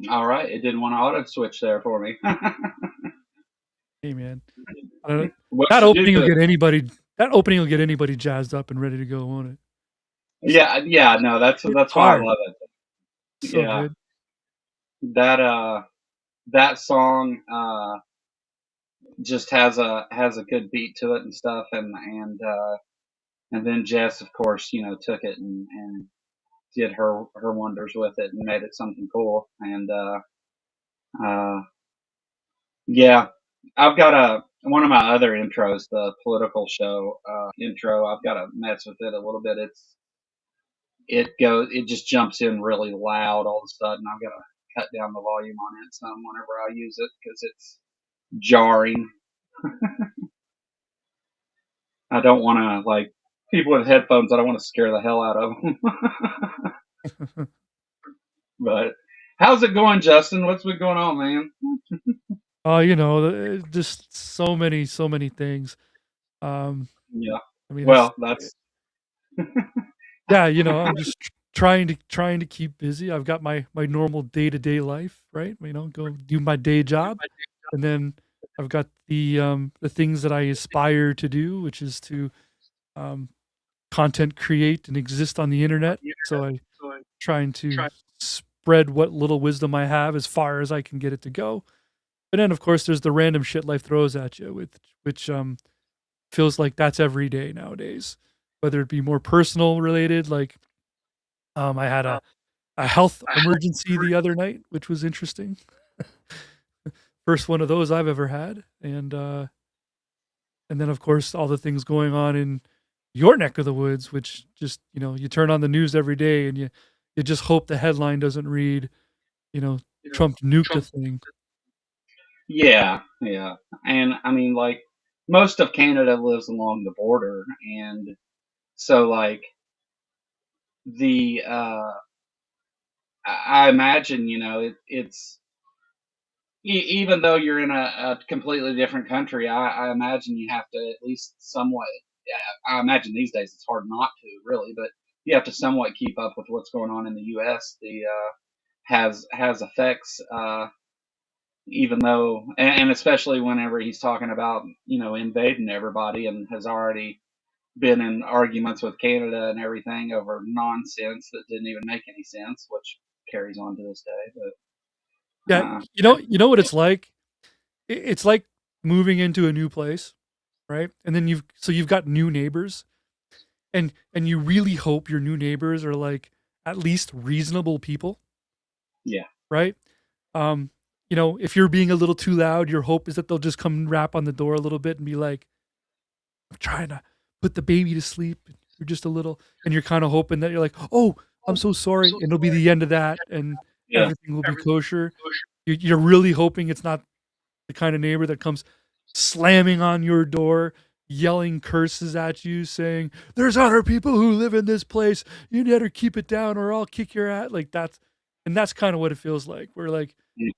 All right, it didn't want to auto switch there for me. Hey man, uh, What that you do opening will to? get anybody. That opening will get anybody jazzed up and ready to go, won't it? So Yeah, yeah, no, it's that's why I hard. love it. So Yeah, good. that that song just has a good beat to it and stuff, and then Jess, of course, took it and did her wonders with it and made it something cool. And uh, yeah, I've got a one of my other intros, the political show intro. I've got to mess with it a little bit. It just jumps in really loud all of a sudden. I've got to cut down the volume on it some whenever I use it because it's jarring. I don't want to like people with headphones. I don't want to scare the hell out of them. But how's it going, Justin? What's been going on, man? Just so many things. Um, Yeah. I mean, Well, that's yeah, I'm just trying to keep busy. I've got my normal day-to-day life, right? Go do my day job, and then I've got the things that I aspire to do, which is to um, content create and exist on the internet. So I trying to spread what little wisdom I have as far as I can get it to go. But then, of course, there's the random shit life throws at you, with which feels like that's every day nowadays. Whether it be more personal related, like I had a health emergency the other night, which was interesting. First one of those I've ever had, and then of course all the things going on in your neck of the woods, which just you turn on the news every day and you just hope the headline doesn't read, you know, Trump nuked a thing. yeah, yeah. And I mean, like most of Canada lives along the border, and so like the I imagine it's even though you're in a completely different country, I imagine you have to at least somewhat. Yeah, I imagine these days it's hard not to really, but you have to somewhat keep up with what's going on in the U.S. The has effects, even though, and especially whenever he's talking about invading everybody, and has already been in arguments with Canada and everything over nonsense that didn't even make any sense, which carries on to this day. But Yeah, you know what it's like. It's like moving into a new place, right? And then you've got new neighbors, and you really hope your new neighbors are like at least reasonable people, yeah, right? Um, if you're being a little too loud, your hope is that they'll just come rap on the door a little bit and be like, "I'm trying to put the baby to sleep. You're just a little," and you're kind of hoping that you're like, "Oh, I'm so sorry," and it'll be the end of that, and yeah, everything will be kosher. You're really hoping it's not the kind of neighbor that comes slamming on your door, yelling curses at you, saying, "There's other people who live in this place. You better keep it down, or I'll kick your ass." Like that's kind of what it feels like. We're like,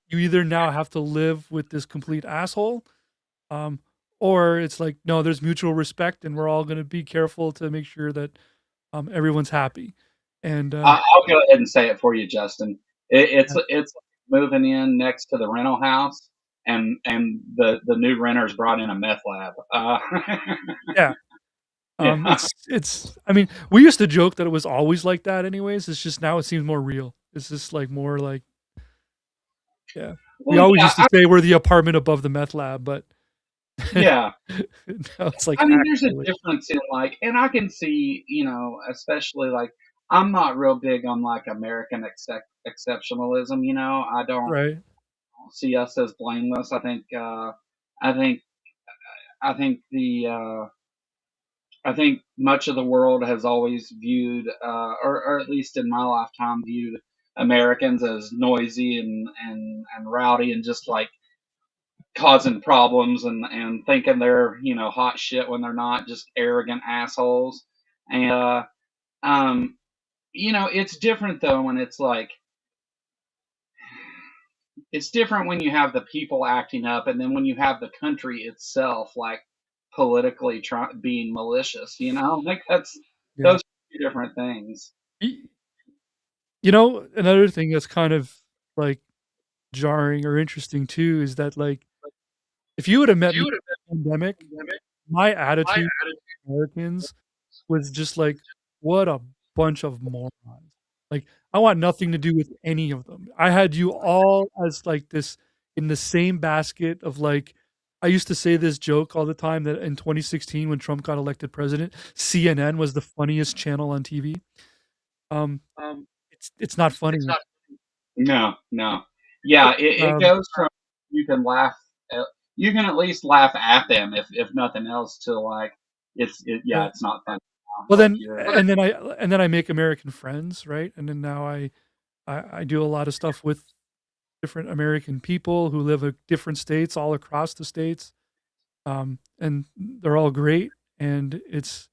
you either now have to live with this complete asshole, um, or it's like, no, there's mutual respect, and we're all going to be careful to make sure that everyone's happy. And I'll go ahead and say it for you, Justin. It's moving in next to the rental house, and the new renters brought in a meth lab. yeah, Yeah. it's. I mean, we used to joke that it was always like that. Anyways, it's just now it seems more real. It's just like more like, yeah. We Well, always yeah, used to say we're the apartment above the meth lab, but now yeah. it's like I mean, there's a actually difference in like, and I can see, especially like, I'm not real big on like American exceptionalism. I don't right. see us as blameless. I think, I think I think much of the world has always viewed, or at least in my lifetime, viewed Americans as noisy and rowdy and just like causing problems and thinking they're hot shit when they're not, just arrogant assholes. And it's different though when it's like it's different when you have the people acting up, and then when you have the country itself like politically being malicious. Like that's Yeah. those are two different things. Y- Another thing that's kind of like jarring or interesting too is that like if you would have met me in the pandemic, my attitude to Americans was just like, what a bunch of morons. Like, I want nothing to do with any of them. I had you all as like this in the same basket of like, I used to say this joke all the time that in 2016 when Trump got elected president, CNN was the funniest channel on TV. Um, it's not funny. No, no. Yeah, it Um, goes from you can laugh at, you can at least laugh at them if nothing else to like yeah. it's not funny now. Well, Like then you're and then I make American friends, right? And then now I do a lot of stuff with different American people who live in different states, all across the states, and they're all great. And it's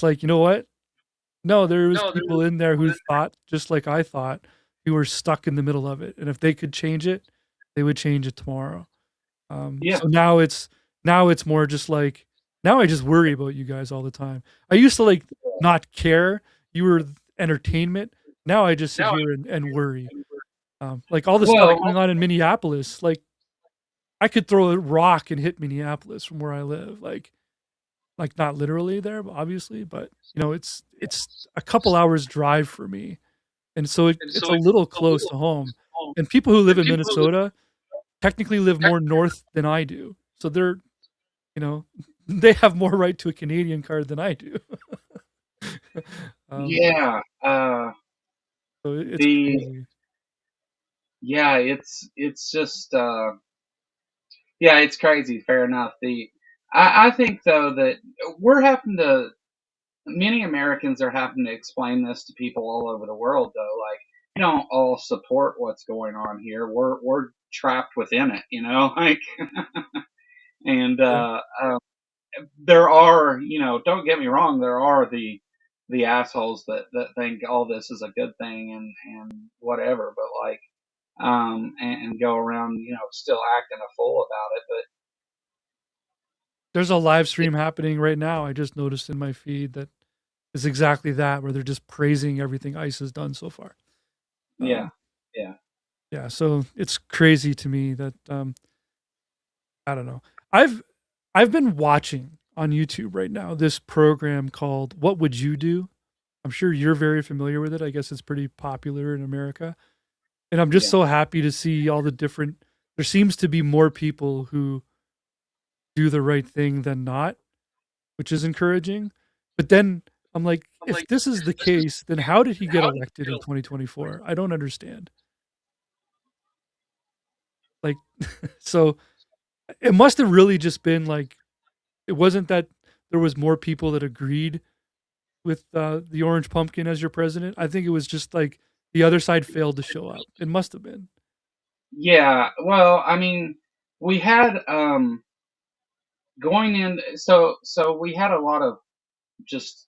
like, you know what? No, there was people in there who thought just like I thought, who were stuck in the middle of it, and if they could change it, they would change it tomorrow. yeah. So now it's more just like now I just worry about you guys all the time. I used to like not care. You were entertainment. Now I just sit here and worry. Like all the stuff Well, going on in Minneapolis, like I could throw a rock and hit Minneapolis from where I live. Like not literally there, obviously, but you know, it's a couple hours drive for me. And so it's a little close to home. And people who live in Minnesota technically live more north than I do. So they're, you know, they have more right to a Canadian card than I do. um, yeah. so it's The crazy. yeah, it's just yeah, it's crazy. Fair enough. I think though that we're having to many Americans are having to explain this to people all over the world though. Like we don't all support what's going on here. We're trapped within it, you know, like and Yeah. there are, you know, don't get me wrong, there are the assholes that think all this is a good thing and whatever, but like and go around, you know, still acting a fool about it. But There's a live stream happening right now. I just noticed in my feed that is exactly that, where they're just praising everything ICE has done so far. yeah, Um, yeah, yeah, so it's crazy to me that I don't know. I've I've been watching on YouTube right now this program called What Would You Do? I'm sure you're very familiar with it. I guess it's pretty popular in America. And I'm just yeah, so happy to see all the different there seems to be more people who do the right thing than not, which is encouraging. But then I'm like, if this is the case, then how did he get elected in 2024? I don't understand. Like, so it must have really just been like, it wasn't that there was more people that agreed with the orange pumpkin as your president. I think it was just like the other side failed to show up. It must have been. yeah. Well, I mean, we had going in, so we had a lot of just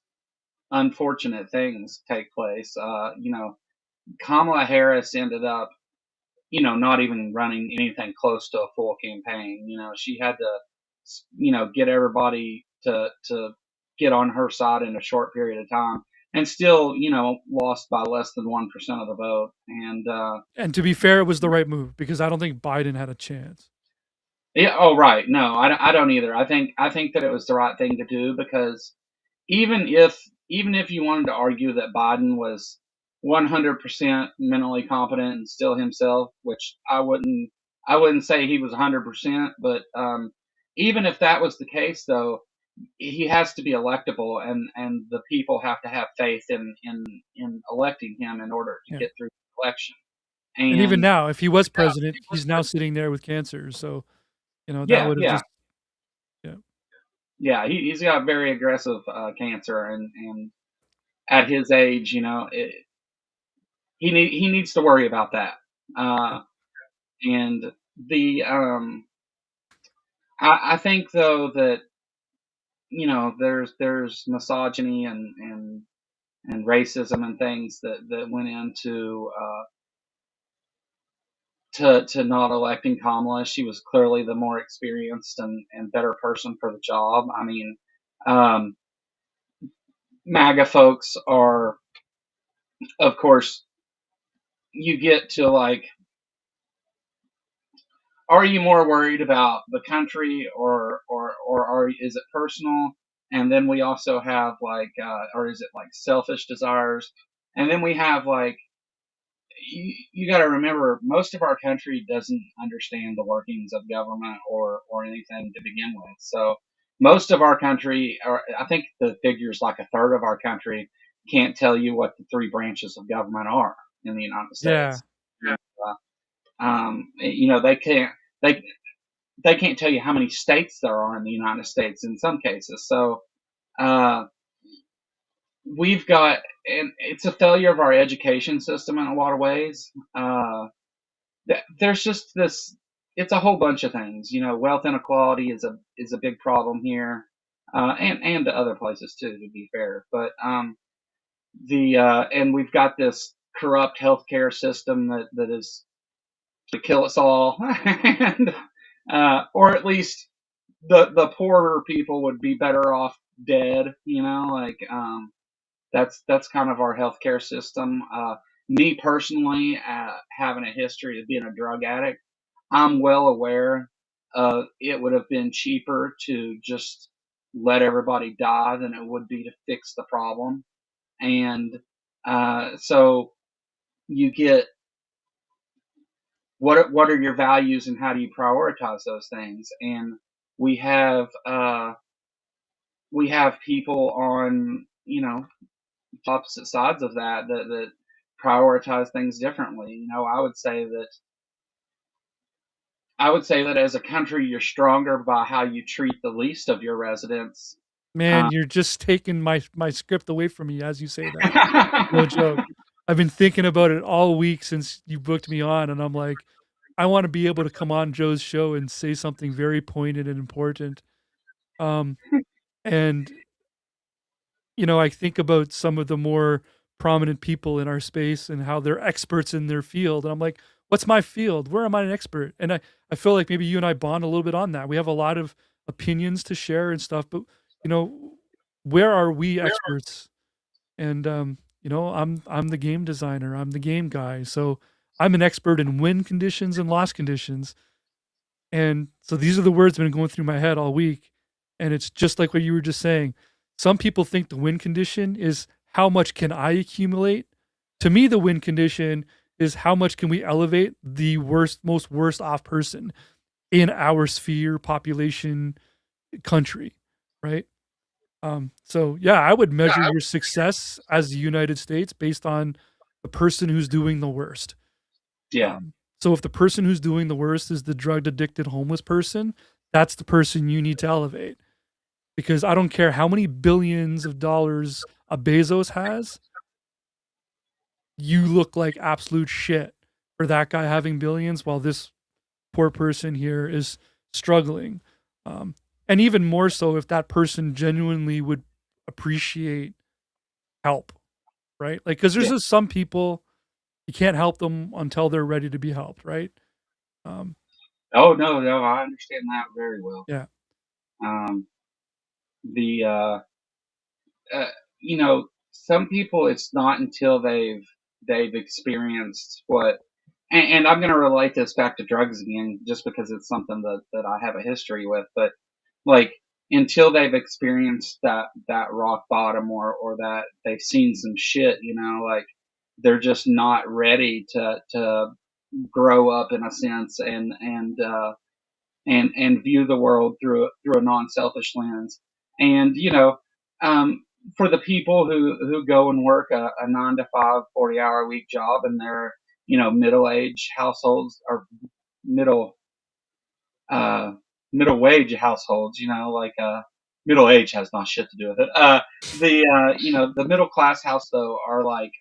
unfortunate things take place. You know, Kamala Harris ended up, you know, not even running anything close to a full campaign. You know, she had to, you know, get everybody to get on her side in a short period of time, and still, you know, lost by less than 1% of the vote. And And to be fair, it was the right move because I don't think Biden had a chance. yeah, oh right, no, I don't either. I think that it was the right thing to do because even if you wanted to argue that Biden was 100% mentally competent and still himself, which I wouldn't say he was 100%, but even if that was the case, though, he has to be electable, and the people have to have faith in electing him in order to Yeah. get through the election. And even And now, if he was president, he's now sitting there with cancer. So, you know, that yeah, would have yeah, just, yeah. yeah, he's got very aggressive cancer, and at his age, you know, he needs to worry about that. Yeah. And the I think though that you know there's misogyny and racism and things that went into to not electing Kamala. She was clearly the more experienced and better person for the job. I mean, um, MAGA folks are, of course, you get to like are you more worried about the country, or is it personal? And then we also have like, or is it like selfish desires? And then we have like, you got to remember, most of our country doesn't understand the workings of government or anything to begin with. So most of our country, or I think the figure is like a third of our country, can't tell you what the three branches of government are in the United Yeah. States. They can't they they can't tell you how many states there are in the United States in some cases. So uh, we've got, and it's a failure of our education system in a lot of ways. There's just this. It's a whole bunch of things. Wealth inequality is a big problem here, and to other places too, to be fair. But the and we've got this corrupt healthcare system that is to kill us all, and or at least the poorer people would be better off dead. Like that's kind of our healthcare system. Me personally, having a history of being a drug addict, I'm well aware it would have been cheaper to just let everybody die than it would be to fix the problem. And so you get, what are your values and how do you prioritize those things? And we have uh, we have people on opposite sides of that prioritize things differently. I would say that as a country, you're stronger by how you treat the least of your residents. Man, Um, you're just taking my script away from me as you say that. No joke. I've been thinking about it all week since you booked me on, and I'm like, I wanna be able to come on Joe's show and say something very pointed and important. Um, and I think about some of the more prominent people in our space and how they're experts in their field. And I'm like, what's my field? Where am I an expert? And I feel like maybe you and I bond a little bit on that. We have a lot of opinions to share and stuff, but you know, where are we experts? And I'm the game designer. I'm the game guy. So I'm an expert in win conditions and loss conditions. And so these are the words that have been going through my head all week. And it's just like what you were just saying. Some people think the win condition is how much can I accumulate? To me, the win condition is how much can we elevate the most worst off person in our sphere, population, country, right? So yeah, I would measure your success as the United States based on the person who's doing the worst. yeah, So if the person who's doing the worst is the drug addicted homeless person, that's the person you need to elevate. Because I don't care how many billions of dollars a Bezos has, you look like absolute shit for that guy having billions while this poor person here is struggling. And even more so if that person genuinely would appreciate help, right? Like, because there's yeah. just some people you can't help them until they're ready to be helped, right? Um, Oh, no, no, I understand that very well. yeah. Um, the uh, some people, it's not until they've experienced what, and I'm going to relate this back to drugs again, just because it's something that I have a history with. But like, until they've experienced that rock bottom, or that they've seen some shit, like, they're just not ready to grow up in a sense, and view the world through a non-selfish lens. And for the people who go and work a 9 to 5 40-hour a week job, and they're middle age households, or middle uh middle wage households, like middle age has not shit to do with it. The middle class house though are like,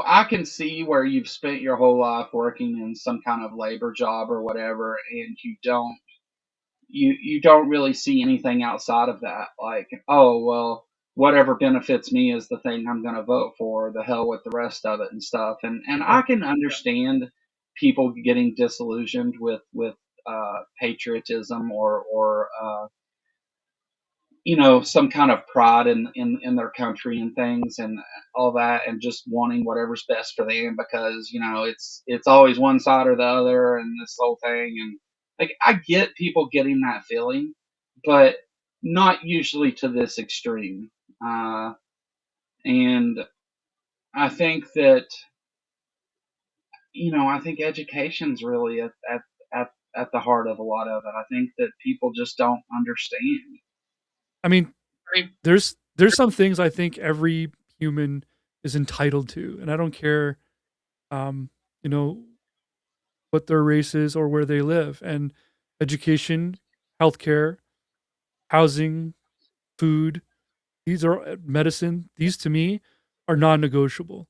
I can see where you've spent your whole life working in some kind of labor job or whatever, and you don't really see anything outside of that. Like, oh well, whatever benefits me is the thing I'm going to vote for. The hell with the rest of it and stuff. And Yeah. I can understand people getting disillusioned with patriotism, or some kind of pride in their country and things and all that, and just wanting whatever's best for them, because it's always one side or the other and this whole thing. And like, I get people getting that feeling, but not usually to this extreme. And I think that I think education's really at the heart of a lot of it. I think that people just don't understand. I mean, there's some things I think every human is entitled to, and I don't care, um, you know, what their race is or where they live. And education, healthcare, housing, food, these are medicine. These to me are non-negotiable.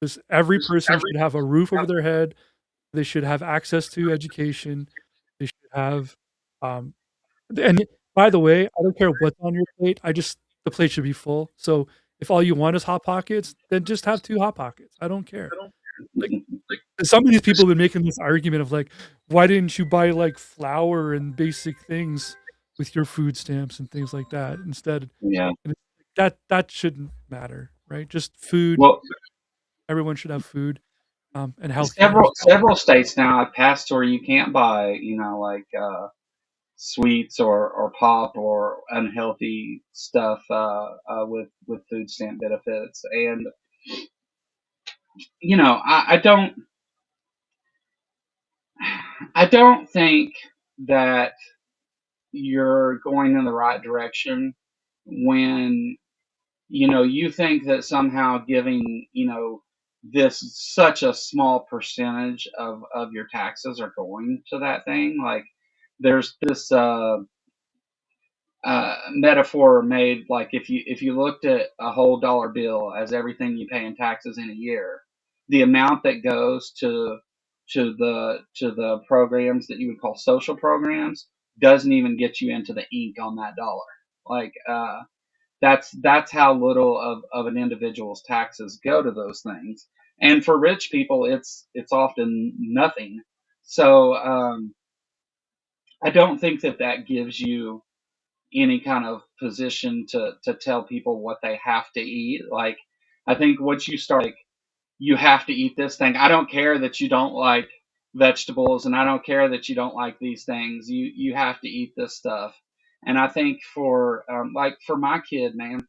Just every person should have a roof over their head. They should have access to education. They should have, um, and by the way, I don't care what's on your plate. The plate should be full. So if all you want is hot pockets, then just have 2 hot pockets. I don't care. Like, some of these people have been making this argument of like, why didn't you buy like flour and basic things with your food stamps and things like that instead? Yeah. And that shouldn't matter, right? Just food. Well, Everyone should have food, and healthcare as well. several states now have passed where you can't buy, like sweets or pop or unhealthy stuff with food stamp benefits. And I don't think that you're going in the right direction when you think that somehow giving this such a small percentage of your taxes are going to that thing. Like, there's this metaphor made, like, if you looked at a whole dollar bill as everything you pay in taxes in a year, the amount that goes to the programs that you would call social programs doesn't even get you into the ink on that dollar. Like, that's how little of an individual's taxes go to those things. And for rich people, it's often nothing. So I don't think that gives you any kind of position to tell people what they have to eat. Like, I think once you start, like, you have to eat this thing. I don't care that you don't like vegetables, and I don't care that you don't like these things. You have to eat this stuff. And I think for like for my kid, man,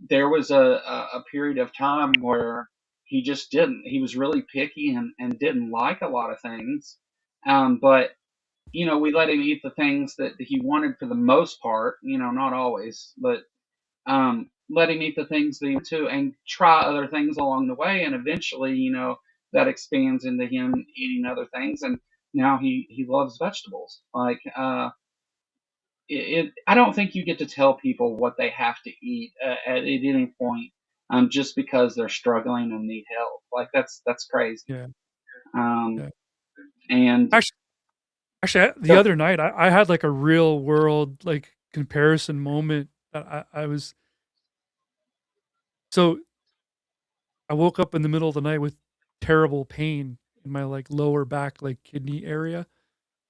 there was a period of time where he just didn't. He was really picky and didn't like a lot of things. But we let him eat the things that he wanted for the most part. Not always, but let him eat the things that he wanted to, and try other things along the way. And eventually, that expands into him eating other things. And now he loves vegetables. Like, I don't think you get to tell people what they have to eat at any point, just because they're struggling and need help. Like, that's crazy. Yeah, Um, yeah. and Actually, the so, other night, I had like a real world like comparison moment that I was so I woke up in the middle of the night with terrible pain in my like lower back, like kidney area.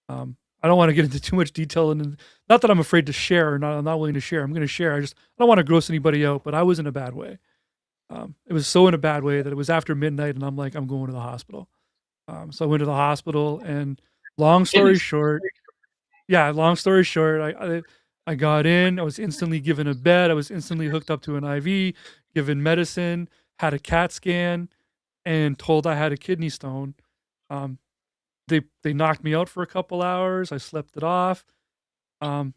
I don't want to get into too much detail, and not that I'm afraid to share or not. I'm not willing to share. I'm going to share. I don't want to gross anybody out, but I was in a bad way. It was so in a bad way that it was after midnight, and I'm like, I'm going to the hospital. So I went to the hospital, and long story kidneys. short, yeah, long story short, I got in. I was instantly given a bed. I was instantly hooked up to an IV, given medicine, had a CAT scan, and told I had a kidney stone. Um, they knocked me out for a couple hours. I slept it off. Um,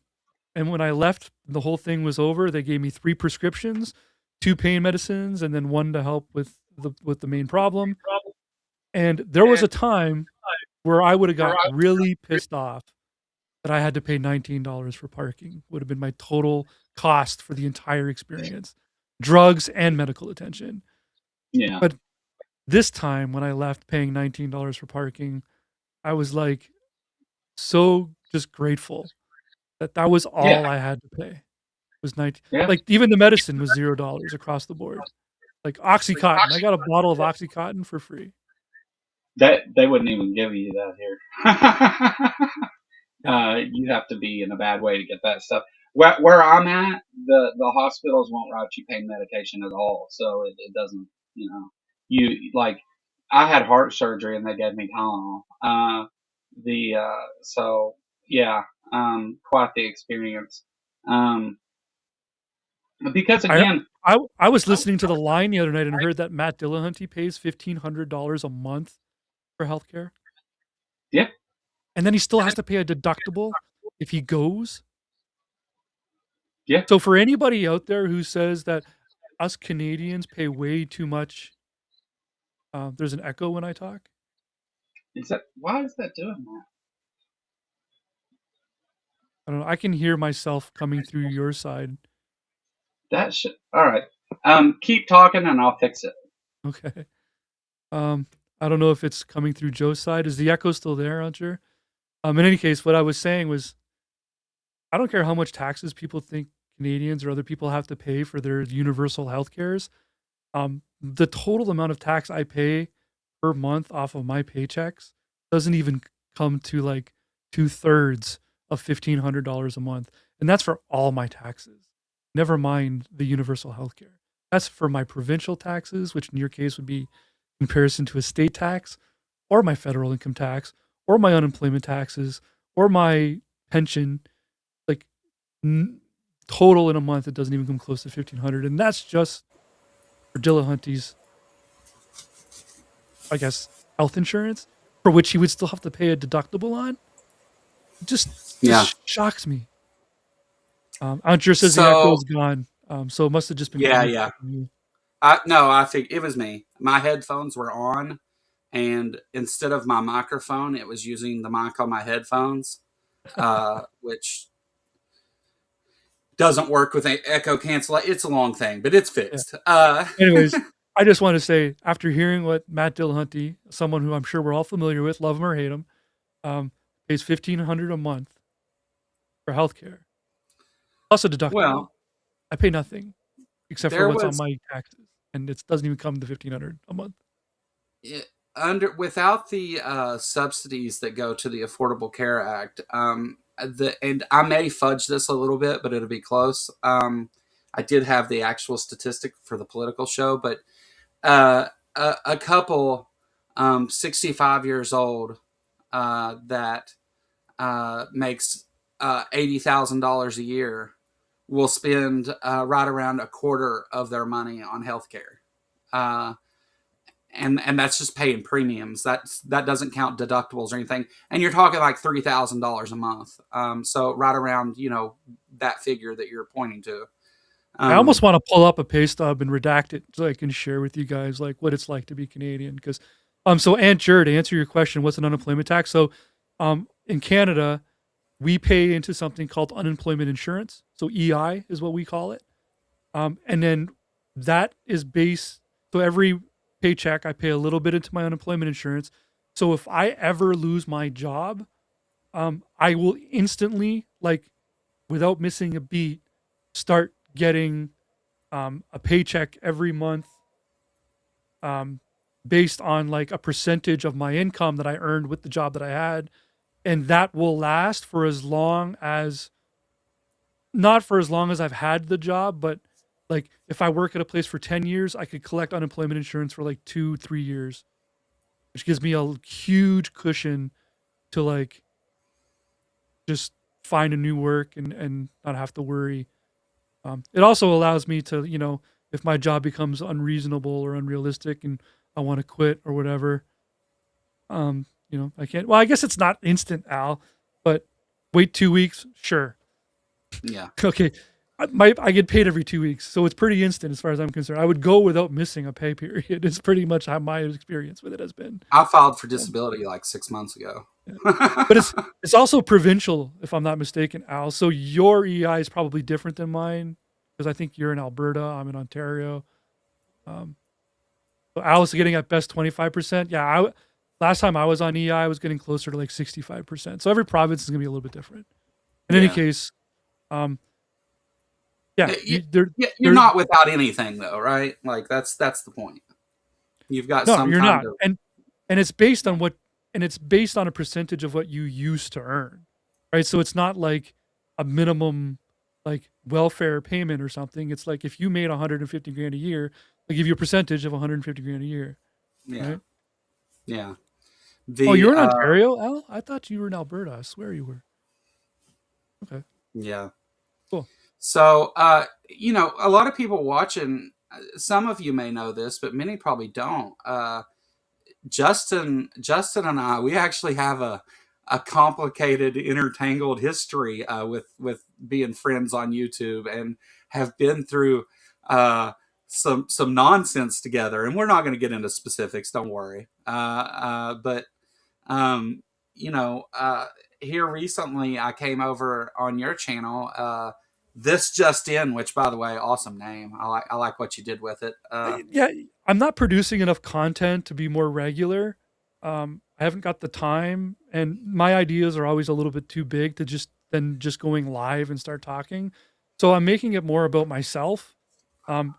and when I left, the whole thing was over. They gave me 3 prescriptions, 2 pain medicines, and then 1 to help with the main problem. And there was a time where I would have got really pissed off that I had to pay $19 for parking. Would have been my total cost for the entire experience, drugs and medical attention. Yeah. But this time when I left paying $19 for parking, I was like so just grateful that that was Yeah. all I had to pay. Was 19, Yeah. like even the medicine was $0 across the board. Like Oxycontin, I got a bottle of Oxycontin for free. That they wouldn't even give you that here. Yeah. You have to be in a bad way to get that stuff. where I'm at, the hospitals won't write you pain medication at all. So it doesn't, you know, you like, I had heart surgery and they gave me Tylenol. So yeah, quite the experience. Um, because I again, I was listening to the line the other night and heard that Matt Dillahunty pays $1,500 a month for healthcare, yeah, and then he still has to pay a deductible if he goes. yeah. So for anybody out there who says that us Canadians pay way too much, there's an echo when I talk. Is that why is that doing that? I don't know. I can hear myself coming through your side. That should all right. Keep talking and I'll fix it. Okay. Um, I don't know if it's coming through Joe's side. Is the echo still there, Hunter? In any case, what I was saying was I don't care how much taxes people think Canadians or other people have to pay for their universal health cares. The total amount of tax I pay per month off of my paychecks doesn't even come to like 2/3 of $1,500 a month. And that's for all my taxes. Never mind the universal health care. That's for my provincial taxes, which in your case would be in comparison to a state tax, or my federal income tax, or my unemployment taxes, or my pension. Like n- total in a month, it doesn't even come close to 1,500, and that's just for Dillahunty's, I guess, health insurance, for which he would still have to pay a deductible on. It Yeah. just shocks me. Antjer says the So echo's gone, so it must have just been yeah, coming yeah. from you. No, I think it was me. My headphones were on, and instead of my microphone, it was using the mic on my headphones, which doesn't work with echo cancel. It's a long thing, but it's Yeah. fixed. Anyways, I just want to say, after hearing what Matt Dillahunty, someone who I'm sure we're all familiar with, love him or hate him, um, pays 1,500 a month for healthcare plus a deductible. Well, I pay nothing except for there what's on was my taxes, and it doesn't even come to 1,500 a month. it, under without the subsidies that go to the Affordable Care Act. And I may fudge this a little bit, but it'll be close. I did have the actual statistic for the political show, but a couple 65 years old that makes $80,000 a year will spend right around a quarter of their money on healthcare. Uh, and that's just paying premiums. That doesn't count deductibles or anything. And you're talking like $3,000 a month. So right around that figure that you're pointing to. I almost Um, want to pull up a pay stub and redact it so I can share with you guys like what it's like to be Canadian. Because, so Aunt Jer, to answer your question, what's an unemployment tax? So, in Canada, we pay into something called unemployment insurance. So EI is what we call it. And then that is based. So every paycheck, I pay a little bit into my unemployment insurance. So if I ever lose my job, I will instantly, like, without missing a beat, start getting a paycheck every month, um, based on like a percentage of my income that I earned with the job that I had, and that will last for as long as, not for as long as I've had the job, but like if I work at a place for 10 years, I could collect unemployment insurance for like 2 3 years, which gives me a huge cushion to like just find a new work and not have to worry. It also allows me to, if my job becomes unreasonable or unrealistic and I want to quit or whatever, I can't. Well, I guess it's not instant, Al, but wait 2 weeks, sure. yeah. Okay, I get paid every 2 weeks, so it's pretty instant as far as I'm concerned. I would go without missing a pay period. It's pretty much how my experience with it has been. I filed for Um, disability like 6 months ago. yeah. But it's also provincial, if I'm not mistaken, Al. So your EI is probably different than mine because I think you're in Alberta. I'm in Ontario. Um, so Al is getting at best 25%. Yeah, last time I was on EI, I was getting closer to like 65%. So every province is gonna be a little bit different. In any Yeah. case, um, yeah, You, they're you're they're not without anything though, right? Like that's the point. You've got no, some you're kind not, of and it's based on what, and it's based on a percentage of what you used to earn, right? So it's not like a minimum. like welfare payment or something. It's like if you made 150 grand a year, they give you a percentage of 150 grand a year, Yeah. right? Yeah. Oh, The you're in Ontario, Al? I thought you were in Alberta. I swear you were. Okay, yeah. cool. So, a lot of people watching, some of you may know this, but many probably don't. Justin and I, we actually have a complicated, intertangled history with being friends on YouTube, and have been through some nonsense together. And we're not going to get into specifics. Don't worry. But um, you know, here recently, I came over on your channel. This just in, which by the way, awesome name. I like what you did with it. Yeah, I'm not producing enough content to be more regular. I haven't got the time, and my ideas are always a little bit too big to just going live and start talking. So I'm making it more about myself,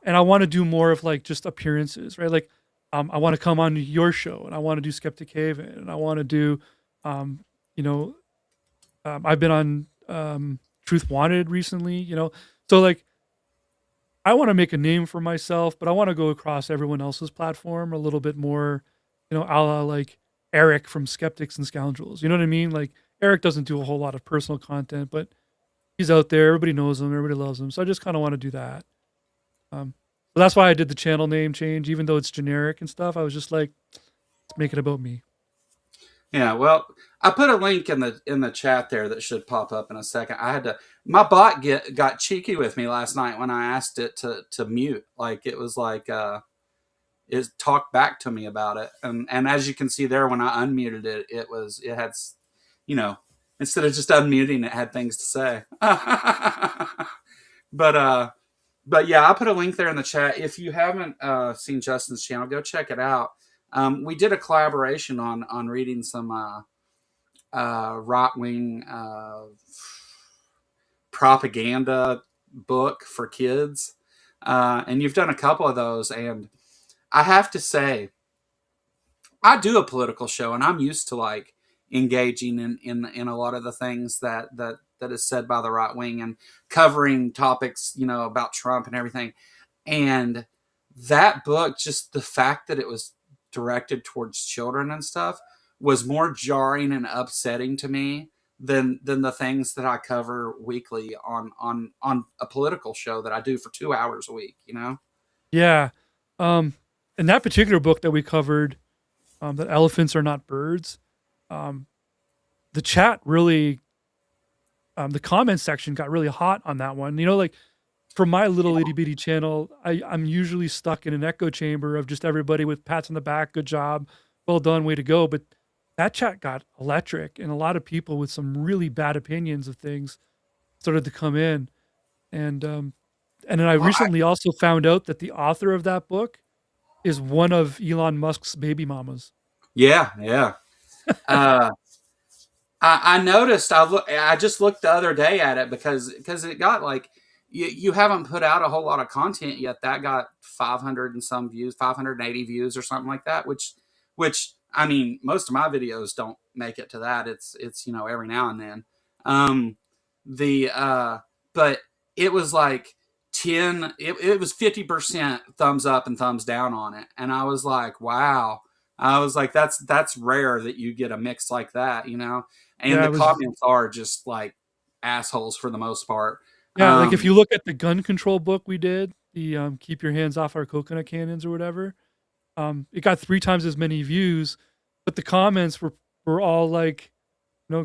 and I want to do more of like just appearances, right? Like, I want to come on your show, and I want to do Skeptic Haven, and I want to do, um, you know, I've been on Truth Wanted recently, so like I want to make a name for myself, but I want to go across everyone else's platform a little bit more, a la like Eric from Skeptics and Scoundrels. You know what I mean? Like Eric doesn't do a whole lot of personal content, but he's out there. Everybody knows him. Everybody loves him. So I just kind of want to do that. So that's why I did the channel name change, even though it's generic and stuff. I was just like, let's make it about me. Yeah, well, I put a link in the chat there that should pop up in a second. I had to my bot got cheeky with me last night when I asked it to mute. Like it was like it talked back to me about it. And as you can see there when I unmuted it, it had you know, instead of just unmuting it had things to say. but but yeah, I put a link there in the chat. If you haven't seen Justin's channel, go check it out. We did a collaboration on reading some right wing propaganda book for kids, and you've done a couple of those. And I have to say, I do a political show, and I'm used to like engaging in a lot of the things that is said by the right wing, and covering topics about Trump and everything. And that book, just the fact that it was directed towards children and stuff, was more jarring and upsetting to me than the things that I cover weekly on a political show that I do for 2 hours a week. Yeah. Um, in that particular book that we covered, that elephants are not birds, um, the chat really, the comment section got really hot on that one. Like for my little itty bitty channel, I'm usually stuck in an echo chamber of just everybody with pats on the back, good job, well done, way to go. But that chat got electric, and a lot of people with some really bad opinions of things started to come in. And then I Well, recently also found out that the author of that book is one of Elon Musk's baby mamas. yeah, yeah. Uh, I noticed. I just looked the other day at it because it got like you haven't put out a whole lot of content yet. That got 500 and some views, 580 views or something like that. Which I mean, most of my videos don't make it to that. It's every now and then. Um, the but it was like 10. It was 50% thumbs up and thumbs down on it, and I was like, wow. I was like, that's rare that you get a mix like that. And Yeah, the it was. comments are just like assholes for the most part. Yeah, like if Um, you look at the gun control book we did, the "Keep Your Hands Off Our Coconut Cannons" or whatever, it got 3 times as many views, but the comments were all like,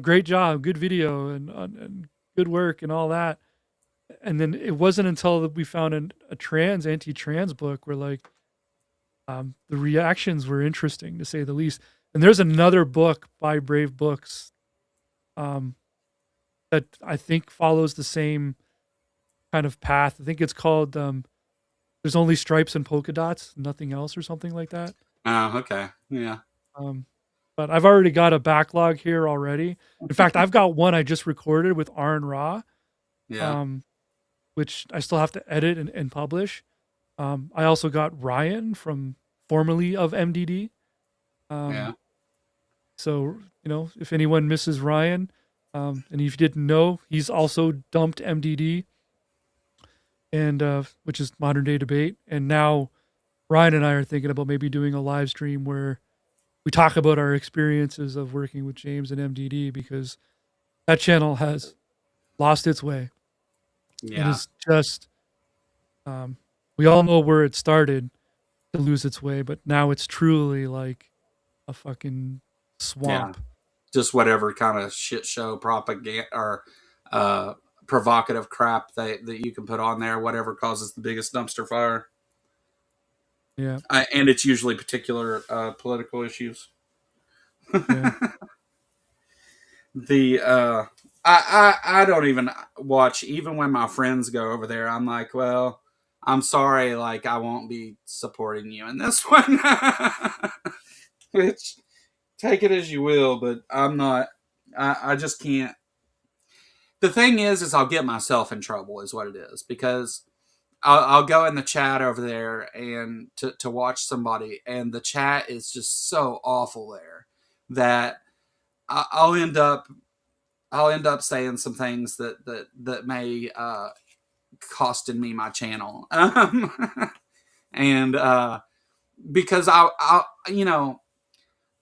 great job, good video, and good work, and all that. And then it wasn't until that we found a anti-trans book where like the reactions were interesting to say the least. And there's another book by Brave Books um, that I think follows the same kind of path. I think it's called "There's Only Stripes and Polka Dots, Nothing Else" or something like that. oh, okay, yeah, Um, but I've already got a backlog here already. In fact, I've got one I just recorded with Aaron Ra, yeah, um, which I still have to edit and publish. I also got Ryan from formerly of MDD. yeah. Um, so if anyone misses Ryan, and if you didn't know, he's also dumped MDD. and which is modern day debate. And now Ryan and I are thinking about maybe doing a live stream where we talk about our experiences of working with James and MDD, because that channel has lost its way. It Yeah. is just, um, we all know where it started to lose its way, but now it's truly like a fucking Yeah. swamp. Just whatever kind of shit show propaganda or uh, provocative crap that you can put on there, whatever causes the biggest dumpster fire. Yeah, And it's usually particular political issues. yeah, The I don't even watch, even when my friends go over there. I'm like, well, I'm sorry, like I won't be supporting you in this one. Which, take it as you will, but I'm not. I just can't. The thing is I'll get myself in trouble, is what it is, because I'll go in the chat over there and to watch somebody, and the chat is just so awful there that I'll end up saying some things that may costing me my channel, and because I you know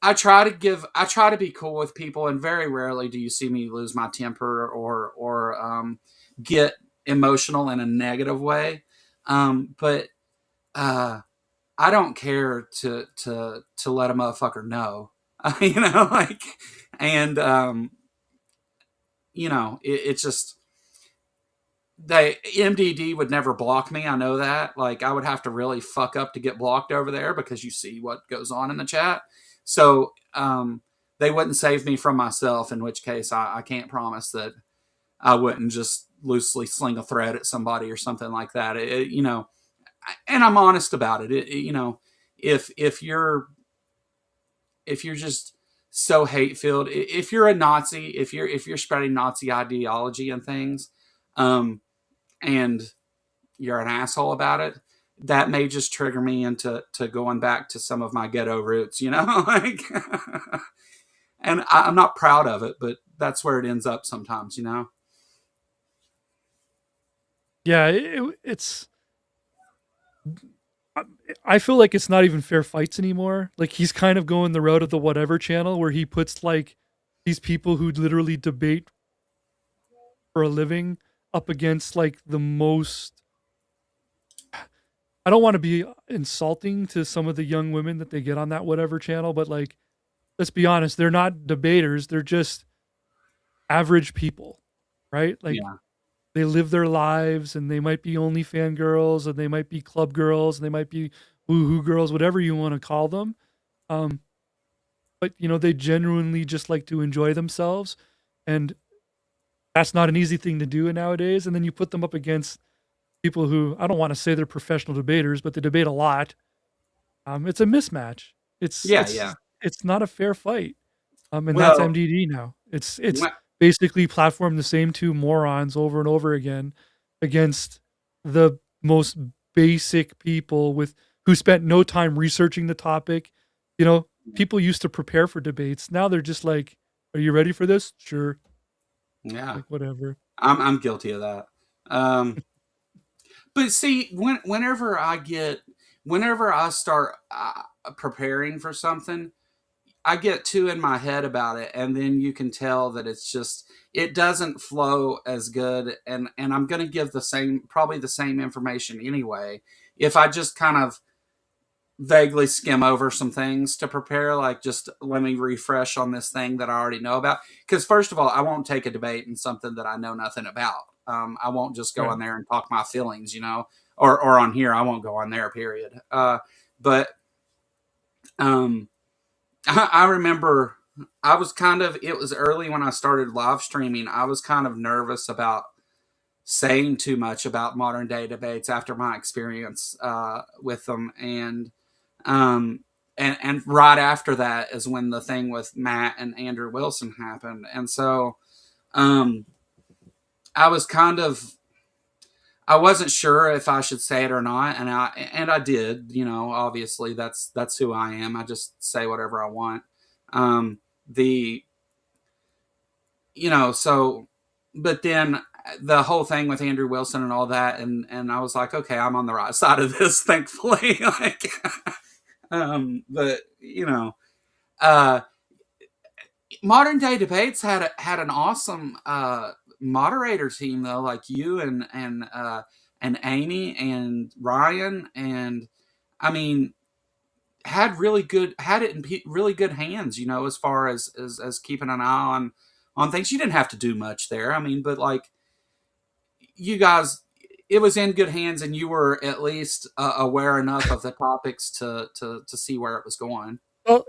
I try to be cool with people, and very rarely do you see me lose my temper or get emotional in a negative way, but uh, I don't care to let a motherfucker know, like, and it's just they MDD would never block me. I know that. Like, I would have to really fuck up to get blocked over there, because you see what goes on in the chat. So they wouldn't save me from myself, in which case I can't promise that I wouldn't just loosely sling a thread at somebody or something like that. And I'm honest about it. If you're just so hate filled, if you're a Nazi, if you're spreading Nazi ideology and things, um, and you're an asshole about it, that may just trigger me into going back to some of my ghetto roots, like, and I'm not proud of it, but that's where it ends up sometimes. yeah. It's. I I feel like it's not even fair fights anymore. Like, he's kind of going the route of the whatever channel, where he puts like these people who literally debate for a living up against like the most. I don't want to be insulting to some of the young women that they get on that whatever channel, but like, let's be honest, they're not debaters. They're just average people, right? Like, Yeah. they live their lives, and they might be only fangirls, and they might be club girls, and they might be woohoo girls, whatever you want to call them. Um, but they genuinely just like to enjoy themselves, and that's not an easy thing to do nowadays. And then you put them up against people who, I don't want to say they're professional debaters, but they debate a lot. It's a mismatch. It's Yeah. Yeah. it's it's not a fair fight. And that's Well, MDD now. It's wh- basically platform the same two morons over and over again against the most basic people with who spent no time researching the topic. People used to prepare for debates. Now they're just like, "Are you ready for this?" Sure. yeah, Like, whatever. I'm guilty of that. Um, but see, whenever I start preparing for something, I get too in my head about it, and then you can tell that it doesn't flow as good, and I'm going to give probably the same information anyway. If I just kind of vaguely skim over some things to prepare, like, just let me refresh on this thing that I already know about. Because first of all, I won't take a debate in something that I know nothing about. I won't just go Right. on there and talk my feelings, or on here I won't go on there. Period. But um, I remember I was it was early when I started live streaming. I was kind of nervous about saying too much about modern day debates after my experience with them, um, and right after that is when the thing with Matt and Andrew Wilson happened, and so um, I was I wasn't sure if I should say it or not, and I did. Obviously that's who I am. I just say whatever I want. The so, but then the whole thing with Andrew Wilson and all that, and I was like, okay, I'm on the right side of this, thankfully. Like, but uh, modern day debates had an awesome moderator team though, like you and Amy and Ryan, and I mean, had it in really good hands, as far as keeping an eye on things. You didn't have to do much there. I mean, but like, you guys, it was in good hands, and you were at least aware enough of the topics to see where it was going. Well,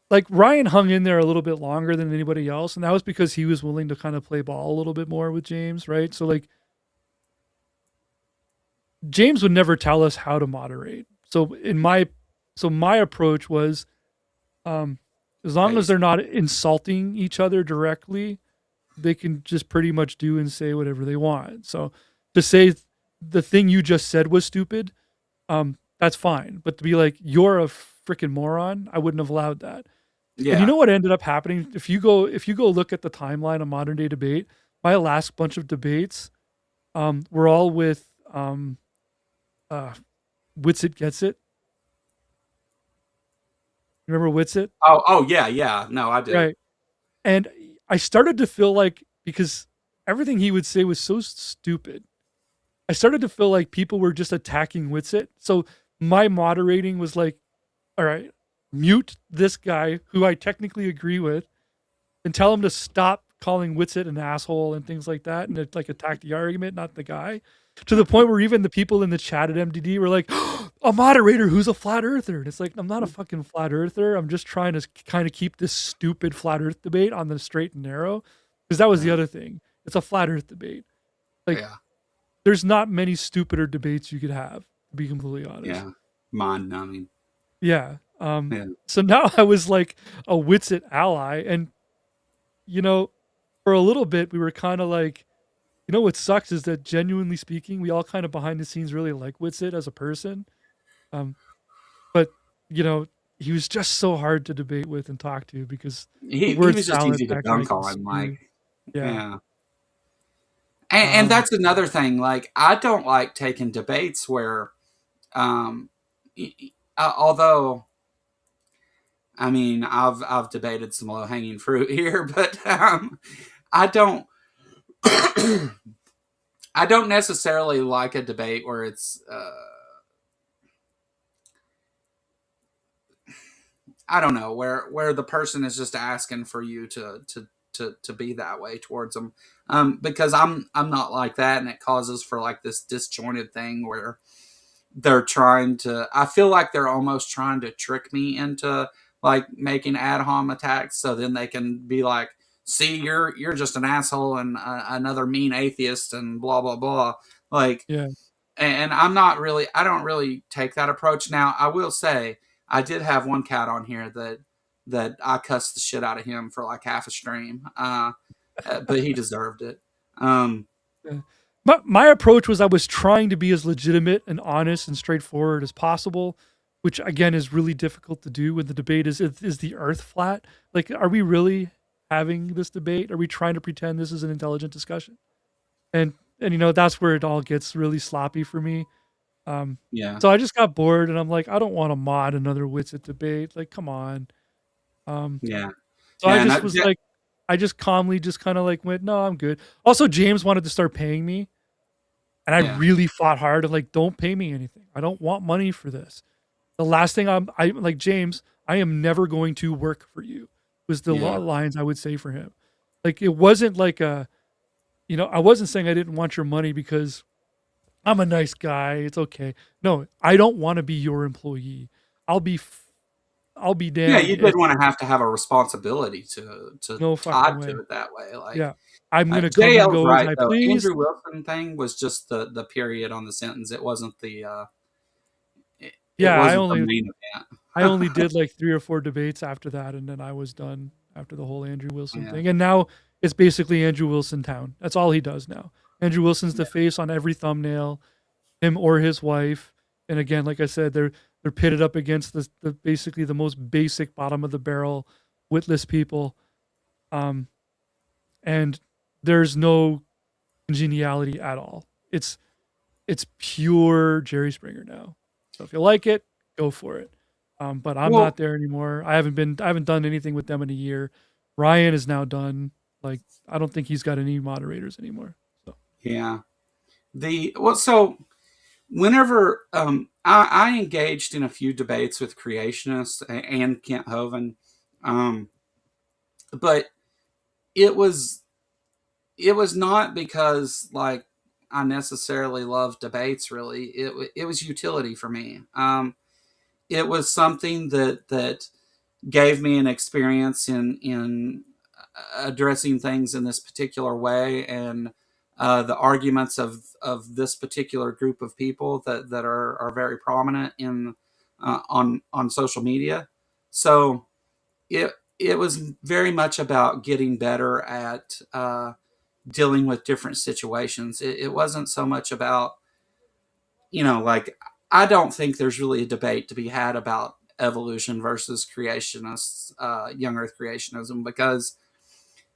like Ryan hung in there a little bit longer than anybody else, and that was because he was willing to kind of play ball a little bit more with James, right? So like James would never tell us how to moderate. So my approach was, um, as long as Pace. they're not insulting each other directly, they can just pretty much do and say whatever they want. So to say the thing you just said was stupid, that's fine. But to be like, you're a freaking moron, I wouldn't have allowed that. And you Yeah, know what ended up happening? If you go look at the timeline of modern day debate, my last bunch of debates were all with uh Witsit Gets It. Remember Witsit? oh yeah, yeah, no, I do. Right. And I started to feel like, because everything he would say was so stupid, I started to feel like people were just attacking Witsit. So my moderating was like, all right, mute this guy who I technically agree with and tell him to stop calling Witsit an asshole and things like that, and like attack the argument, not the guy. To the point where even the people in the chat at MDD were like, a moderator who's a flat earther. And it's like, I'm not a fucking flat earther. I'm just trying to kind of keep this stupid flat earth debate on the straight and narrow. Because that was the Yeah, other thing. It's a flat earth debate. Like, yeah, there's not many stupider debates you could have, to be completely honest. yeah. Mind numbing. Yeah. Yeah, So now I was like a Witsit ally. And, you know, for a little bit, we were kind of like, what sucks is that, genuinely speaking, we all kind of behind the scenes really like Witsit as a person. Um, but you know, he was just so hard to debate with and talk to, because the he word was just salad easy to that guy dunk can on. Like, spew. Yeah. yeah. And Um, that's another thing. Like, I don't like taking debates where, um, although, I mean, I've debated some low hanging fruit here, but I don't, I don't necessarily like a debate where it's, I don't know, where the person is just asking for you to be that way towards them, because I'm not like that, and it causes for like this disjointed thing where they're trying to, I feel like they're almost trying to trick me into like making ad hom attacks, so then they can be like, see, you're just an asshole and another mean atheist and blah blah blah. Like, yeah. and I don't really take that approach. Now I will say, I did have one cat on here that I cussed the shit out of him for like half a stream, but he deserved it. um Yeah. My approach was, I was trying to be as legitimate and honest and straightforward as possible, which again is really difficult to do when the debate is the earth flat? Like, are we really having this debate? Are we trying to pretend this is an intelligent discussion? And that's where it all gets really sloppy for me. Um, yeah, so I just got bored, and I'm like, I don't want to mod another Witsit debate. Like, come on. Um, yeah, so I yeah, and just was like, I just calmly just kind of like went, no, I'm good. Also, James wanted to start paying me, and I yeah, really fought hard and like, don't pay me anything. I don't want money for this. The last thing I like, James, I am never going to work for you, was the yeah, lines I would say for him. Like, it wasn't like I wasn't saying I didn't want your money because I'm a nice guy. It's okay. No, I don't want to be your employee. I'll be I'll be yeah. damned You did if want to have a responsibility to no fucking tied to way. it that way. Like, Yeah. I'm gonna come and JL's go as right I though. please. Andrew Wilson thing was just the period on the sentence. It wasn't it Yeah, I wasn't the only main I event. only did like 3 or 4 debates after that, and then I was done after the whole Andrew Wilson Yeah, thing. And now it's basically Andrew Wilson town. That's all he does now. Andrew Wilson's the face on every thumbnail, him or his wife. And again, like I said, they're pitted up against the basically the most basic bottom of the barrel witless people. Um, and there's no congeniality at all. It's pure Jerry Springer now. So if you like it, go for it. But I'm Well, not there anymore. I haven't done anything with them in a year. Ryan is now done. Like I don't think he's got any moderators anymore. So yeah. So whenever I engaged in a few debates with creationists and Kent Hovind, um, but it was it was not because like I necessarily love debates. Really, it was utility for me. It was something that gave me an experience in addressing things in this particular way, and the arguments of this particular group of people that are very prominent in on social media. So it it was very much about getting better at dealing with different situations. It wasn't so much about, like, I don't think there's really a debate to be had about evolution versus creationists, young Earth creationism, because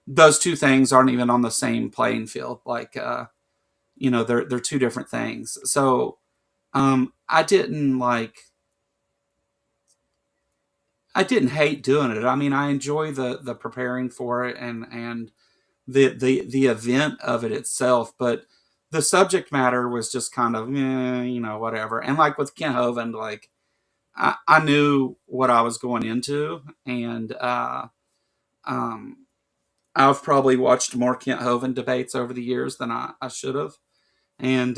those two things aren't even on the same playing field. Like, they're two different things. So, I didn't I didn't hate doing it. I mean, I enjoy the preparing for it and the event of it itself, but the subject matter was just kind of whatever. And like with Kent Hovind, like I knew what I was going into, and um, I've probably watched more Kent Hovind debates over the years than I should have, and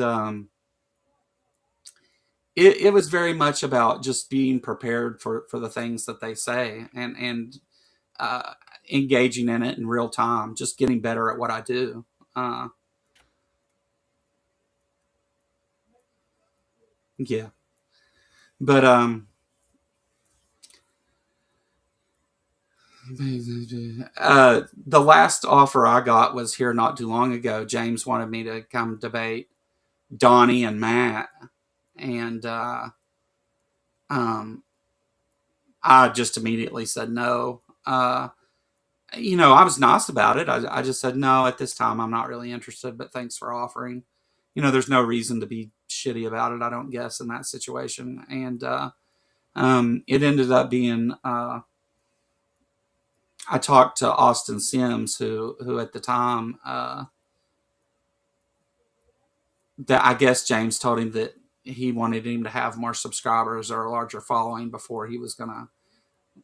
it was very much about just being prepared for the things that they say, and uh, engaging in it in real time, just getting better at what I do. Uh, yeah, but the last offer I got was here not too long ago. James wanted me to come debate Donnie and Matt, and um, I just immediately said no. I was nice about it. I just said no at this time. I'm not really interested, but thanks for offering. There's no reason to be shitty about it, I don't guess, in that situation. And it ended up being. I talked to Austin Sims, who at the time, that I guess James told him that he wanted him to have more subscribers or a larger following before he was gonna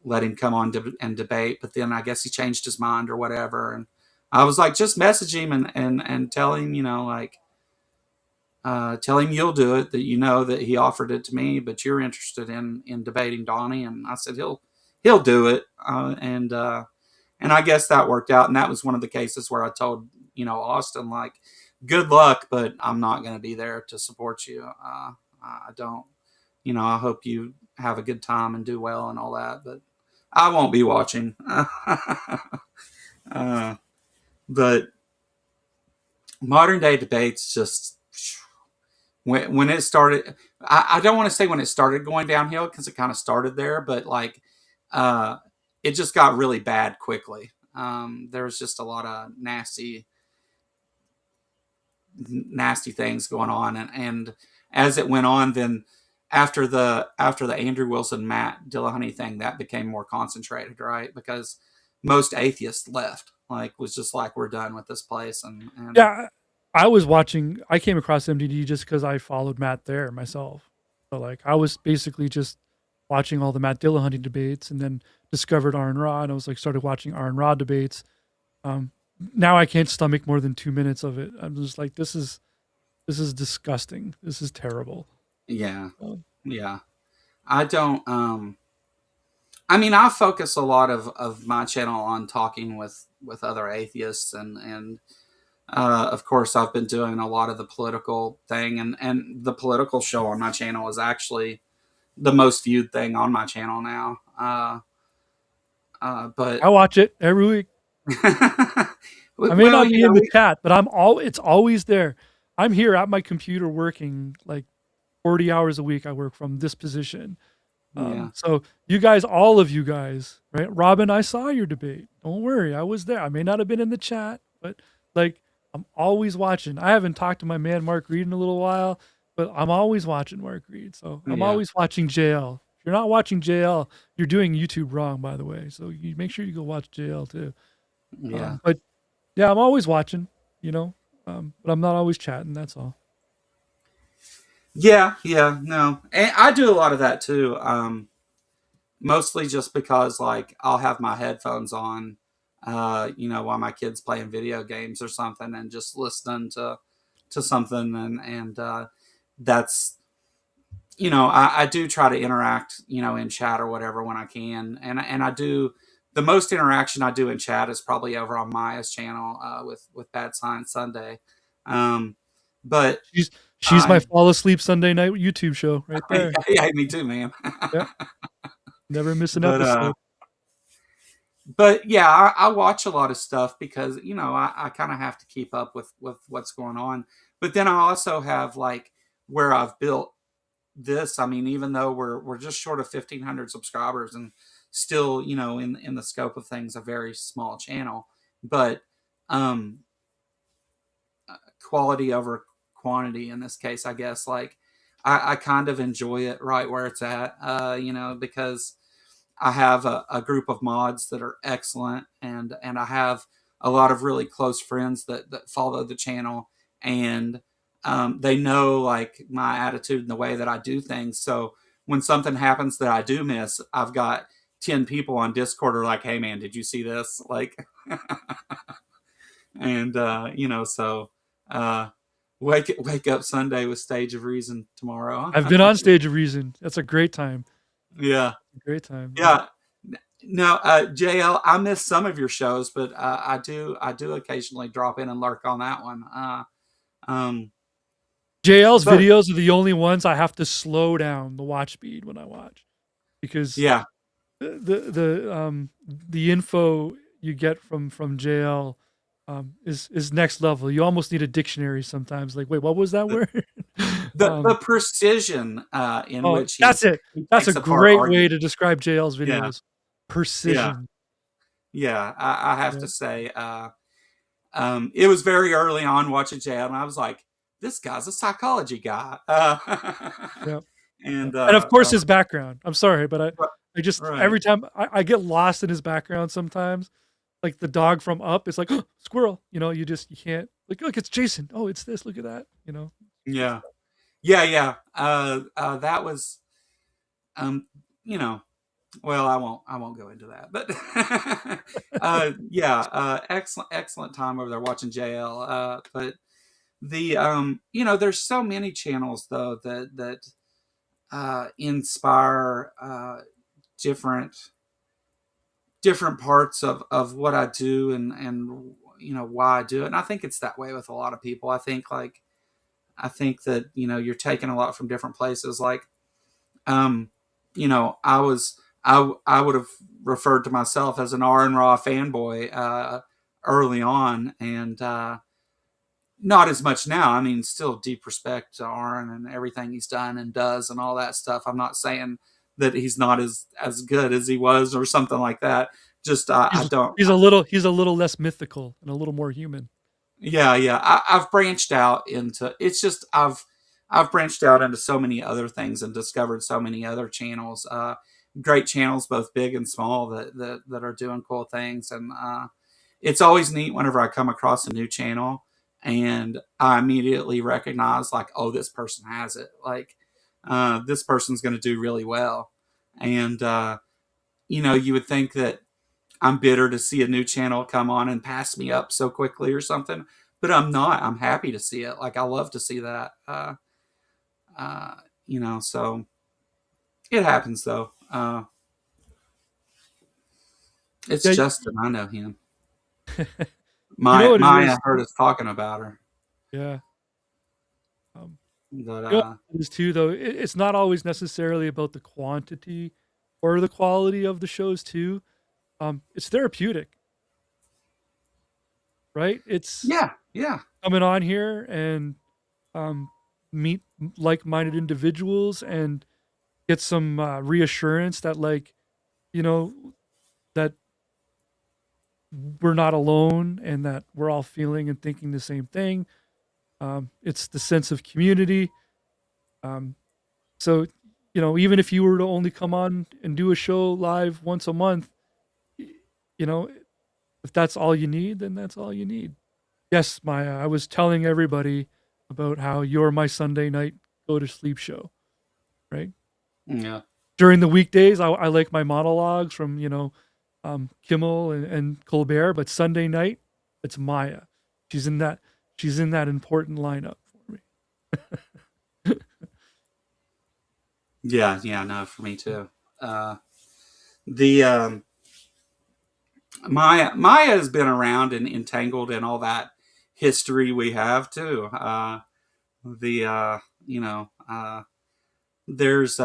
let him come on and debate. But then I guess he changed his mind or whatever. And I was like, just message him and tell him, tell him you'll do it. That that he offered it to me, but you're interested in debating Donnie. And I said he'll do it. And I guess that worked out. And that was one of the cases where I told Austin, like, good luck, but I'm not going to be there to support you. I don't. I hope you have a good time and do well and all that, but I won't be watching. But modern day debates just when it started. I don't want to say when it started going downhill, because it kind of started there, but like uh, it just got really bad quickly. There was just a lot of nasty things going on, and as it went on, then after the Andrew Wilson Matt Dillahunty thing, that became more concentrated, right? Because most atheists left, like, was just like, we're done with this place. And yeah, I was watching. I came across MDD just because I followed Matt there myself. So like I was basically just watching all the Matt Dillahunty debates, and then discovered Aaron Ra, and I was like started watching Aaron Ra debates. Um, Now I can't stomach more than 2 minutes of it. I'm just like, this is disgusting. This is terrible. yeah, Um, yeah, I don't I mean, I focus a lot of my channel on talking with other atheists, and of course I've been doing a lot of the political thing, and the political show on my channel is actually the most viewed thing on my channel now. But I watch it every week. I may well, not be in the chat, but it's always there. I'm here at my computer working like 40 hours a week. I work from this position. yeah, So you guys, all of you guys, right? Robin, I saw your debate. Don't worry, I was there. I may not have been in the chat, but like I'm always watching. I haven't talked to my man Mark Reed in a little while, but I'm always watching Mark Reed. So I'm Yeah, always watching JL. If you're not watching JL, you're doing YouTube wrong, by the way. So you make sure you go watch JL too. yeah, But yeah, I'm always watching, you know, but I'm not always chatting. That's all. yeah, yeah. No, and I do a lot of that too. Mostly just because like I'll have my headphones on, while my kids playing video games or something, and just listening to something, and that's I do try to interact, in chat or whatever when I can, and I do. The most interaction I do in chat is probably over on Maya's channel with Bad Science Sunday, um, but She's she's my I fall asleep Sunday night YouTube show right there. yeah, me too, man. Yeah, never miss an but episode. but yeah, I watch a lot of stuff because I kind of have to keep up with what's going on. But then I also have like where I've built this. I mean, even though we're just short of 1,500 subscribers and still, in the scope of things, a very small channel, but um, quality over quantity in this case, I guess. Like I kind of enjoy it right where it's at, because I have a group of mods that are excellent, and I have a lot of really close friends that follow the channel, and they know like my attitude and the way that I do things. So when something happens that I do miss, I've got 10 people on Discord are like, "Hey man, did you see this?" Like, and so uh, wake up Sunday with Stage of Reason tomorrow. I've been on Stage of Reason. That's a great time. Yeah, Great time. Yeah. yeah. No, JL, I miss some of your shows, but I do occasionally drop in and lurk on that one. Um, JL's but videos are the only ones I have to slow down the watch speed when I watch because yeah, the info you get from JL is next level. You almost need a dictionary sometimes. Like, wait, what was that the word? the precision in Oh, which that's it. he That's a takes apart great way arguments. to describe JL's Yeah, videos. yeah, Precision. yeah. I have Yeah, to say, it was very early on watching JL, and I was like, this guy's a psychology guy. yeah. Yeah. And And of course his background. I'm sorry, but I just right, every time I get lost in his background sometimes. Like the dog from Up, it's like, oh, squirrel. You can't like, look, it's Jason. Oh, it's this. Look at that. Good yeah, stuff. yeah, yeah. That was, um, you know, well, I won't go into that, but yeah, excellent time over there watching JL. But there's so many channels though that inspire different different parts of what I do, and why I do it. And I think it's that way with a lot of people. I think that you're taking a lot from different places. Like um, I would have referred to myself as an R and Raw fanboy early on, and not as much now. I mean, still deep respect to Aaron and everything he's done and does and all that stuff. I'm not saying that he's not as good as he was or something like that. Just I He's don't. he's a little less mythical and a little more human. Yeah, yeah. I've branched out into. It's just I've branched out into so many other things and discovered so many other channels. Great channels, both big and small, that are doing cool things, and it's always neat whenever I come across a new channel and I immediately recognize like, oh, this person has it. Like, this person's going to do really well, and you would think that I'm bitter to see a new channel come on and pass me up so quickly or something, but I'm not. I'm happy to see it. Like I love to see that. Uh, so it happens though. It's Yeah, Justin. I know him. you know what it Maya is. heard us talking about her, Yeah. Um, but what it is too, though. It's not always necessarily about the quantity or the quality of the shows too. It's therapeutic, right? It's yeah, yeah, coming on here and um, meet like-minded individuals and get some reassurance that, like, you know, that we're not alone and that we're all feeling and thinking the same thing. It's the sense of community. Um, so, even if you were to only come on and do a show live once a month, you know, if that's all you need, then that's all you need. Yes, Maya, I was telling everybody about how you're my Sunday night go to sleep show, right? Yeah. During the weekdays, I like my monologues from, Kimmel and Colbert, but Sunday night, it's Maya. She's in that she's in that important lineup for me. Yeah, yeah, no, for me too. The Maya has been around and entangled in all that history we have too. The you know there's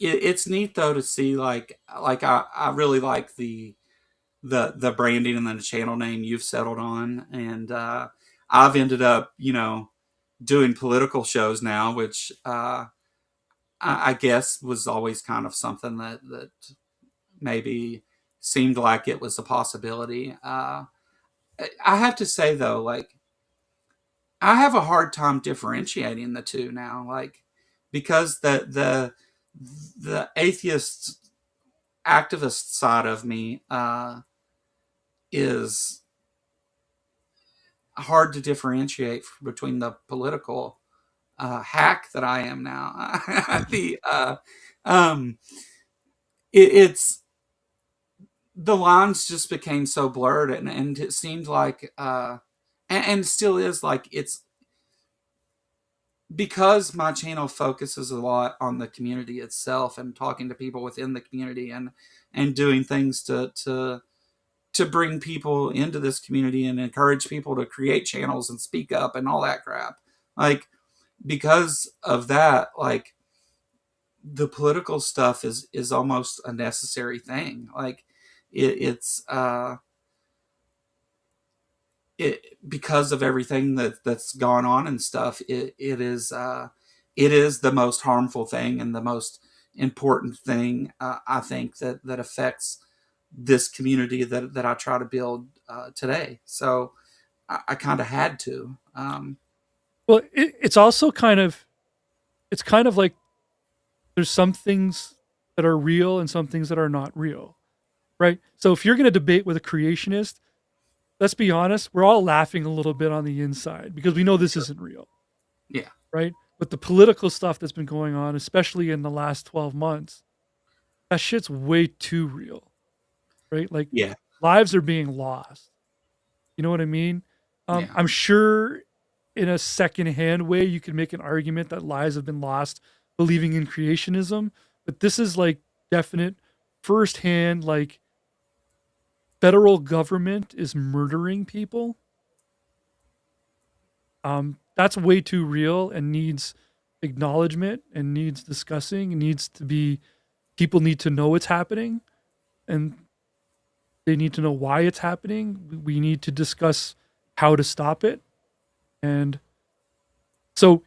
it's neat though to see I really like the branding and then the channel name you've settled on, and I've ended up doing political shows now, which I guess was always kind of something that maybe seemed like it was a possibility. I have to say though, like I have a hard time differentiating the two now, like because the atheist activist side of me is hard to differentiate between the political hack that I am now. the um, it's the lines just became so blurred, and it seemed like and still is like it's because my channel focuses a lot on the community itself and talking to people within the community and doing things to bring people into this community and encourage people to create channels and speak up and all that crap. Like because of that, like the political stuff is almost a necessary thing. Like it's it because of everything that's gone on and stuff. It is the most harmful thing and the most important thing I think that affects this community that I try to build today. So I kind of had to. Well, it's also kind of like there's some things that are real and some things that are not real, right? So if you're going to debate with a creationist, let's be honest, we're all laughing a little bit on the inside because we know this Sure. isn't real, Yeah. right? But the political stuff that's been going on, especially in the last 12 months, that shit's way too real, right? Like Yeah. lives are being lost. You know what I mean? Yeah. I'm sure in a secondhand way, you could make an argument that lives have been lost believing in creationism, but this is like definite firsthand, like federal government is murdering people. That's way too real and needs acknowledgement and needs discussing. It needs to be people need to know it's happening and they need to know why it's happening. We need to discuss how to stop it. And so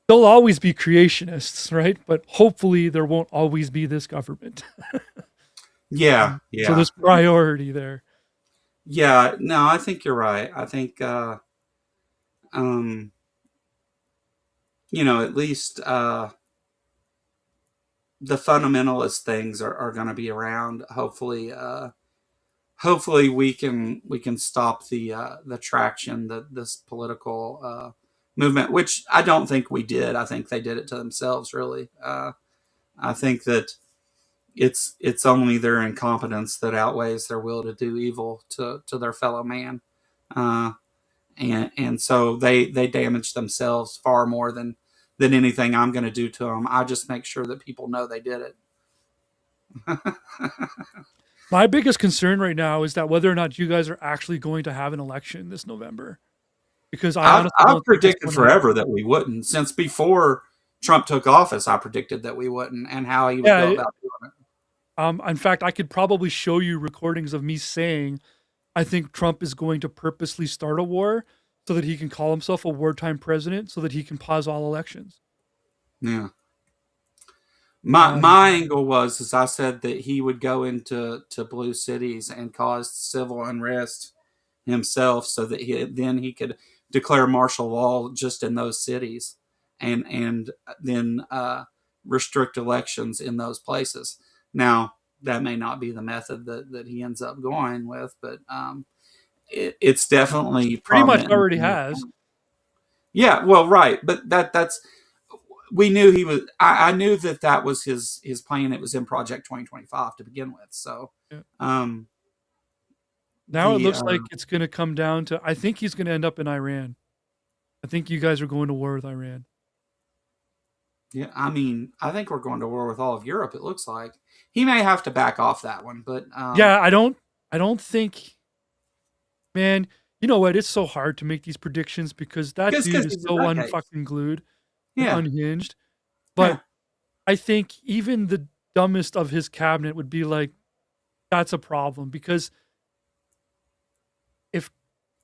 there'll always be creationists, right? But hopefully there won't always be this government. Yeah. So Yeah. there's priority there. Yeah. No, I think you're right. I think um, at least the fundamentalist things are going to be around. Hopefully we can stop the traction that this political movement, which I don't think we did. I think they did it to themselves. Really, I think that it's only their incompetence that outweighs their will to do evil to their fellow man, uh, and so they damage themselves far more than anything I'm going to do to them. I just make sure that people know they did it. My biggest concern right now is that whether or not you guys are actually going to have an election this November, because I honestly I've don't think that's predicted going to happen. forever that we wouldn't. Since before Trump took office, I predicted that we wouldn't, and how he would Yeah. go about doing it. In fact, I could probably show you recordings of me saying I think Trump is going to purposely start a war so that he can call himself a wartime president, so that he can pause all elections. Yeah. My angle was, as I said, that he would go into blue cities and cause civil unrest himself, so that then he could declare martial law just in those cities, and then restrict elections in those places. Now that may not be the method that he ends up going with, but it's definitely Pretty much prominent. already has. Yeah, well, right, but that's we knew he was. I knew that was his plan. It was in Project 2025 to begin with. So, Yeah. um, Now it the looks like it's going to come down to. I think he's going to end up in Iran. I think you guys are going to war with Iran. yeah, I mean, I think we're going to war with all of Europe. It looks like he may have to back off that one, but Yeah, I don't think. Man, you know what? It's so hard to make these predictions because that dude because is he's a so nutcase. unfucking glued and Yeah, unhinged. yeah. But I think even the dumbest of his cabinet would be like, that's a problem because if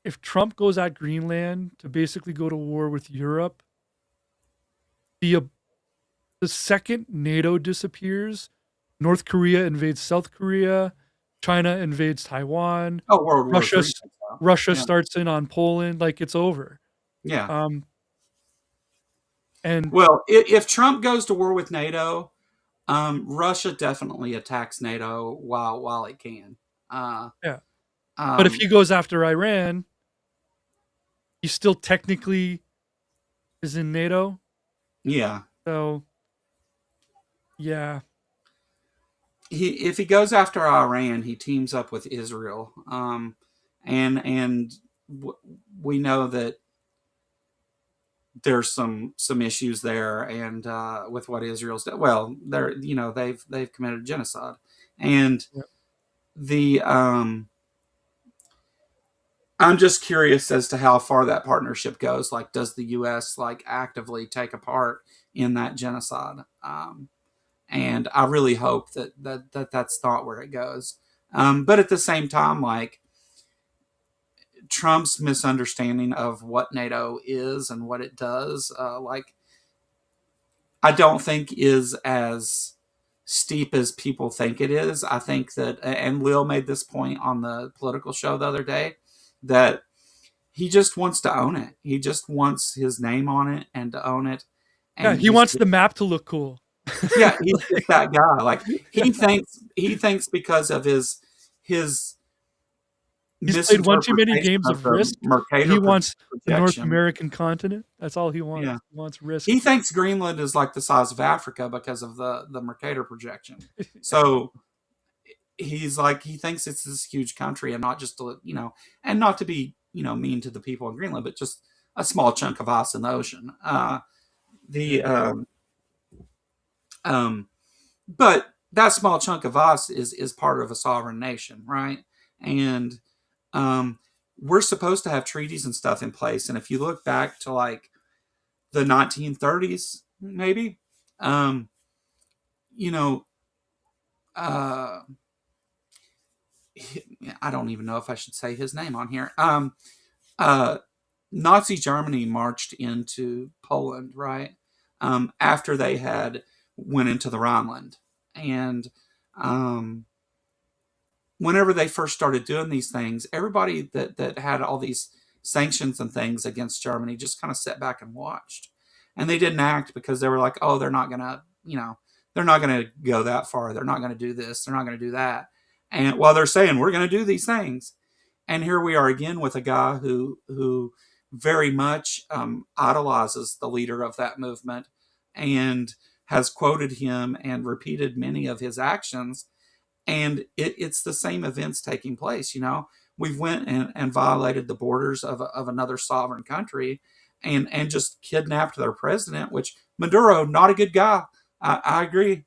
if Trump goes at Greenland to basically go to war with Europe, the the second NATO disappears, North Korea invades South Korea, China invades Taiwan, Oh, World War Russia Three. s- Russia Yeah, starts in on Poland, like it's over. yeah. Um, and Well, if Trump goes to war with NATO, Russia definitely attacks NATO while it can. Uh, yeah, but if um, he goes after Iran, he still technically is in NATO. yeah. So yeah, If he goes after Iran, he teams up with Israel, and we know that there's some issues there, and with what Israel's done. Well, they're they've committed genocide, and yeah, the I'm just curious as to how far that partnership goes. Like, does the U.S. like actively take a part in that genocide? And I really hope that's not where it goes. But at the same time, like Trump's misunderstanding of what NATO is and what it does, like I don't think is as steep as people think it is. I think that, and Lil made this point on the political show the other day, that he just wants to own it. He just wants his name on it and to own it. yeah. And He wants the map to look cool. yeah, he's just Like, that guy. Like yeah. he thinks because of his He's played one too many misinterpretation games of of the Risk. He Mercator wants the North projection. American continent. That's all he Yeah, wants. He wants Risk. he thinks Greenland is like the size of Africa because of the Mercator projection. So he's like he thinks it's this huge country and not just and not to be mean to the people in Greenland, but just a small chunk of ice in the ocean. The Yeah. um, but that small chunk of ice is part of a sovereign nation, right? And um, we're supposed to have treaties and stuff in place. And if you look back to like the 1930s, maybe, um, you know, uh, I don't even know if I should say his name on here. Uh, Nazi Germany marched into Poland, right? After they had went into the Rhineland, and um, whenever they first started doing these things, everybody that had all these sanctions and things against Germany just kind of sat back and watched, and they didn't act because they were like, oh, they're not gonna, they're not gonna go that far. They're not gonna do this. They're not gonna do that. And while they're saying we're gonna do these things, and here we are again with a guy who very much idolizes the leader of that movement and has quoted him and repeated many of his actions, and it's the same events taking place. We've went and violated the borders of another sovereign country, and just kidnapped their president, which Maduro, not a good guy. I agree,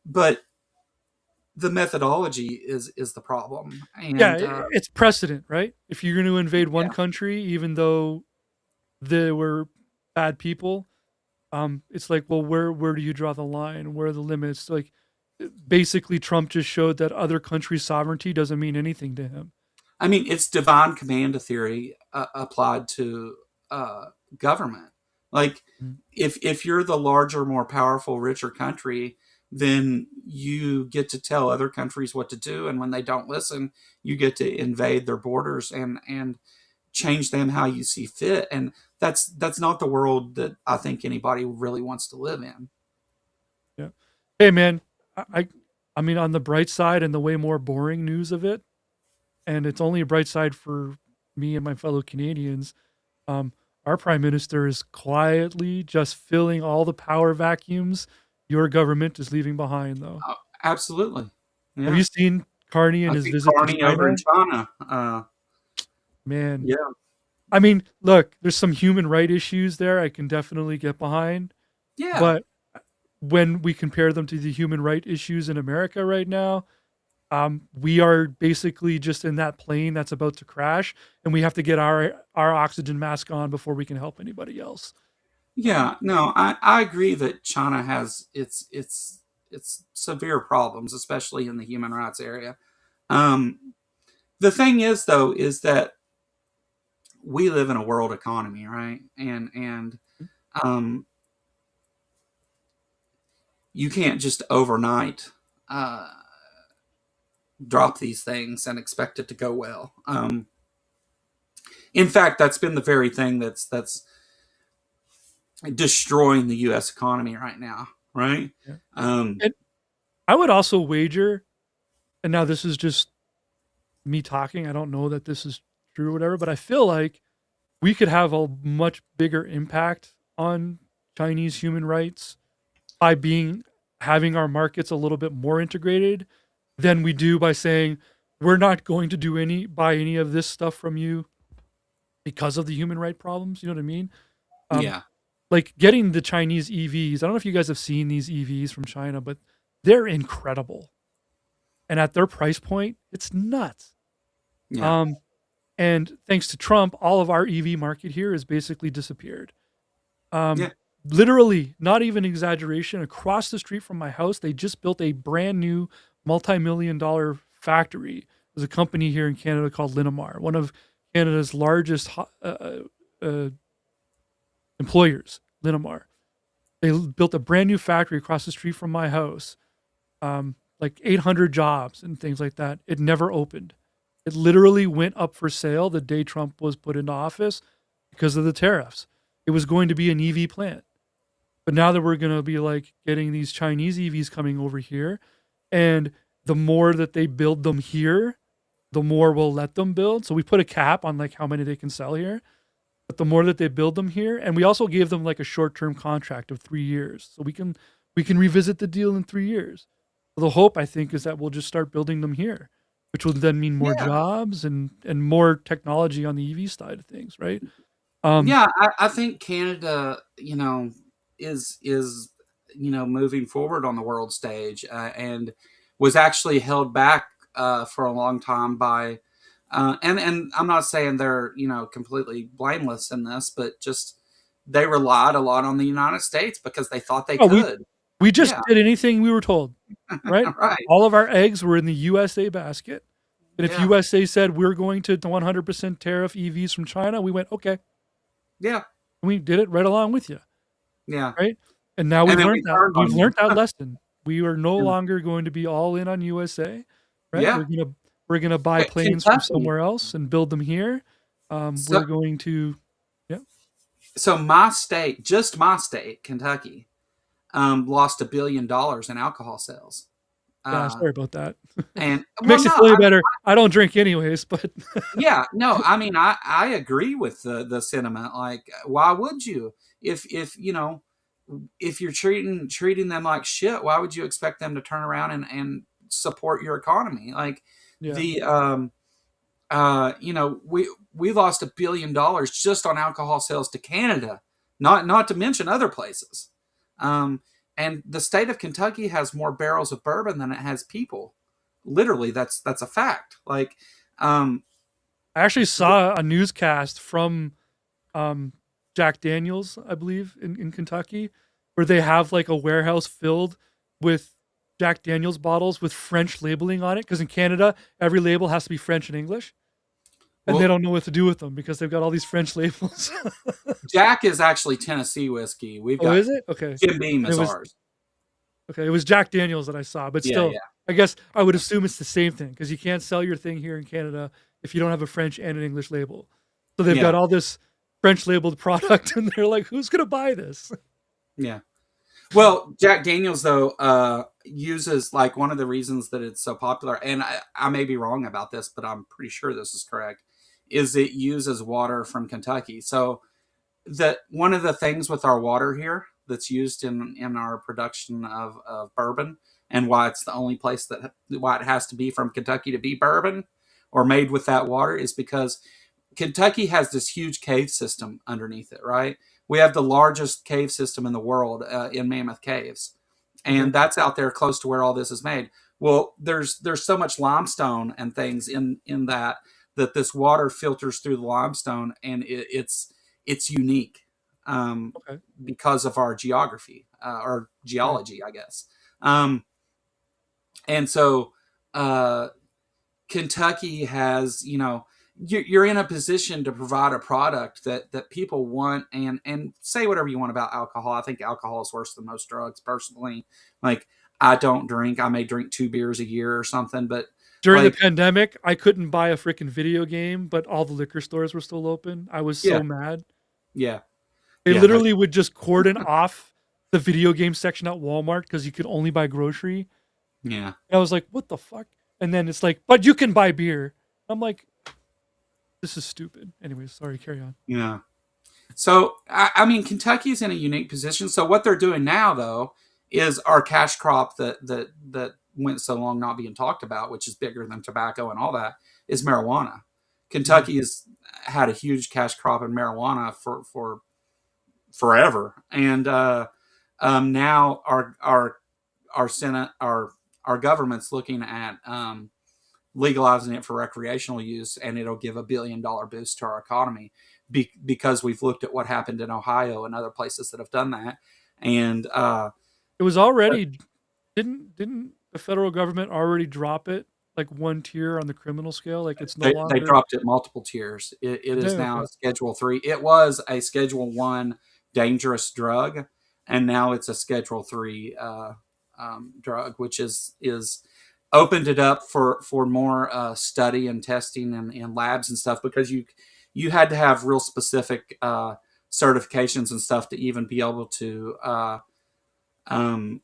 but the methodology is the problem. Yeah, And it's precedent, right? If you're going to invade one yeah, country, even though they were bad people, it's like, well, where do you draw the line? Where are the limits? Like, basically, Trump just showed that other countries' sovereignty doesn't mean anything to him. I mean, it's divine command theory applied to uh, government. Like, Mm. if you're the larger, more powerful, richer country, then you get to tell other countries what to do, and when they don't listen, you get to invade their borders and change them how you see fit. And that's not the world that I think anybody really wants to live in. Yeah. Hey, man, I, I, I mean, on the bright side and the way more boring news of it, and it's only a bright side for me and my fellow Canadians. Um, our prime minister is quietly just filling all the power vacuums your government is leaving behind, though. Absolutely, Have yeah. you seen Carney and I his see visit to Carney over in China? China. Man, Yeah, I mean, look, there's some human right issues there I can definitely get behind, yeah, but when we compare them to the human right issues in America right now, we are basically just in that plane that's about to crash, and we have to get our oxygen mask on before we can help anybody else. Um, yeah. No, I agree that China has its severe problems, especially in the human rights area. Um, the thing is, though, is that we live in a world economy, right? And um, you can't just overnight uh, drop these things and expect it to go well. In fact, that's been the very thing that's destroying the U.S. economy right now, right? yeah. Um, And I would also wager, and now this is just me talking. I don't know that this is true or whatever, but I feel like we could have a much bigger impact on Chinese human rights by being having our markets a little bit more integrated than we do by saying we're not going to do any buy any of this stuff from you because of the human right problems. You know what I mean? Um, yeah, like getting the Chinese EVs. I don't know if you guys have seen these EVs from China, but they're incredible. And at their price point, it's nuts. yeah, Um, and thanks to Trump, all of our EV market here has basically disappeared. Um, yeah, literally, not even exaggeration. Across the street from my house, they just built a brand new multi-million-dollar factory. There's a company here in Canada called Linamar, one of Canada's largest uh, employers. Linamar. Built a brand new factory across the street from my house, like 800 jobs and things like that. It never opened. It literally went up for sale the day Trump was put into office because of the tariffs. It was going to be an EV plant. But now that we're going to be like getting these Chinese EVs coming over here, and the more that they build them here, the more we'll let them build. So we put a cap on like how many they can sell here. But the more that they build them here, and we also gave them like a short-term contract of 3 years, so we can revisit the deal in 3 years. So the hope I think is that we'll just start building them here, which will then mean more yeah, jobs and more technology on the EV side of things, right? Um, yeah. I think Canada, is moving forward on the world stage, and was actually held back for a long time by, and I'm not saying they're completely blameless in this, but just they relied a lot on the United States because they thought they oh, we could. we just Yeah, did anything we were told, right? right. All of our eggs were in the USA basket. And if Yeah, USA said we're going to 100% tariff EVs from China, we went, okay. yeah, And we did it right along with you. yeah. Right? And now And we've then learned we that. turned We've on you. learned that lesson. We are no Yeah. longer going to be all in on USA, right? Yeah. We're gonna buy planes from Kentucky. somewhere else and build them here. So, We're going to, yeah, so my state, just my state, Kentucky, lost $1 billion in alcohol sales. yeah. Uh, Sorry about that. It and well, makes you no, feel any better. I don't drink anyways, but yeah, no, I mean, I agree with the sentiment. Like, why would you? If if you're treating them like shit, why would you expect them to turn around and support your economy? Like yeah, the we lost $1 billion just on alcohol sales to Canada, not to mention other places. Um, and the state of Kentucky has more barrels of bourbon than it has people. Literally, that's a fact. Like, um, I actually saw a newscast from um, Jack Daniels, I believe, in Kentucky, where they have like a warehouse filled with Jack Daniels bottles with French labeling on it. Because in Canada, every label has to be French and English. and they Well, don't know what to do with them because they've got all these French labels. Jack is actually Tennessee whiskey. We've Oh, got is it? Okay. Jim Beam And it is was ours. okay. It was Jack Daniels that I saw, but Yeah, still, yeah, I guess I would assume it's the same thing because you can't sell your thing here in Canada if you don't have a French and an English label. So they've got yeah, all this French labeled product, and they're like, "Who's gonna buy this?" yeah. Well, Jack Daniels though uses, like, one of the reasons that it's so popular, and I may be wrong about this, but I'm pretty sure this is correct, is it uses water from Kentucky. So that one of the things with our water here that's used in our production of bourbon, and why it's the only place that why it has to be from Kentucky to be bourbon or made with that water, is because Kentucky has this huge cave system underneath it, right? We have the largest cave system in the world in Mammoth Caves, Okay. and that's out there close to where all this is made. Well, there's so much limestone and things in that this water filters through the limestone, and it's unique, um, Okay. because of our geography or Right. geology, I guess. Um, and so uh, Kentucky has, you're in a position to provide a product that people want, and say whatever you want about alcohol. I think alcohol is worse than most drugs, personally. Like, I don't drink. I may drink 2 beers a year or something, but During the like, pandemic, I couldn't buy a freaking video game, but all the liquor stores were still open. I was yeah, so mad. yeah, They yeah, no, literally would just cordon off the video game section at Walmart because you could only buy grocery. yeah, And I was like, "What the fuck?" And then it's like, "But you can buy beer." I'm like, "This is stupid." Anyways, sorry. Carry on. yeah. So, I mean, Kentucky's in a unique position. So, what they're doing now, though, is our cash crop that went so long not being talked about, which is bigger than tobacco and all that, is marijuana. Mhm. Kentucky has had a huge cash crop in marijuana for forever, and now our Senate, our government's looking at legalizing it for recreational use, and it'll give $1 billion boost to our economy, because we've looked at what happened in Ohio and other places that have done that. And It was already didn't the federal government already drop it like one tier on the criminal scale? Like it's no they longer dropped it multiple tiers. It did is they? now a Okay. Schedule 3. It was a Schedule 1 dangerous drug, and now it's a Schedule 3 drug, which is opened it up for more study and testing and labs and stuff, because you had to have real specific certifications and stuff to even be able um,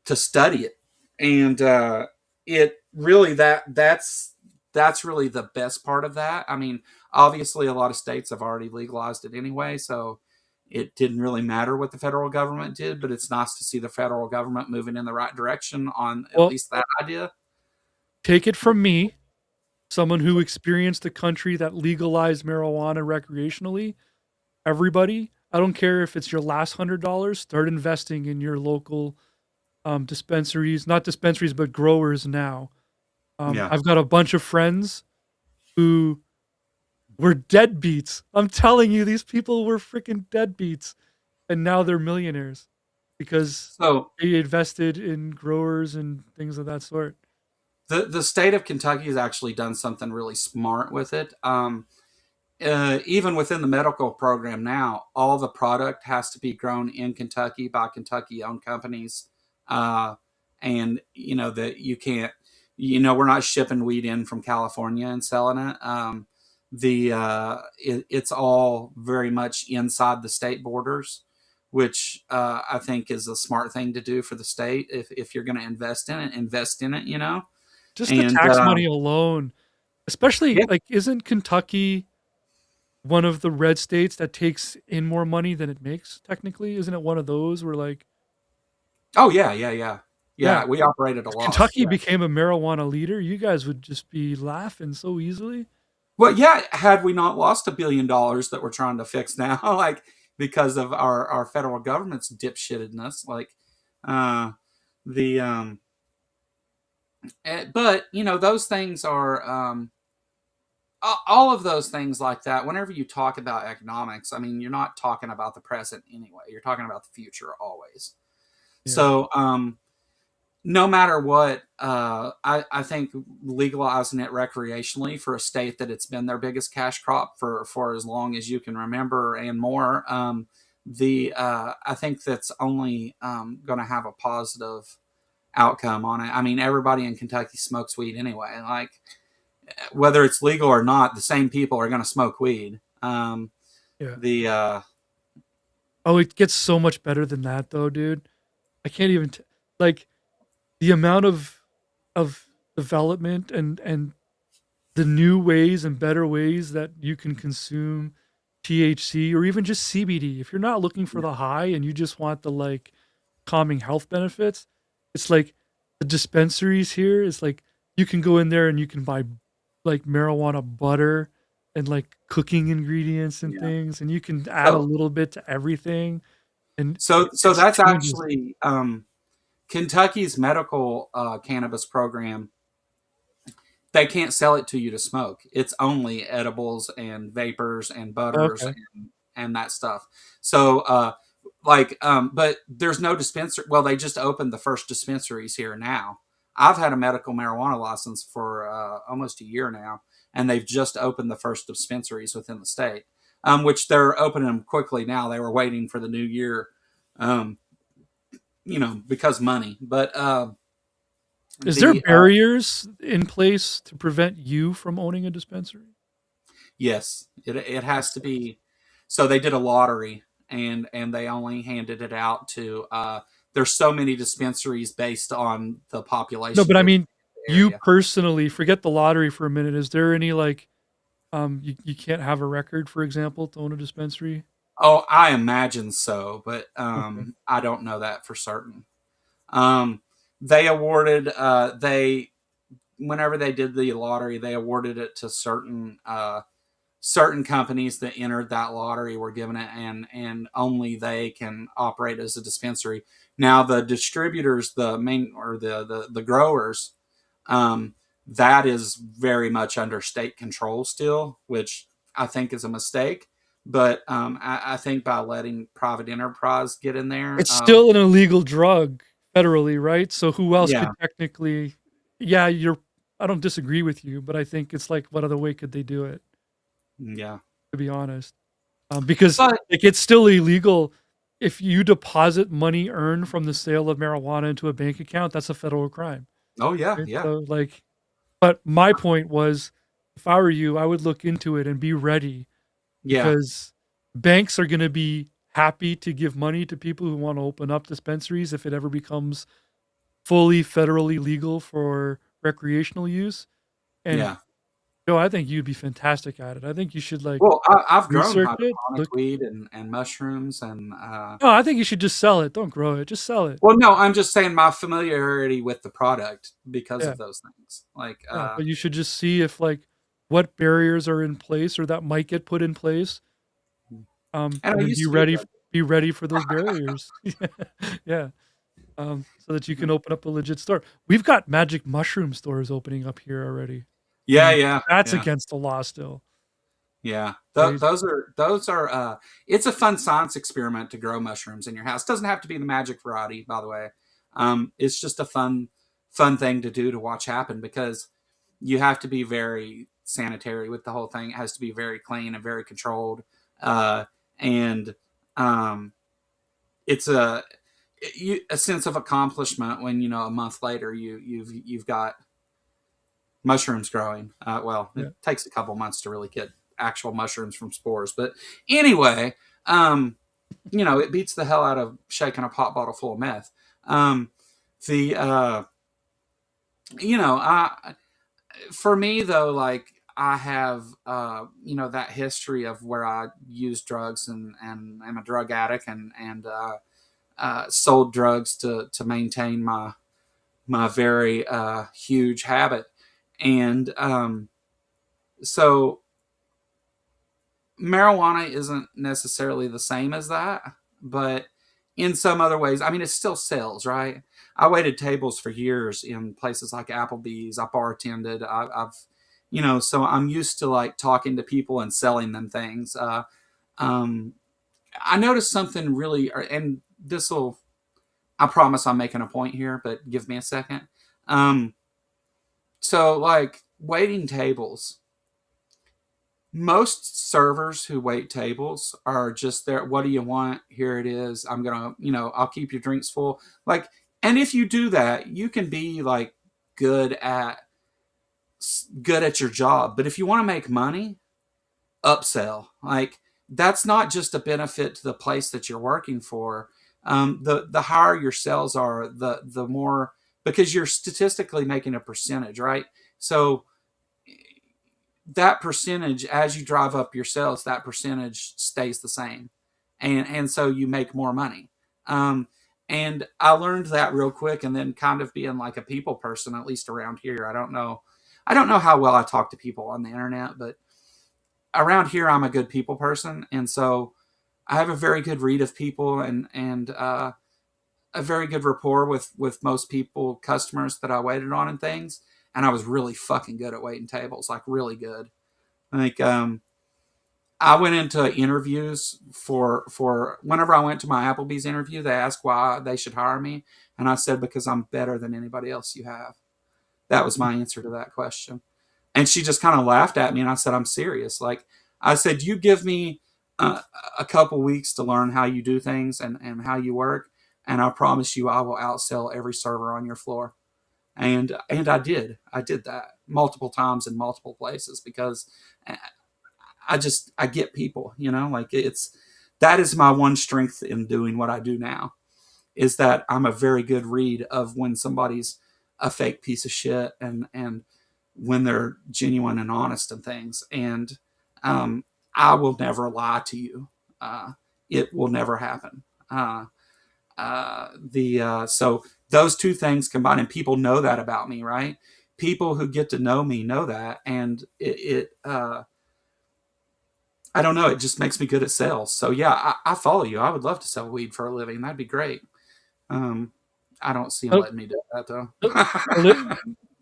to study it. And it really, that's really the best part of that. I mean, obviously a lot of states have already legalized it anyway, so it didn't really matter what the federal government did, but it's nice to see the federal government moving in the right direction on at Well, least that idea. take it from me, someone who experienced a country that legalized marijuana recreationally. Everybody, I don't care if it's your last $100, start investing in your local dispensaries, not dispensaries, but growers now. Yeah. I've got a bunch of friends who were deadbeats. I'm telling you, these people were freaking deadbeats, and now they're millionaires because So they invested in growers and things of that sort. the state of Kentucky has actually done something really smart with it. Even within the medical program now, all the product has to be grown in Kentucky by Kentucky-owned companies, uh, and that you can't. We're not shipping weed in from California and selling it. It's all very much inside the state borders, which I think is a smart thing to do for the state. If you're going to invest in it, invest in it. Just the And tax money alone, especially yeah, like, isn't Kentucky one of the red states that takes in more money than it makes? Technically, isn't it one of those where like, oh yeah, yeah, yeah, yeah, yeah. We operate at a if loss. Kentucky Yeah. became a marijuana leader, you guys would just be laughing so easily. Well, yeah, had we not lost $1 billion that we're trying to fix now, like, because of our federal government's dipshittedness, like, uh, the but those things are all of those things like that. Whenever you talk about economics, I mean, you're not talking about the present anyway. You're talking about the future always. Yeah. So no matter what, I think legalizing it recreationally for a state that it's been their biggest cash crop for as long as you can remember and more, I think that's only going to have a positive outcome on it. I mean, everybody in Kentucky smokes weed anyway. Like, whether it's legal or not, the same people are going to smoke weed. Yeah. The Oh, it gets so much better than that though, dude. I can't even like the amount of development and the new ways and better ways that you can consume THC or even just CBD. If you're not looking for the high and you just want the like calming health benefits, it's like the dispensaries here is like you can go in there and you can buy like marijuana butter and like cooking ingredients and yeah. things, and you can add a So little bit to everything, and so it that's changes. actually Kentucky's medical cannabis program. They can't sell it to you to smoke. It's only edibles and vapors and butters Okay. and that stuff. So, but there's no dispensary. Well, they just opened the first dispensaries here now. I've had a medical marijuana license for almost a year now, and they've just opened the first dispensaries within the state, which they're opening them quickly now. They were waiting for the new year, um, because money. But Is there the barriers in place to prevent you from owning a dispensary? Yes, it has to Okay. be. So they did a lottery, and they only handed it out to. There's so many dispensaries based on the No, population but I density mean, of the you area. personally, forget the lottery for a minute. Is there any like, you can't have a record, for example, to own a dispensary? Oh, I imagine so, but Okay. I don't know that for certain. Um, they awarded they whenever they did the lottery, they awarded it to certain companies that entered that lottery were given it, and only they can operate as a dispensary. Now the distributors, the main or the growers, um, that is very much under state control still, which I think is a mistake. But I think by letting private enterprise get in there, It's still an illegal drug federally, right? So who else yeah, could technically, yeah, I don't disagree with you, but I think it's like, what other way could they do it, yeah, to be honest? Because but like it's still illegal if you deposit money earned from the sale of marijuana into a bank account, that's a federal crime. oh yeah, Right? yeah, So like, but my point was, if I were you, I would look into it and be ready yeah, because banks are going to be happy to give money to people who want to open up dispensaries if it ever becomes fully federally legal for recreational use. And yeah. I think you'd be fantastic at it. I think you should like Well, I've grown research it. hydroponic Look, weed and mushrooms and no, I think you should just sell it. Don't grow it. Just sell it. well, no, I'm just saying my familiarity with the product because Yeah. of those things. Like, Yeah. But you should just see if like what barriers are in place or that might get put in place. and I And then used to do drugs. be ready for those barriers. Yeah. So that you can open up a legit store. We've got magic mushroom stores opening up here already, Yeah, and yeah, that's yeah, against the law still. yeah. Crazy. Those are. It's a fun science experiment to grow mushrooms in your house. Doesn't have to be the magic variety, by the way. It's just a fun thing to do to watch happen because you have to be very sanitary with the whole thing. It has to be very clean and very controlled. Uh, and um, it's a sense of accomplishment when a month later you've got mushrooms growing. Well, it Yeah. takes a couple months to really get actual mushrooms from spores, but anyway, um, it beats the hell out of shaking a pop bottle full of meth. The I For me though, like I have that history of where I use drugs and I'm a drug addict and sold drugs to maintain my very huge habit. And so marijuana isn't necessarily the same as that, but in some other ways, I mean, it still sells, right? I waited tables for years in places like Applebee's. I bartended. So I'm used to like talking to people and selling them things. Um, I noticed something really, and this will I promise I'm making a point here, but give me a second. Um, so like waiting tables, most servers who wait tables are just there. What do you want? Here it is. I'm gonna, I'll keep your drinks full. Like, and if you do that, you can be like good at good at your job. But if you want to make money, upsell. Like, that's not just a benefit to the place that you're working for. The higher your sales are, the more, because you're statistically making a percentage, right? So that percentage, as you drive up your sales, that percentage stays the same, and so you make more money. Um, and I learned that real quick, and then kind of being like a people person, at least around here. I don't know how well I talk to people on the internet, but around here, I'm a good people person, and so I have a very good read of people, and a very good rapport with most people, customers that I waited on and things. And I was really fucking good at waiting tables, like really good. Like I went into interviews for whenever I went to my Applebee's interview, they asked why they should hire me, and I said because I'm better than anybody else you have. That was my answer to that question. And she just kind of laughed at me, and I said, I'm serious. Like, I said, you give me a couple weeks to learn how you do things and how you work, and I promise you I will outsell every server on your floor. And I did that multiple times in multiple places, because I get people, like, it's that is my one strength in doing what I do now, is that I'm a very good read of when somebody's a fake piece of shit, and when they're genuine and honest and things. And I will never lie to you. It will never happen. The So those two things combined, and people know that about me, right? People who get to know me know that, and I don't know, it just makes me good at sales. So yeah, I follow you. I would love to sell weed for a living. That'd be great. Um, I don't see him Oh, letting me do that though. the, the, la-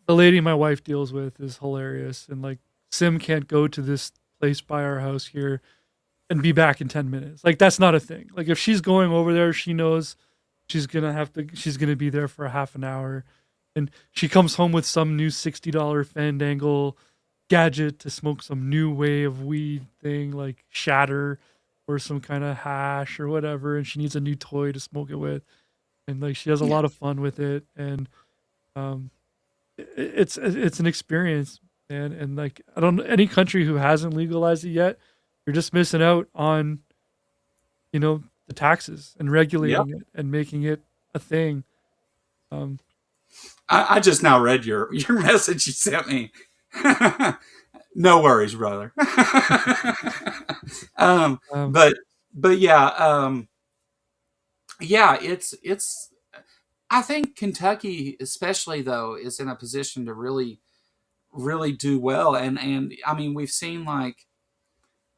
the lady my wife deals with is hilarious, and like Sim can't go to this place by our house here and be back in 10 minutes. Like that's not a thing. Like if she's going over there, she knows she's gonna be there for a half an hour, and she comes home with some new $60 Fandangle gadget to smoke some new way of weed thing like shatter or some kind of hash or whatever, and she needs a new toy to smoke it with, and like she has a Yeah. lot of fun with it, and um it's an experience, and like I don't know any country who hasn't legalized it yet, you're just missing out on the taxes and Yep. regulating it and making it a thing. um I just now read your message you sent me. No worries, brother. um, um but but yeah, yeah, it's. I think Kentucky, especially though, is in a position to really do well, and I mean we've seen like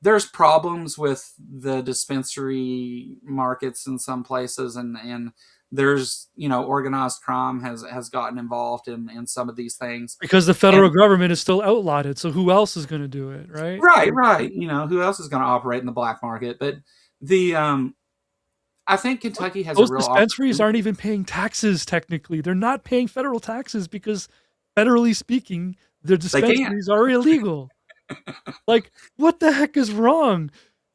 there's problems with the dispensary markets in some places, and there's organized crime has gotten involved in some of these things. because the federal And government is still outlawed it, so who else is going to do it, right? right, who else is going to operate in the black market? But the I think Kentucky has a Those real dispensaries aren't opportunity. even paying taxes technically. They're not paying federal taxes because federally speaking, the They can't. dispensaries are illegal. Like, what the heck is wrong?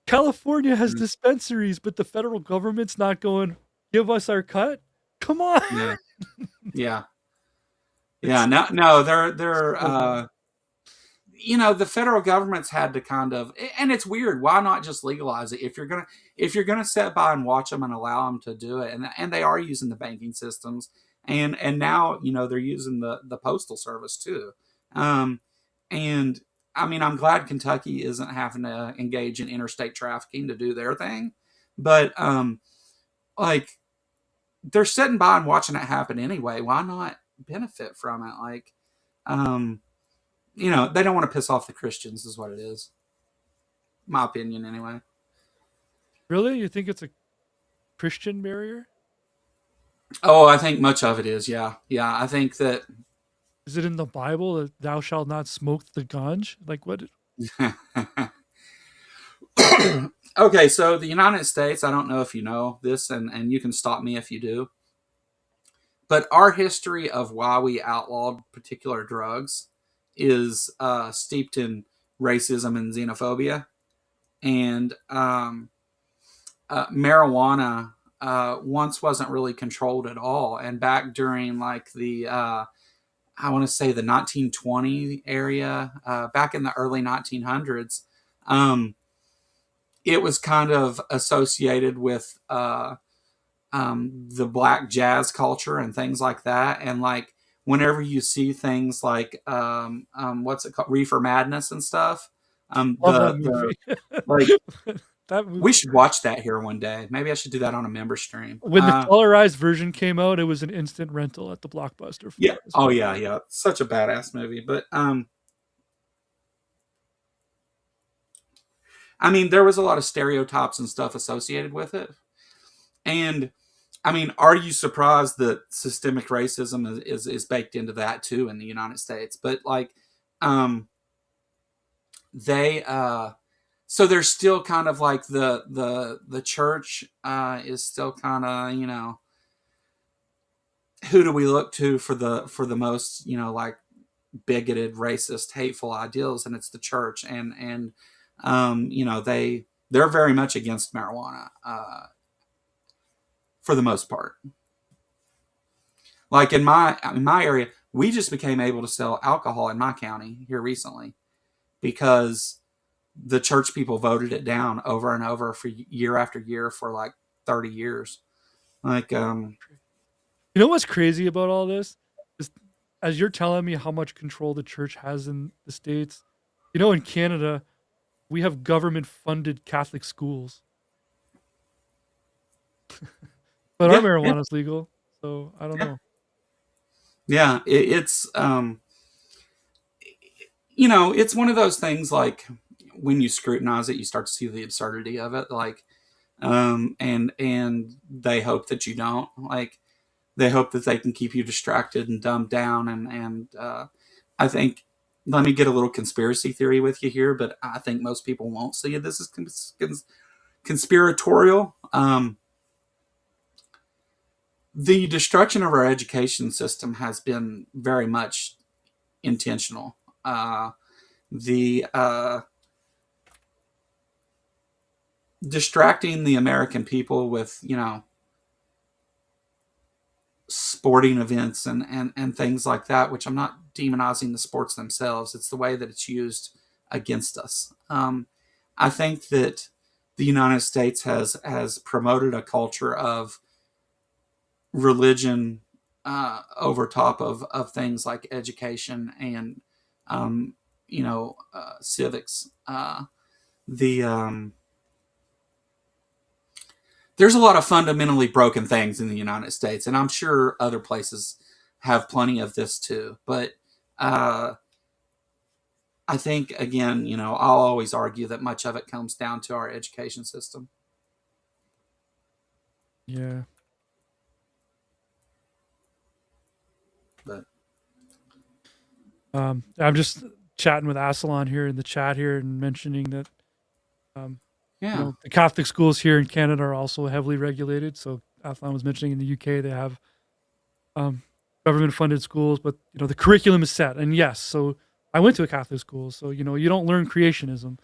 California has Mm, dispensaries, but the federal government's not going, give us our cut? Come on. yeah, yeah, yeah. It's No, no, they're so bad. the federal government's had to kind of, and it's weird. Why not just legalize it if you're gonna sit by and watch them and allow them to do it? And they are using the banking systems, and now they're using the postal service too. Um, and I mean, I'm glad Kentucky isn't having to engage in interstate trafficking to do their thing, but like they're sitting by and watching it happen anyway. Why not benefit from it? Like, um, they don't want to piss off the Christians, is what it is. My opinion, anyway. Really? You think it's a Christian barrier? Oh, I think much of it is. Yeah, yeah. I think that. Is it in the Bible that thou shalt not smoke the ganj? Like what? Okay, so the United States. I don't know if you know this, and you can stop me if you do. but our history of why we outlawed particular drugs is steeped in racism and xenophobia. And marijuana once wasn't really controlled at all. And back during like the I want to say the 1920 area, back in the early 1900s, um, it was kind of associated with the black jazz culture and things like that. And like whenever you see things like what's it called, Reefer Madness and stuff, Love that the movie. like That movie we was should great. watch that here one day. Maybe I should do that on a member stream. When the colorized version came out, it was an instant rental at the Blockbuster Yeah. for us. Oh yeah, yeah. Such a badass movie. But I mean, there was a lot of stereotypes and stuff associated with it. And I mean, are you surprised that systemic racism is baked into that too in the United States? But like, they so there's still kind of like the church is still kind of, you know, who do we look to for the most, you know, like bigoted, racist, hateful ideals, and it's the church. And you know, they're very much against marijuana for the most part. Like in my area, we just became able to sell alcohol in my county here recently because the church people voted it down over and over for year after year for like 30 years. Like You know what's crazy about all this? Is as you're telling me how much control the church has in the States, you know, in Canada, we have government funded Catholic schools, but our yeah, yeah, marijuana is legal. So I don't yeah. know. Yeah, it's you know, it's one of those things like when you scrutinize it, you start to see the absurdity of it. Like, and they hope that you don't. Like, they hope that they can keep you distracted and dumbed down. And I think, let me get a little conspiracy theory with you here, but I think most people won't see this as conspiratorial. The destruction of our education system has been very much intentional. The distracting the American people with, you know, sporting events and things like that, which I'm not demonizing the sports themselves. It's the way that it's used against us. I think that the United States has promoted a culture of religion over top of things like education and you know, civics. The There's a lot of fundamentally broken things in the United States, and I'm sure other places have plenty of this too. But uh, I think, again, you know, I'll always argue that much of it comes down to our education system. Yeah. But I'm just chatting with Asalon here in the chat here and mentioning that um, you yeah, know, the Catholic schools here in Canada are also heavily regulated. So Asalon was mentioning in the UK they have um, government funded schools, but you know the curriculum is set. And yes, so I went to a Catholic school, so you know you don't learn creationism,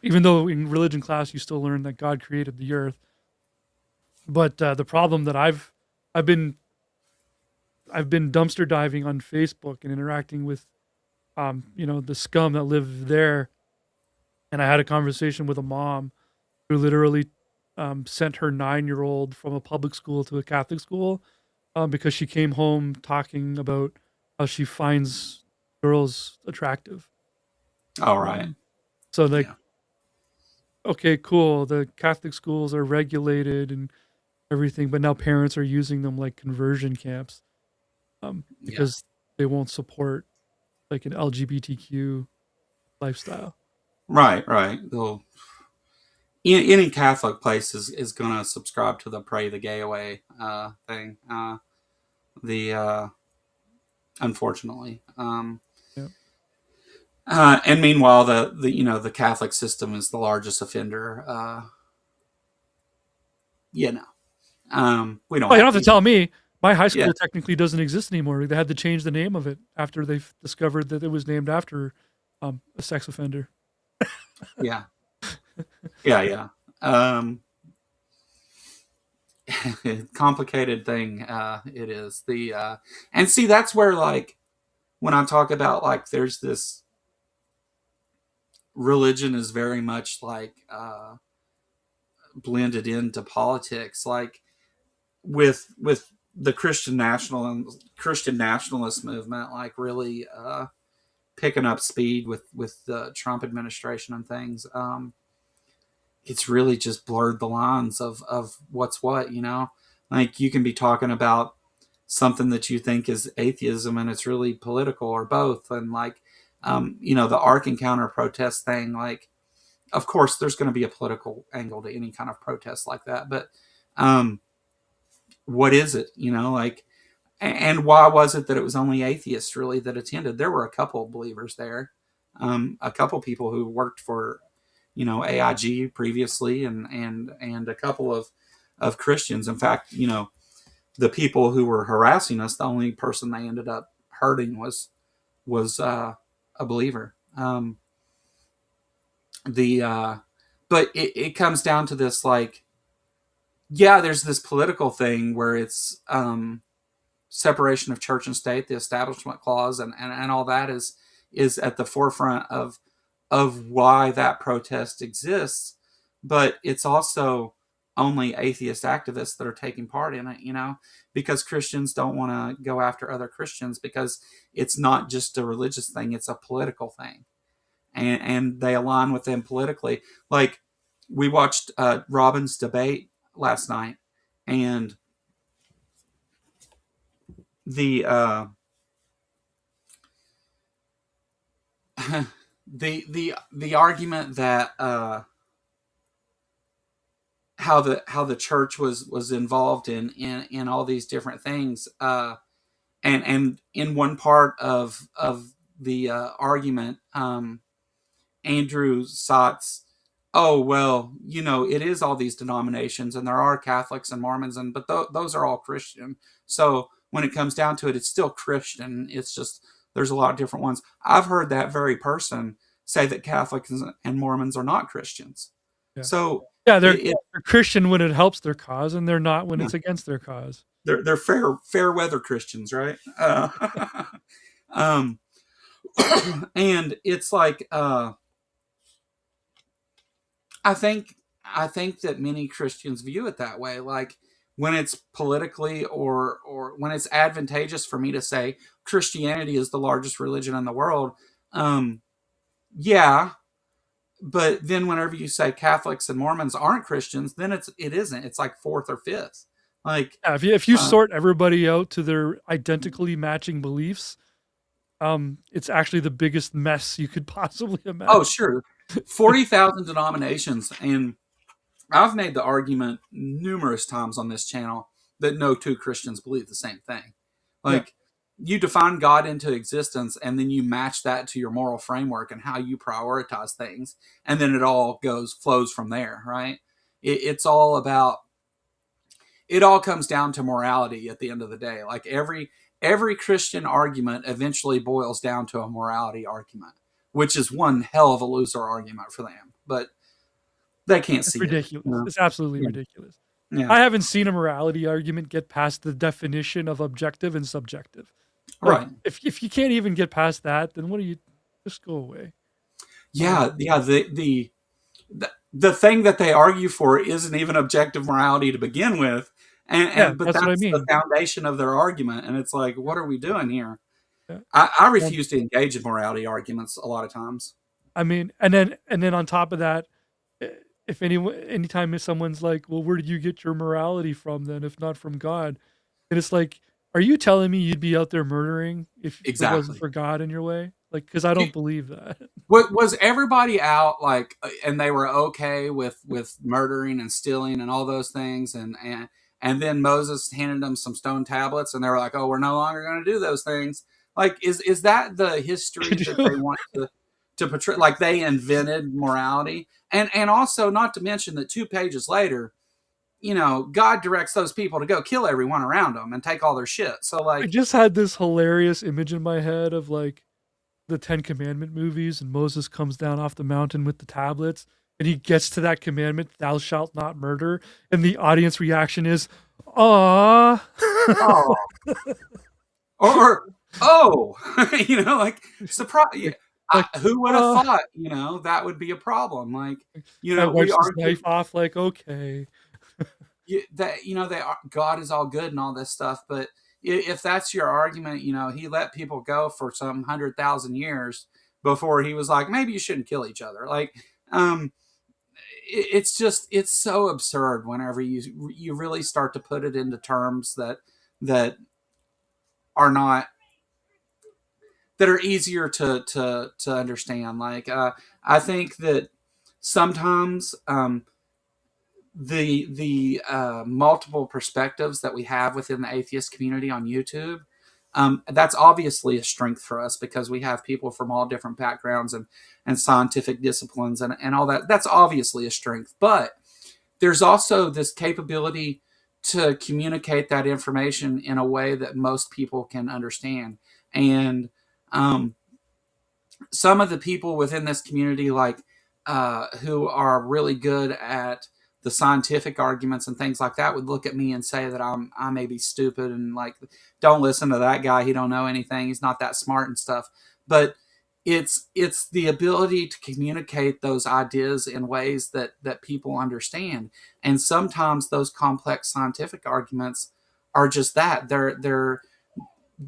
even though in religion class you still learn that God created the earth. But the problem that I've been I've been dumpster diving on Facebook and interacting with you know the scum that live there, and I had a conversation with a mom who literally sent her 9-year old from a public school to a Catholic school because she came home talking about how she finds girls attractive. all right, Um, so like, yeah, okay, cool. The Catholic schools are regulated and everything, but now parents are using them like conversion camps yeah, because they won't support like an LGBTQ lifestyle. right, right. They'll, any Catholic place is going to subscribe to the pray the gay away thing. The Unfortunately. Yeah. And meanwhile, the you know, the Catholic system is the largest offender. You know, we don't Well, you have don't to have to tell even. me. My high Yeah, school technically doesn't exist anymore. They had to change the name of it after they discovered that it was named after a sex offender. yeah, yeah, yeah. Um, complicated thing. It is and see, that's where, like, when I talk about, like, there's this religion is very much like blended into politics, like with the Christian nationalist movement, like really picking up speed with the Trump administration and things. It's really just blurred the lines of what's what, you know? Like, you can be talking about something that you think is atheism and it's really political, or both. And, like, the Ark Encounter protest thing, like, of course, there's going to be a political angle to any kind of protest like that. But um, what is it, like, and why was it that it was only atheists really that attended? There were a couple of believers there, a couple people who worked for, AIG previously, and a couple of Christians. In fact, the people who were harassing us, the only person they ended up hurting was a believer. The But it comes down to this, like, yeah, there's this political thing where it's separation of church and state, the Establishment Clause, and all that is at the forefront of why that protest exists. But it's also only atheist activists that are taking part in it, because Christians don't want to go after other Christians, because it's not just a religious thing, it's a political thing. And they align with them politically. Like, we watched Robin's debate last night, and the the argument that how the church was involved in all these different things, and in one part of the argument, Andrew Sotz, oh, well, it is all these denominations, and there are Catholics and Mormons, but those are all Christian. So when it comes down to it, it's still Christian. It's just there's a lot of different ones. I've heard that very person say that Catholics and Mormons are not Christians. Yeah. So Yeah, they're Christian when it helps their cause, and they're not when yeah, it's against their cause. they're fair weather Christians, right? Um, and it's like, I think that many Christians view it that way. Like, when it's politically or when it's advantageous for me to say Christianity is the largest religion in the world, yeah. But then whenever you say Catholics and Mormons aren't Christians, then it isn't. It's like fourth or fifth. Like, Yeah, if you sort everybody out to their identically matching beliefs, it's actually the biggest mess you could possibly imagine. oh, sure, 40,000 denominations, and I've made the argument numerous times on this channel that no two Christians believe the same thing. Like, you define God into existence, and then you match that to your moral framework and how you prioritize things, and then it all flows from there, right? It's all about. It all comes down to morality at the end of the day. Like, every Christian argument eventually boils down to a morality argument, which is one hell of a loser argument for them. But they can't It's see ridiculous. it. It's absolutely Yeah. ridiculous. Yeah. I haven't seen a morality argument get past the definition of objective and subjective. Like, Right. if you can't even get past that, then what do you just go away? Yeah. Yeah. The thing that they argue for isn't even objective morality to begin with. But That's what I that's the mean. foundation of their argument. And it's like, what are we doing here? Yeah. I Um, refuse to engage in morality arguments a lot of times. I mean, and then on top of that, if anytime someone's like, "Well, where did you get your morality from then, if not from God?" And it's like, are you telling me you'd be out there murdering if it wasn't Exactly. for God in your way? Like, because I don't believe that. Was everybody out, like, and they were okay with murdering and stealing and all those things, and then Moses handed them some stone tablets, and they were like, oh, we're no longer going to do those things. Like, is that the history that they want to portray? Like, they invented morality, and also, not to mention that 2 pages later, God directs those people to go kill everyone around them and take all their shit. So I like, just had this hilarious image in my head of like the Ten Commandment movies, and Moses comes down off the mountain with the tablets, and he gets to that commandment, "Thou shalt not murder," and the audience reaction is, "Ah." oh, or oh, like surprise. Yeah, Like, who would have thought, that would be a problem? Like, guy we wipes his argue knife off, like, okay. that God is all good and all this stuff, but if that's your argument, he let people go for some 100,000 years before he was like, maybe you shouldn't kill each other. Like, it's so absurd whenever you really start to put it into terms that are not that are easier to understand. Like, I think that sometimes the multiple perspectives that we have within the atheist community on YouTube, that's obviously a strength for us because we have people from all different backgrounds and scientific disciplines and all that. That's obviously a strength, but there's also this capability to communicate that information in a way that most people can understand. And um, some of the people within this community, like who are really good at the scientific arguments and things like that, would look at me and say that I may be stupid and like, don't listen to that guy. He don't know anything. He's not that smart and stuff. But it's the ability to communicate those ideas in ways that people understand. And sometimes those complex scientific arguments are just that. They're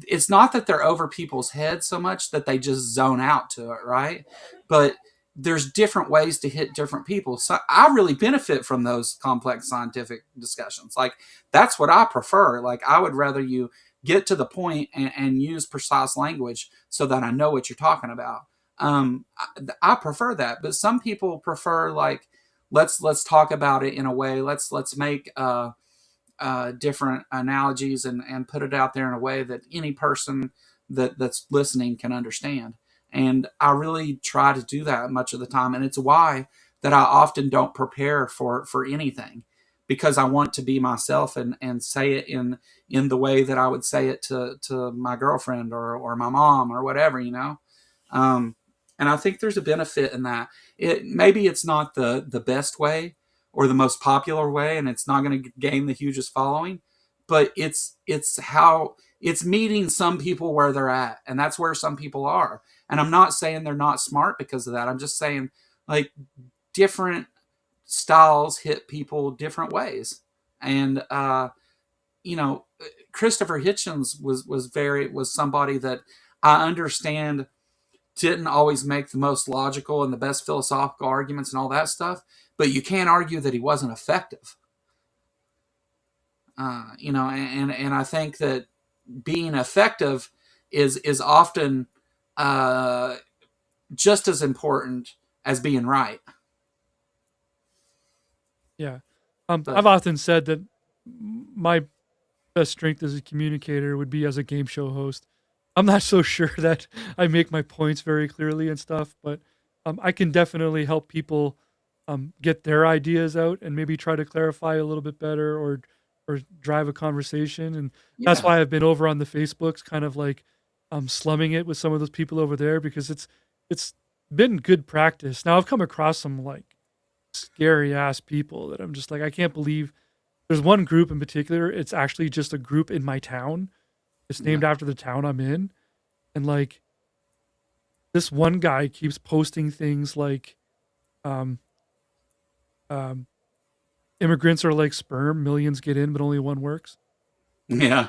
it's not that they're over people's heads so much that they just zone out to it, right? But there's different ways to hit different people. So I really benefit from those complex scientific discussions. Like, that's what I prefer. Like, I would rather you get to the point and use precise language so that I know what you're talking about. I prefer that, but some people prefer like, let's talk about it in a way. Let's make different analogies and put it out there in a way that any person that's listening can understand. And I really try to do that much of the time. And it's why that I often don't prepare for anything, because I want to be myself and say it in the way that I would say it to my girlfriend or my mom or whatever. Um, and I think there's a benefit in that. Maybe it's not the best way or the most popular way, and it's not going to gain the hugest following, but it's meeting some people where they're at, and that's where some people are. And I'm not saying they're not smart because of that. I'm just saying, like, different styles hit people different ways. And you know, Christopher Hitchens was somebody that I understand didn't always make the most logical and the best philosophical arguments and all that stuff, but you can't argue that he wasn't effective. And I think that being effective is often uh, just as important as being right. Yeah. But I've often said that my best strength as a communicator would be as a game show host. I'm not so sure that I make my points very clearly and stuff, but I can definitely help people get their ideas out and maybe try to clarify a little bit better or drive a conversation. And that's yeah, why I've been over on the Facebooks, kind of like slumming it with some of those people over there because it's been good practice. Now I've come across some like scary ass people that I'm just like, I can't believe there's one group in particular. It's actually just a group in my town. It's yeah, named after the town I'm in. And like this one guy keeps posting things like um um immigrants are like sperm, millions get in, but only one works. yeah,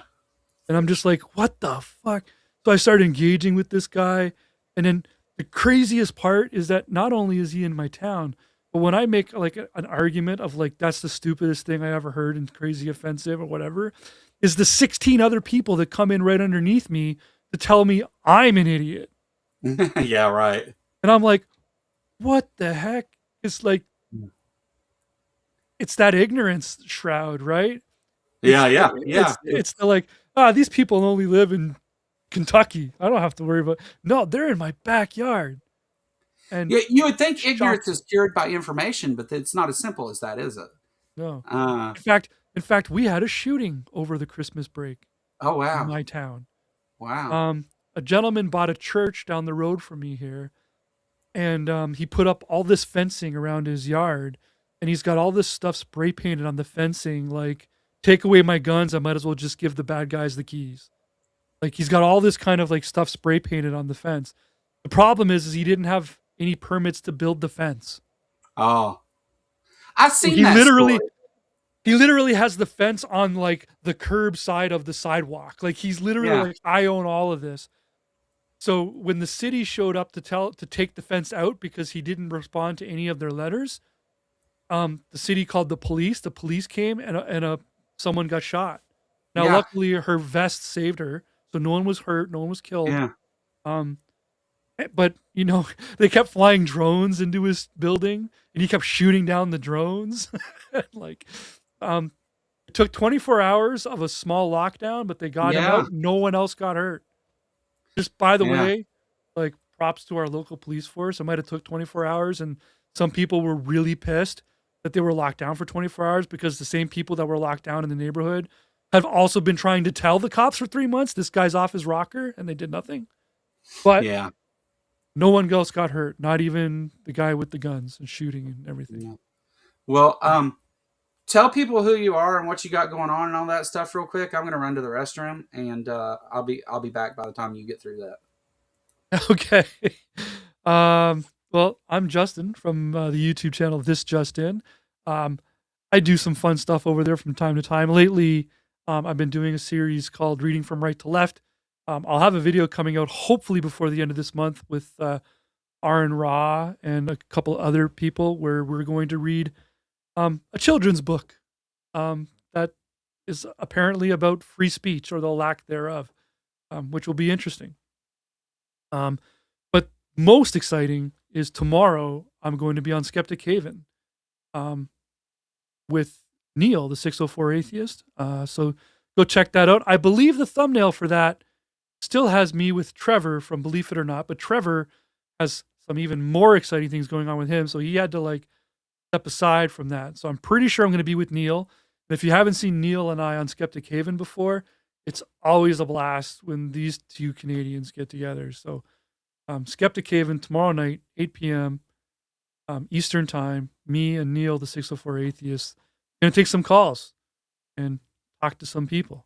And I'm just like, what the fuck? So I started engaging with this guy. And then the craziest part is that not only is he in my town, but when I make like an argument of like, that's the stupidest thing I ever heard and crazy offensive or whatever, is the 16 other people that come in right underneath me to tell me I'm an idiot. yeah, right. And I'm like, what the heck? It's like, it's that ignorance shroud, right? Yeah, yeah, yeah. It's the like, these people only live in Kentucky. I don't have to worry about. No, they're in my backyard, and Yeah, you would think ignorance shocked. is cured by information, but it's not as simple as that, is it? No. Uh, In fact, we had a shooting over the Christmas break oh in wow, my town. wow, Um, a gentleman bought a church down the road from me here, and he put up all this fencing around his yard, and he's got all this stuff spray painted on the fencing, like "Take away my guns, I might as well just give the bad guys the keys." Like he's got all this kind of like stuff spray painted on the fence. The problem is he didn't have any permits to build the fence. oh, I've So seen that story. he literally has the fence on like the curb side of the sidewalk. Like he's literally Yeah, like, I own all of this. So when the city showed up to take the fence out because he didn't respond to any of their letters, the city called the police. The police came and someone got shot. Now, yeah, luckily, her vest saved her, so no one was hurt, no one was killed. yeah, Um, but they kept flying drones into his building, and he kept shooting down the drones. like, um, it took 24 hours of a small lockdown, but they got him yeah, out. No one else got hurt. Just by the yeah, way, like props to our local police force. It might have took 24 hours, and some people were really pissed that they were locked down for 24 hours because the same people that were locked down in the neighborhood have also been trying to tell the cops for 3 months this guy's off his rocker, and they did nothing. But yeah. no one else got hurt, not even the guy with the guns and shooting and everything. Yeah. Well, tell people who you are and what you got going on and all that stuff real quick. I'm gonna run to the restroom, and I'll be back by the time you get through that. Okay. Well, I'm Justin from the YouTube channel This Just In. Um, I do some fun stuff over there from time to time. Lately, I've been doing a series called Reading from Right to Left. I'll have a video coming out hopefully before the end of this month with Aaron Ra and a couple other people where we're going to read a children's book that is apparently about free speech or the lack thereof, which will be interesting. Um, but most exciting is tomorrow I'm going to be on Skeptic Haven um, with Neil, the 604 atheist. So go check that out. I believe the thumbnail for that still has me with Trevor from Believe It or Not, but Trevor has some even more exciting things going on with him. So he had to like step aside from that. So I'm pretty sure I'm going to be with Neil. And if you haven't seen Neil and I on Skeptic Haven before, it's always a blast when these two Canadians get together. So Skeptic Haven tomorrow night, 8 p.m. Eastern time. Me and Neil, the 604 atheist, going to take some calls and talk to some people.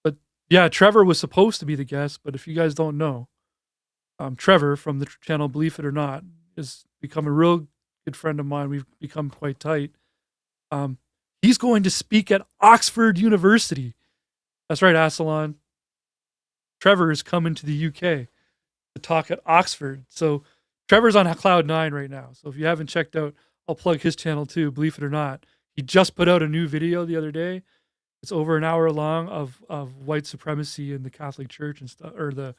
But yeah, Trevor was supposed to be the guest, but if you guys don't know, Trevor from the channel Believe It or Not has become a real good friend of mine. We've become quite tight. He's going to speak at Oxford University. That's right, Asalon. Trevor is coming to the UK to talk at Oxford. So Trevor's on cloud nine right now. So if you haven't checked out, I'll plug his channel too, Believe It or Not. He just put out a new video the other day. It's over an hour long of white supremacy in the Catholic Church and stuff, or the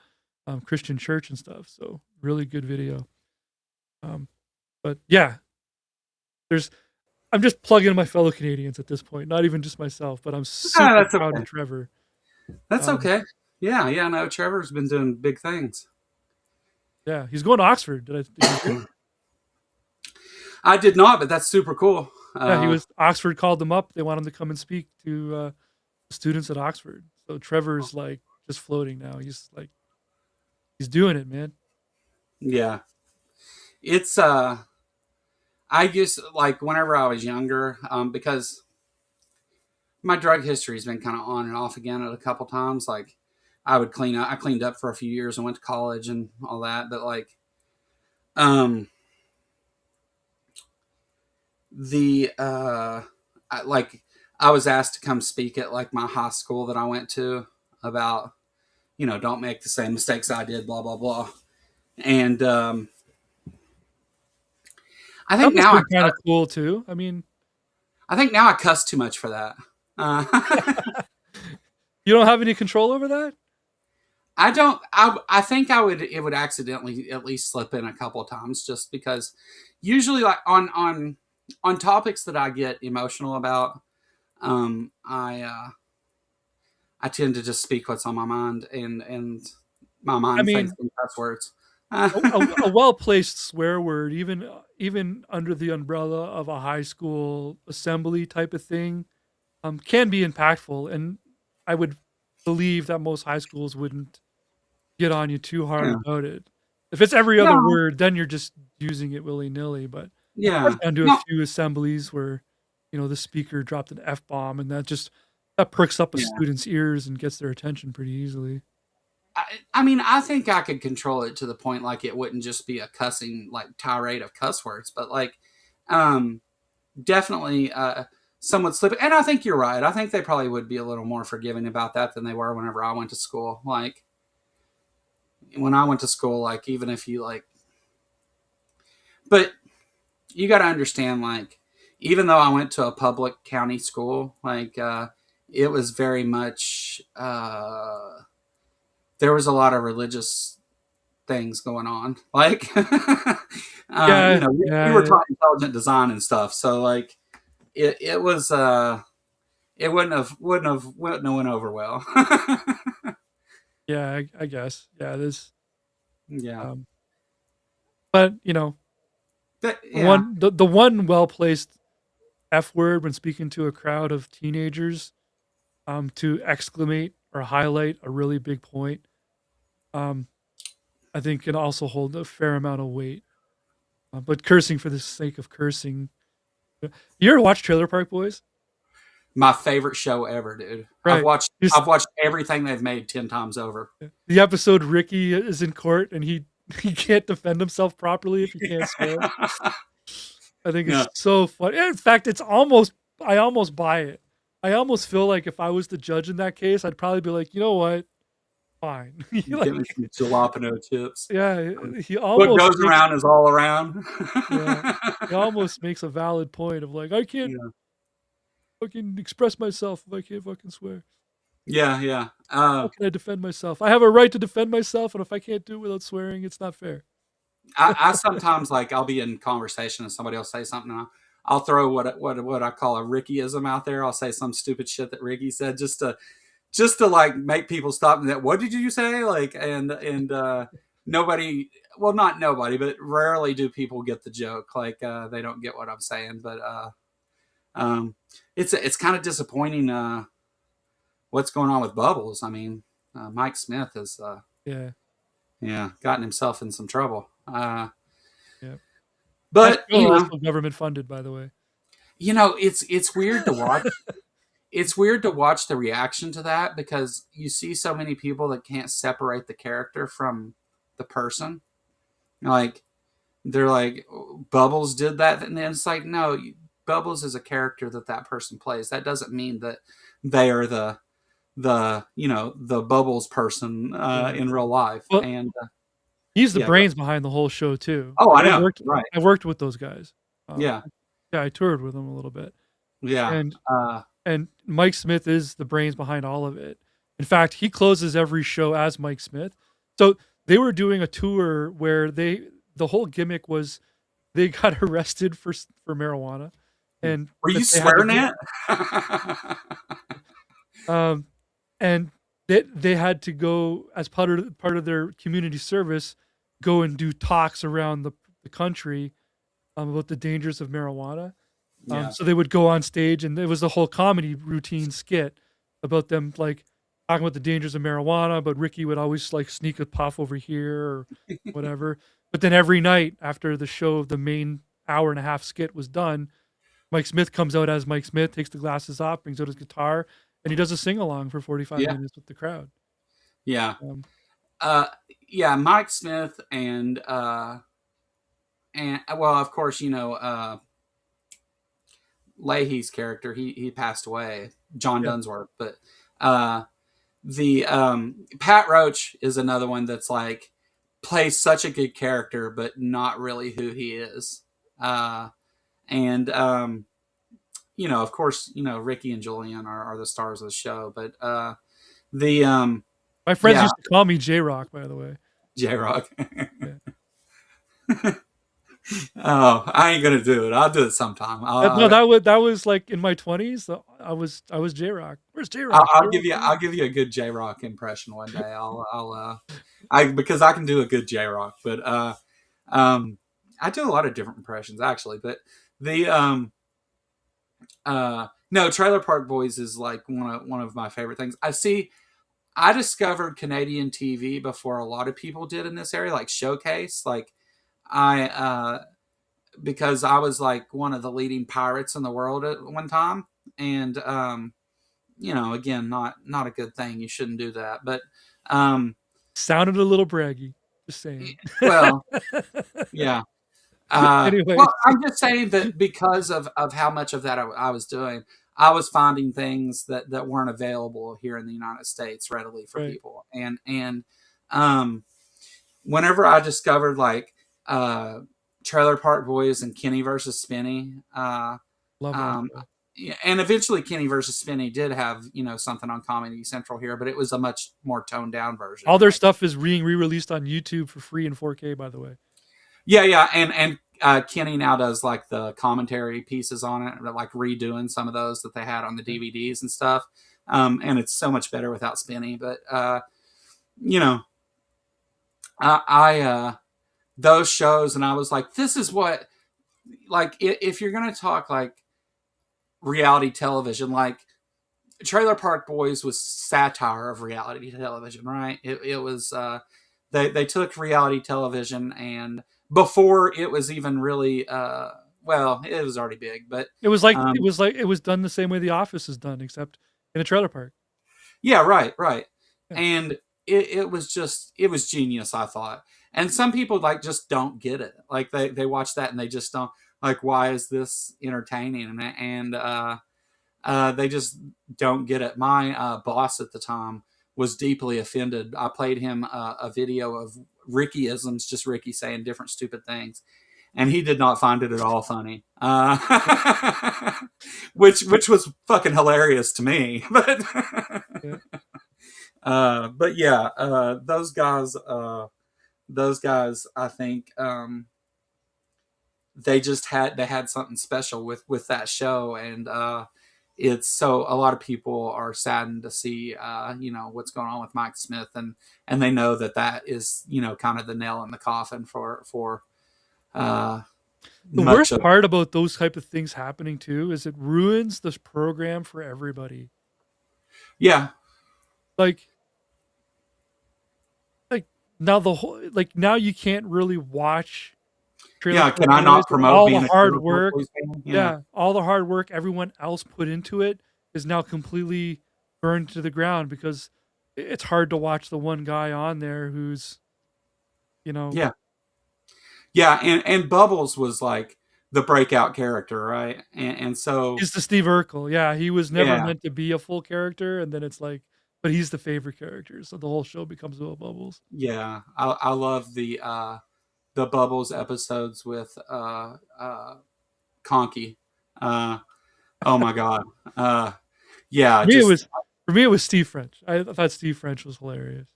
Christian Church and stuff. So really good video. But yeah, I'm just plugging my fellow Canadians at this point, not even just myself, but I'm Ah, super that's proud okay. of Trevor. That's Um, okay. Yeah, yeah. No, Trevor's been doing big things. yeah, he's going to Oxford. Did you hear? I did not, but that's super cool. Yeah, he was. Oxford called him up. They want him to come and speak to students at Oxford. So Trevor's like just floating now. He's like, he's doing it, man. Yeah, it's I used like whenever I was younger, because my drug history has been kind of on and off again at a couple times. Like I would clean up. I cleaned up for a few years and went to college and all that. But like, um, the like I was asked to come speak at like my high school that I went to about don't make the same mistakes I did, blah blah blah. And I That think must now have been kind of cool too. I mean, I think now I cuss too much for that. Uh, you don't have any control over that. I don't. I think I would. It would accidentally at least slip in a couple of times, just because. Usually, like on topics that I get emotional about, I tend to just speak what's on my mind, and my I mind thinks mean, in cuss words. a well-placed swear word, even under the umbrella of a high school assembly type of thing, can be impactful, and I would believe that most high schools wouldn't get on you too hard Yeah. about it. If it's every other No. word, then you're just using it willy-nilly, but Yeah. I've gone to a No. few assemblies where, the speaker dropped an F-bomb, and that pricks up a Yeah. student's ears and gets their attention pretty easily. I mean, I think I could control it to the point like it wouldn't just be a cussing like tirade of cuss words, but like, definitely, some would slip. And I think you're right. I think they probably would be a little more forgiving about that than they were whenever I went to school. Like when I went to school, like even if you like, but you got to understand, like, even though I went to a public county school, like, it was very much, there was a lot of religious things going on. Like, Yeah, we yeah, were yeah. taught intelligent design and stuff. So like, it was, it wouldn't have went over well. Yeah, I guess. Yeah, there's, Yeah. um, but, Yeah. the one well-placed F word when speaking to a crowd of teenagers, to exclamate or highlight a really big point, um, I think can also hold a fair amount of weight. But cursing for the sake of cursing. You ever watch Trailer Park Boys? My favorite show ever, dude. I've Right. watched Just I've watched everything they've made 10 times over. the episode Ricky is in court and he can't defend himself properly if he can't swear. I think Yeah. it's so funny. In fact, I almost buy it. I almost feel like if I was the judge in that case, I'd probably be like, you know what? Fine. Get me some jalapeno chips. Yeah, he What almost goes makes around is all around. yeah, he almost makes a valid point of like, I can't Yeah. fucking express myself if I can't fucking swear. Yeah, yeah. How can I defend myself? I have a right to defend myself, and if I can't do it without swearing, it's not fair. I sometimes like I'll be in conversation and somebody will say something and I'll throw what I call a Rickyism out there. I'll say some stupid shit that Ricky said just to like make people stop and that what did you say? Like and nobody well not nobody, but rarely do people get the joke. Like they don't get what I'm saying. But um it's kind of disappointing what's going on with Bubbles. I mean, Mike Smith has Yeah, gotten himself in some trouble. yeah. That But show also government funded, by the way. it's weird to watch. It's weird to watch the reaction to that because you see so many people that can't separate the character from the person. Like they're like Bubbles did that, and it's like no, Bubbles is a character that person plays. That doesn't mean that they are the Bubbles person Yeah. in real life. Well, And he's the yeah, brains behind the whole show too. oh, I I know, worked right? I worked with those guys. Um, Yeah, yeah, I toured with them a little bit. yeah, And Mike Smith is the brains behind all of it. In fact, he closes every show as Mike Smith. So they were doing a tour where the whole gimmick was they got arrested for marijuana, and Were you that they had to swearing go, at? and they had to go as part of their community service, go and do talks around the country, about the dangers of marijuana. Yeah, So they would go on stage, and it was a whole comedy routine skit about them like talking about the dangers of marijuana. But Ricky would always like sneak a puff over here or whatever. But then every night after the show, the main hour and a half skit was done, Mike Smith comes out as Mike Smith, takes the glasses off, brings out his guitar, and he does a sing along for 45 yeah, minutes with the crowd. yeah. Um, Uh, yeah, Mike Smith and well, of course, Leahy's character. He passed away, John yeah. Dunsworth. But the Pat Roach is another one that's like plays such a good character, but not really who he is. And of course, Ricky and Julian are the stars of the show. But the My friends yeah, used to call me J Rock, by the way. J Rock. Yeah. Oh, I ain't gonna do it. I'll do it sometime. No, that was like in my 20s. I was J Rock. Where's J I'll, Rock? I'll give you a good J Rock impression one day. I'll because I can do a good J Rock, but um, I do a lot of different impressions actually. But the no, Trailer Park Boys is like one of my favorite things. I discovered Canadian TV before a lot of people did in this area, like Showcase. Like I because I was like one of the leading pirates in the world at one time, and again, not a good thing. You shouldn't do that. But um, Sounded a little braggy. Just saying. well, yeah. Anyways, Well, I'm just saying that because of how much of that I was doing, I was finding things that weren't available here in the United States readily for right. people, and um, whenever I discovered like uh, Trailer Park Boys and Kenny versus Spinny, Love that um, show. yeah, and eventually Kenny versus Spinny did have something on Comedy Central here, but it was a much more toned down version. All their Like stuff is being re-released on YouTube for free in 4K, by the way. yeah, and Kenny now does like the commentary pieces on it, like redoing some of those that they had on the DVDs and stuff. And it's so much better without Spinny. But you know, I those shows, and I was like, this is what like if you're gonna talk like reality television, like Trailer Park Boys was satire of reality television, right? It was they took reality television, and before it was even really well, it was already big, but It was like um, it was done the same way The Office is done, except in a trailer park. yeah, right, Yeah. and it was genius, I thought. And some people like just don't get it, like they watch that and they just don't like, why is this entertaining? And they just don't get it. My boss at the time was deeply offended. I played him a video of Rickyisms, just Ricky saying different stupid things, and he did not find it at all funny. Which was fucking hilarious to me. Yeah. But yeah, those guys, I think they had something special with that show, and it's so a lot of people are saddened to see what's going on with Mike Smith, and they know that is kind of the nail in the coffin for uh, The much worst of part about those type of things happening too is it ruins this program for everybody. yeah Like like now the whole now you can't really watch Trailer yeah. Can Park I Boys not with promote all the being a hard Trailer Park work. Boys fan? Yeah, Yeah, all the hard work everyone else put into it is now completely burned to the ground because it's hard to watch the one guy on there who's, you know, yeah, yeah. And Bubbles was like the breakout character, right? And so he's the Steve Urkel. Yeah, he was never yeah, meant to be a full character, and then it's like, but he's the favorite character, so the whole show becomes about Bubbles. yeah. I love the Bubbles episodes with Conky. Uh, oh my god. Uh, yeah, For me, it just was for me it was Steve French. I thought Steve French was hilarious.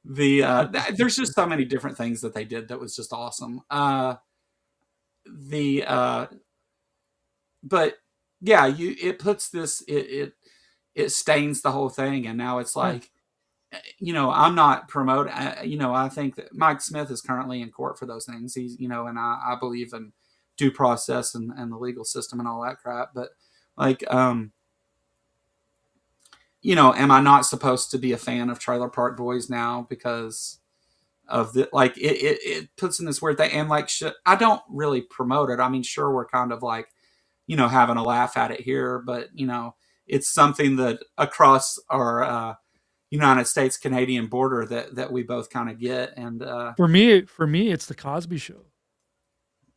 yeah. There's just so many different things that they did that was just awesome. The But yeah, you it puts this it stains the whole thing, and now it's Yeah, like I'm not promoting. I think that Mike Smith is currently in court for those things. He's and I believe in due process and the legal system and all that crap. But like, am I not supposed to be a fan of Trailer Park Boys now because of the like it puts in this weird thing, and like I don't really promote it. I mean, sure, we're kind of like having a laugh at it here, but it's something that across our United States Canadian border that we both kind of get, and for me, it's the Cosby Show,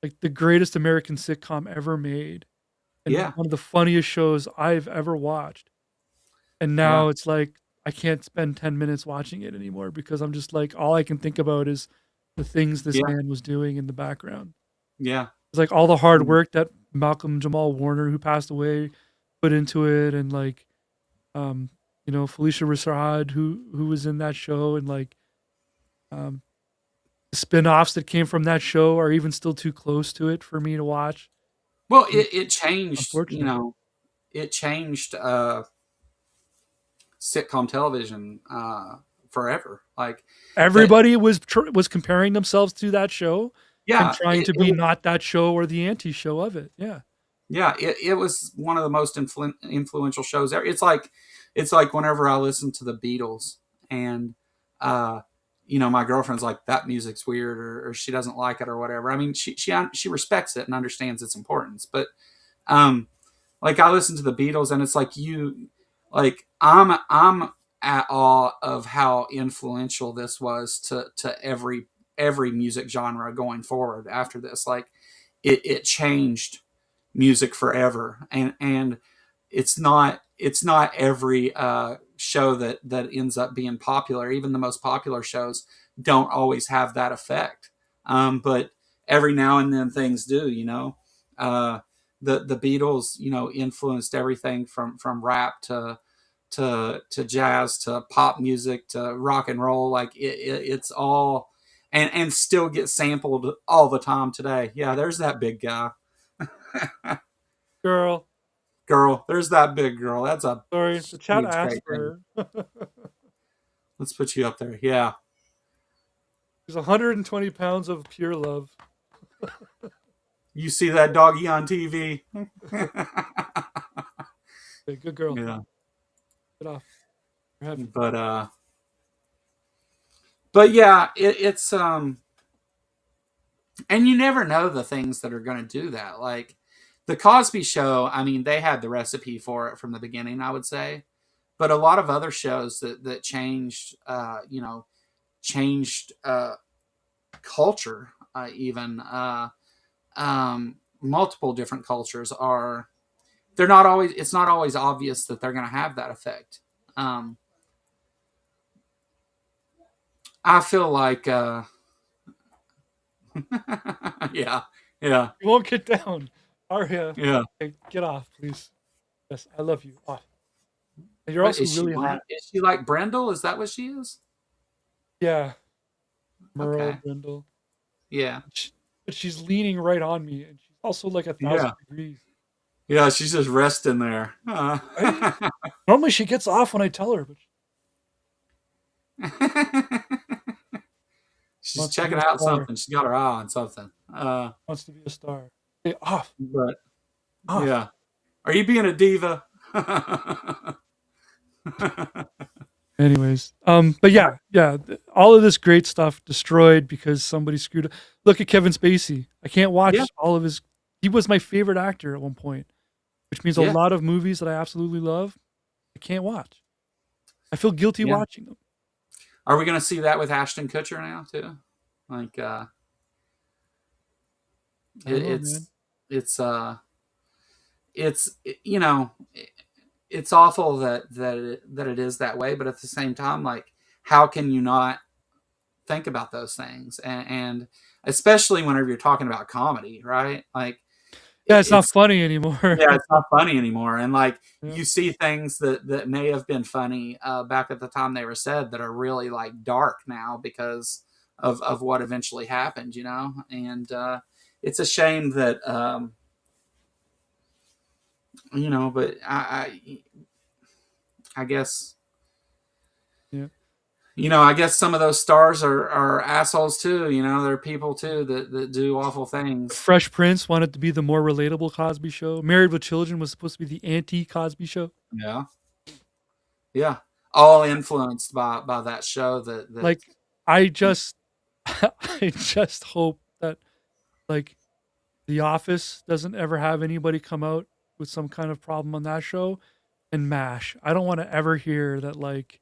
like the greatest American sitcom ever made, and yeah, one of the funniest shows I've ever watched. And yeah, now it's like I can't spend 10 minutes watching it anymore because I'm just like all I can think about is the things this yeah, man was doing in the background. yeah, It's like all the hard mm, work that Malcolm Jamal Warner, who passed away, put into it, and like um, Felicia Rashad, who was in that show, and like um, the spin-offs that came from that show are even still too close to it for me to watch. well, And it changed, unfortunate. it changed sitcom television forever. Like that, Everybody was comparing themselves to that show and yeah. trying to be not that show or the anti-show of it. Yeah. Yeah, it was one of the most influential shows ever. It's like whenever I listen to the Beatles and uh, my girlfriend's like that music's weird or she doesn't like it or whatever. I mean, she respects it and understands its importance, but um, like I listen to the Beatles and it's like I'm at awe of how influential this was to every music genre going forward after this. Like it changed music forever, and it's not every show that ends up being popular. Even the most popular shows don't always have that effect, but every now and then things do. The Beatles influenced everything from rap to jazz to pop music to rock and roll. Like it's all and still gets sampled all the time today. Yeah, there's that big guy. Girl. Girl, there's that big girl. That's a Sorry, the chat huge asked great thing. for her. Let's put you up there. Yeah. She's 120 pounds of pure love. You see that doggy on TV? Okay, good girl. Yeah. Get off. But yeah, it's and you never know the things that are going to do that. Like the Cosby Show, I mean, they had the recipe for it from the beginning, I would say. But a lot of other shows that changed, changed culture, even multiple different cultures are. They're not always. It's not always obvious that they're going to have that effect. I feel like, yeah, yeah, You won't get down. Aria, yeah. okay, get off, please. Yes, I love you. Off. And you're What also is she really like? hot. Is she like Brendel? Is that what she is? Yeah, Merle Okay. Brindle. Yeah. But she's leaning right on me, and she's also like 1,000 Yeah. degrees. Yeah. She's just resting there. Right? Normally she gets off when I tell her, but she She's wants to be checking a out star. something. She's got her eye on something. Wants to be a star. Hey, off, But off. yeah. Are you being a diva? Anyways, but yeah, all of this great stuff destroyed because somebody screwed up. Look at Kevin Spacey. I can't Yeah. watch all of his. He was my favorite actor at one point, which means a Yeah. lot of movies that I absolutely love, I can't watch. I feel guilty Yeah. watching them. Are we going to see that with Ashton Kutcher now too? Like, I don't know, man. it's it's it's awful that it is that way, but at the same time, like, how can you not think about those things? And especially whenever you're talking about comedy, right? Like, Yeah, it's not it's funny anymore. yeah, it's not funny anymore. And like Yeah. you see things that may have been funny back at the time they were said that are really like dark now because of what eventually happened, and it's a shame that but I guess Yeah. I guess some of those stars are assholes too. They're people too that do awful things. Fresh Prince wanted to be the more relatable Cosby Show. Married with Children was supposed to be the anti-Cosby Show. Yeah, yeah, all influenced by that show. That Like, I just, I just hope that like The Office doesn't ever have anybody come out with some kind of problem on that show. And MASH. I don't want to ever hear that like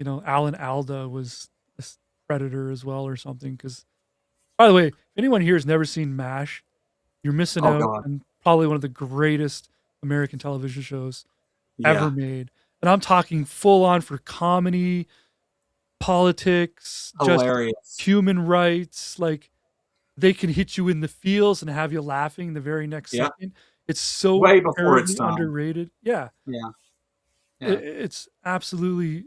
Alan Alda was a predator as well or something. Because by the way, if anyone here has never seen MASH, you're missing oh out god, on probably one of the greatest American television shows ever yeah, made. And I'm talking full on for comedy, politics, just hilarious. human rights. Like they can hit you in the feels and have you laughing the very next Yeah, second. It's so way before its terribly time. underrated. Yeah. Yeah, yeah, It's absolutely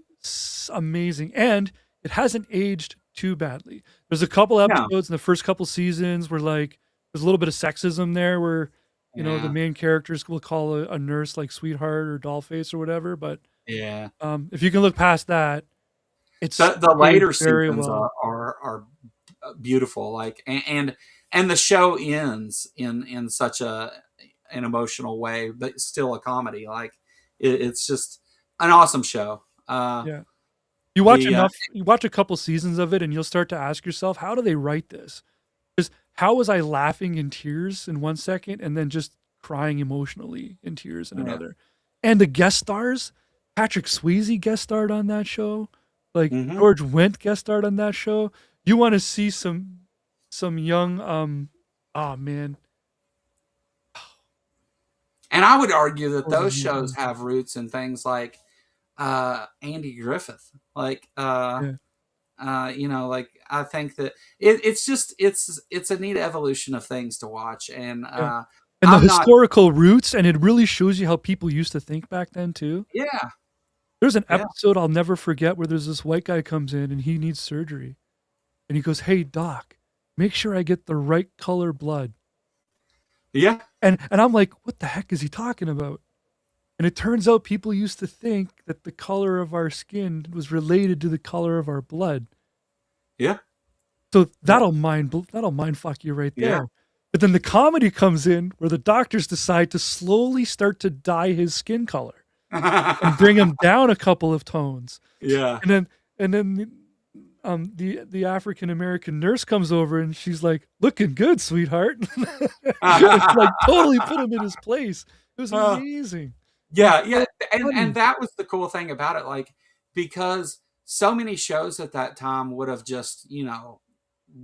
amazing. And it hasn't aged too badly. There's a couple no, episodes in the first couple seasons where like there's a little bit of sexism there where the yeah, main characters will call a nurse like sweetheart or dollface or whatever, but Yeah. If you can look past that, it's The stayed later very seasons well. are beautiful. Like and the show ends in such an emotional way, but still a comedy. Like it's just an awesome show. Yeah. The You watch a couple seasons of it, and you'll start to ask yourself, how do they write this? Because how was I laughing in tears in one second and then just crying emotionally in tears in Yeah. another? And the guest stars, Patrick Swayze guest starred on that show, like Mhm. George Wendt guest starred on that show. You want to see some young oh man, And I would argue that what was his those shows name? have roots in things like Andy Griffith. Like Yeah, like I think that it's just it's a neat evolution of things to watch, and yeah. And the I'm not. historical roots, and it really shows you how people used to think back then too. Yeah, There's an yeah, episode I'll never forget where there's this white guy comes in and he needs surgery. And he goes, "Hey doc, make sure I get the right color blood." yeah, And I'm like, "What the heck is he talking about?" And it turns out people used to think that the color of our skin was related to the color of our blood. yeah, So yeah, that'll mind fuck you right yeah, there. But then the comedy comes in where the doctors decide to slowly start to dye his skin color and bring him down a couple of tones. yeah. And then the African American nurse comes over and she's like, "Looking good, sweetheart." And like totally put him in his place. It was Uh, amazing. It was yeah, so yeah, and funny. that was the cool thing about it, like because so many shows at that time would have just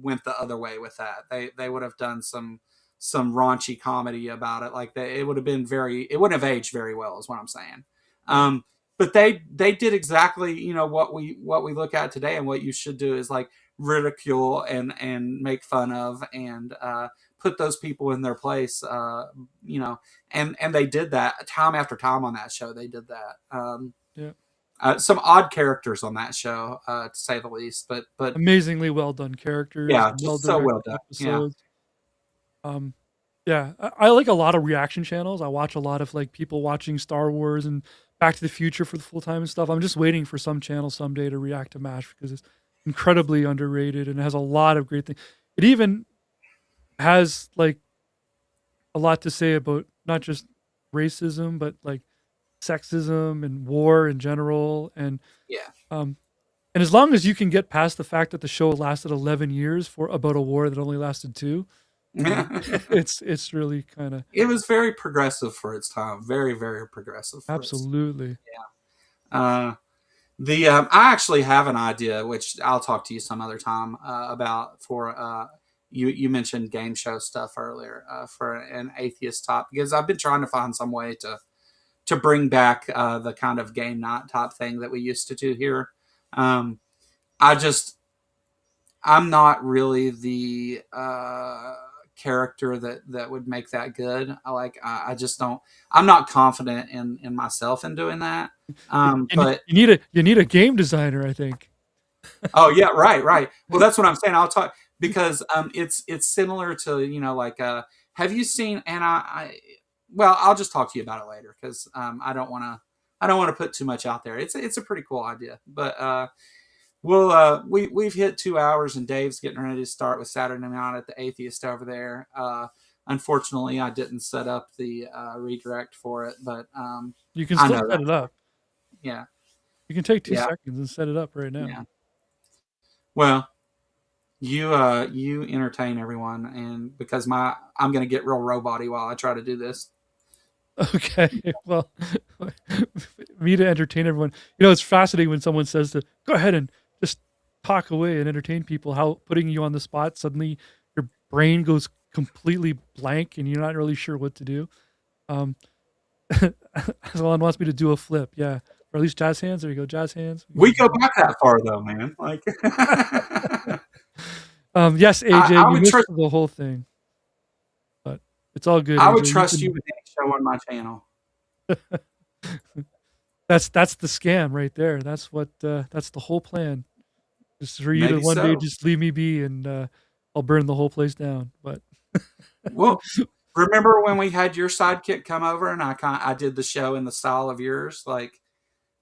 went the other way with that. They would have done some raunchy comedy about it. Like it would have been it wouldn't have aged very well, is what I'm saying. Yeah. But they did exactly what we look at today, and what you should do is like ridicule and make fun of, and put those people in their place. And they did that time after time on that show. They did that. Yeah. Some odd characters on that show, to say the least. But Amazingly well done characters, yeah, well just so well directed done. Yeah. episodes. Um, yeah, I like a lot of reaction channels. I watch a lot of like people watching Star Wars and Back to the Future for the full time and stuff. I'm just waiting for some channel someday to react to MASH because it's incredibly underrated and it has a lot of great things. It even has like a lot to say about not just racism, but like sexism and war in general. Yeah. Um, and as long as you can get past the fact that the show lasted 11 years for about a war that only lasted two, it's really kind of It was very progressive for its time. Very, very progressive for its. absolutely. Uh, the I actually have an idea, which I'll talk to you some other time about. For you mentioned game show stuff earlier, for an atheist top, because I've been trying to find some way to bring back the kind of game night type thing that we used to do here. Um, I just I'm not really the character that would make that good. I just don't. I'm not confident in myself in doing that. But You need a game designer, I think. oh yeah, right, right. Well, that's what I'm saying. I'll talk because it's similar to like have you seen and well, I'll just talk to you about it later because I don't want to put too much out there. It's a pretty cool idea, but we've hit 2 hours and Dave's getting ready to start with Saturday Night at the Atheist over there. Unfortunately, I didn't set up the redirect for it, but You can I still know set that. it up. Yeah, You can take two yeah, seconds and set it up right now. yeah. Well, you entertain everyone, and because I'm gonna get real roboty while I try to do this. Okay. Well, me to entertain everyone. You know, it's fascinating when someone says to go ahead and just talk away and entertain people, how putting you on the spot, suddenly your brain goes completely blank and you're not really sure what to do. Um, Alan wants me to do a flip. Yeah. Or at least jazz hands. There you go. Jazz hands. We go back that far though, man. Like Yes, AJ, I you would missed trust the whole thing, but it's all good, I would AJ. You trust you can. with any show on my channel. That's the scam right there. That's the whole plan. Just for you to Maybe one day so. just leave me be and I'll burn the whole place down. But Well, remember when we had your sidekick come over and I did the show in the style of yours, like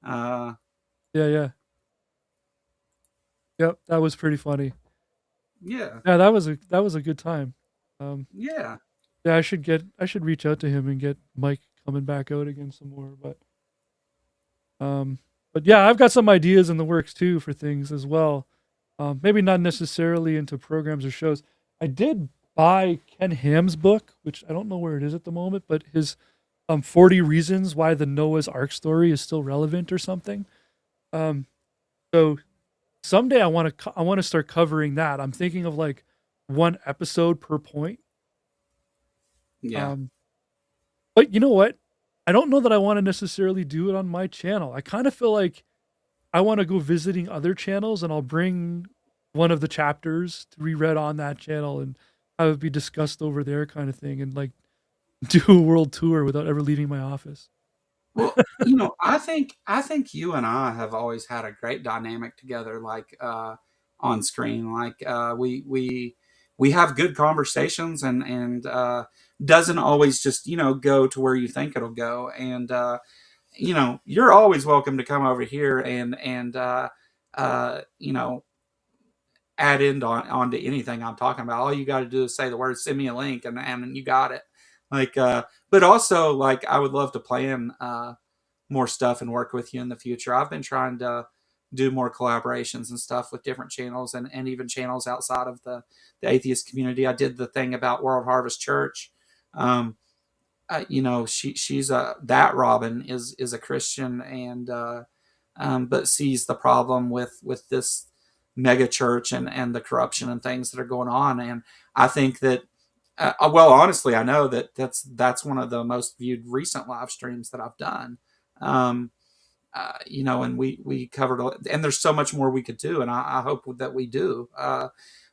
Uh, Yeah, yeah. Yep, that was pretty funny. yeah, Yeah, that was a good time. Um, yeah. yeah, I should reach out to him and get Mike coming back out again some more. Um, but yeah, I've got some ideas in the works too for things as well. Maybe not necessarily into programs or shows. I did buy Ken Ham's book, which I don't know where it is at the moment, but his 40 reasons why the Noah's Ark story is still relevant or something. Um, so someday I want to start covering that. I'm thinking of like one episode per point. Yeah. Um, but you know what? I don't know that I want to necessarily do it on my channel. I kind of feel like I want to go visiting other channels and I'll bring one of the chapters to be read on that channel and have it be discussed over there kind of thing and like do a world tour without ever leaving my office. Well, I think you and I have always had a great dynamic together, like on screen. Like we have good conversations, and doesn't always just go to where you think it'll go. And you're always welcome to come over here and add in onto anything I'm talking about. All you got to do is say the word, send me a link, and you got it. Like, but also like I would love to plan more stuff and work with you in the future. I've been trying to do more collaborations and stuff with different channels and even channels outside of the atheist community. I did the thing about World Harvest Church. Um, she's a that Robin is a Christian and but sees the problem with this mega church and the corruption and things that are going on. And I think that well, honestly, I know that that's one of the most viewed recent live streams that I've done. Um, and we covered, and there's so much more we could do, and I hope that we do.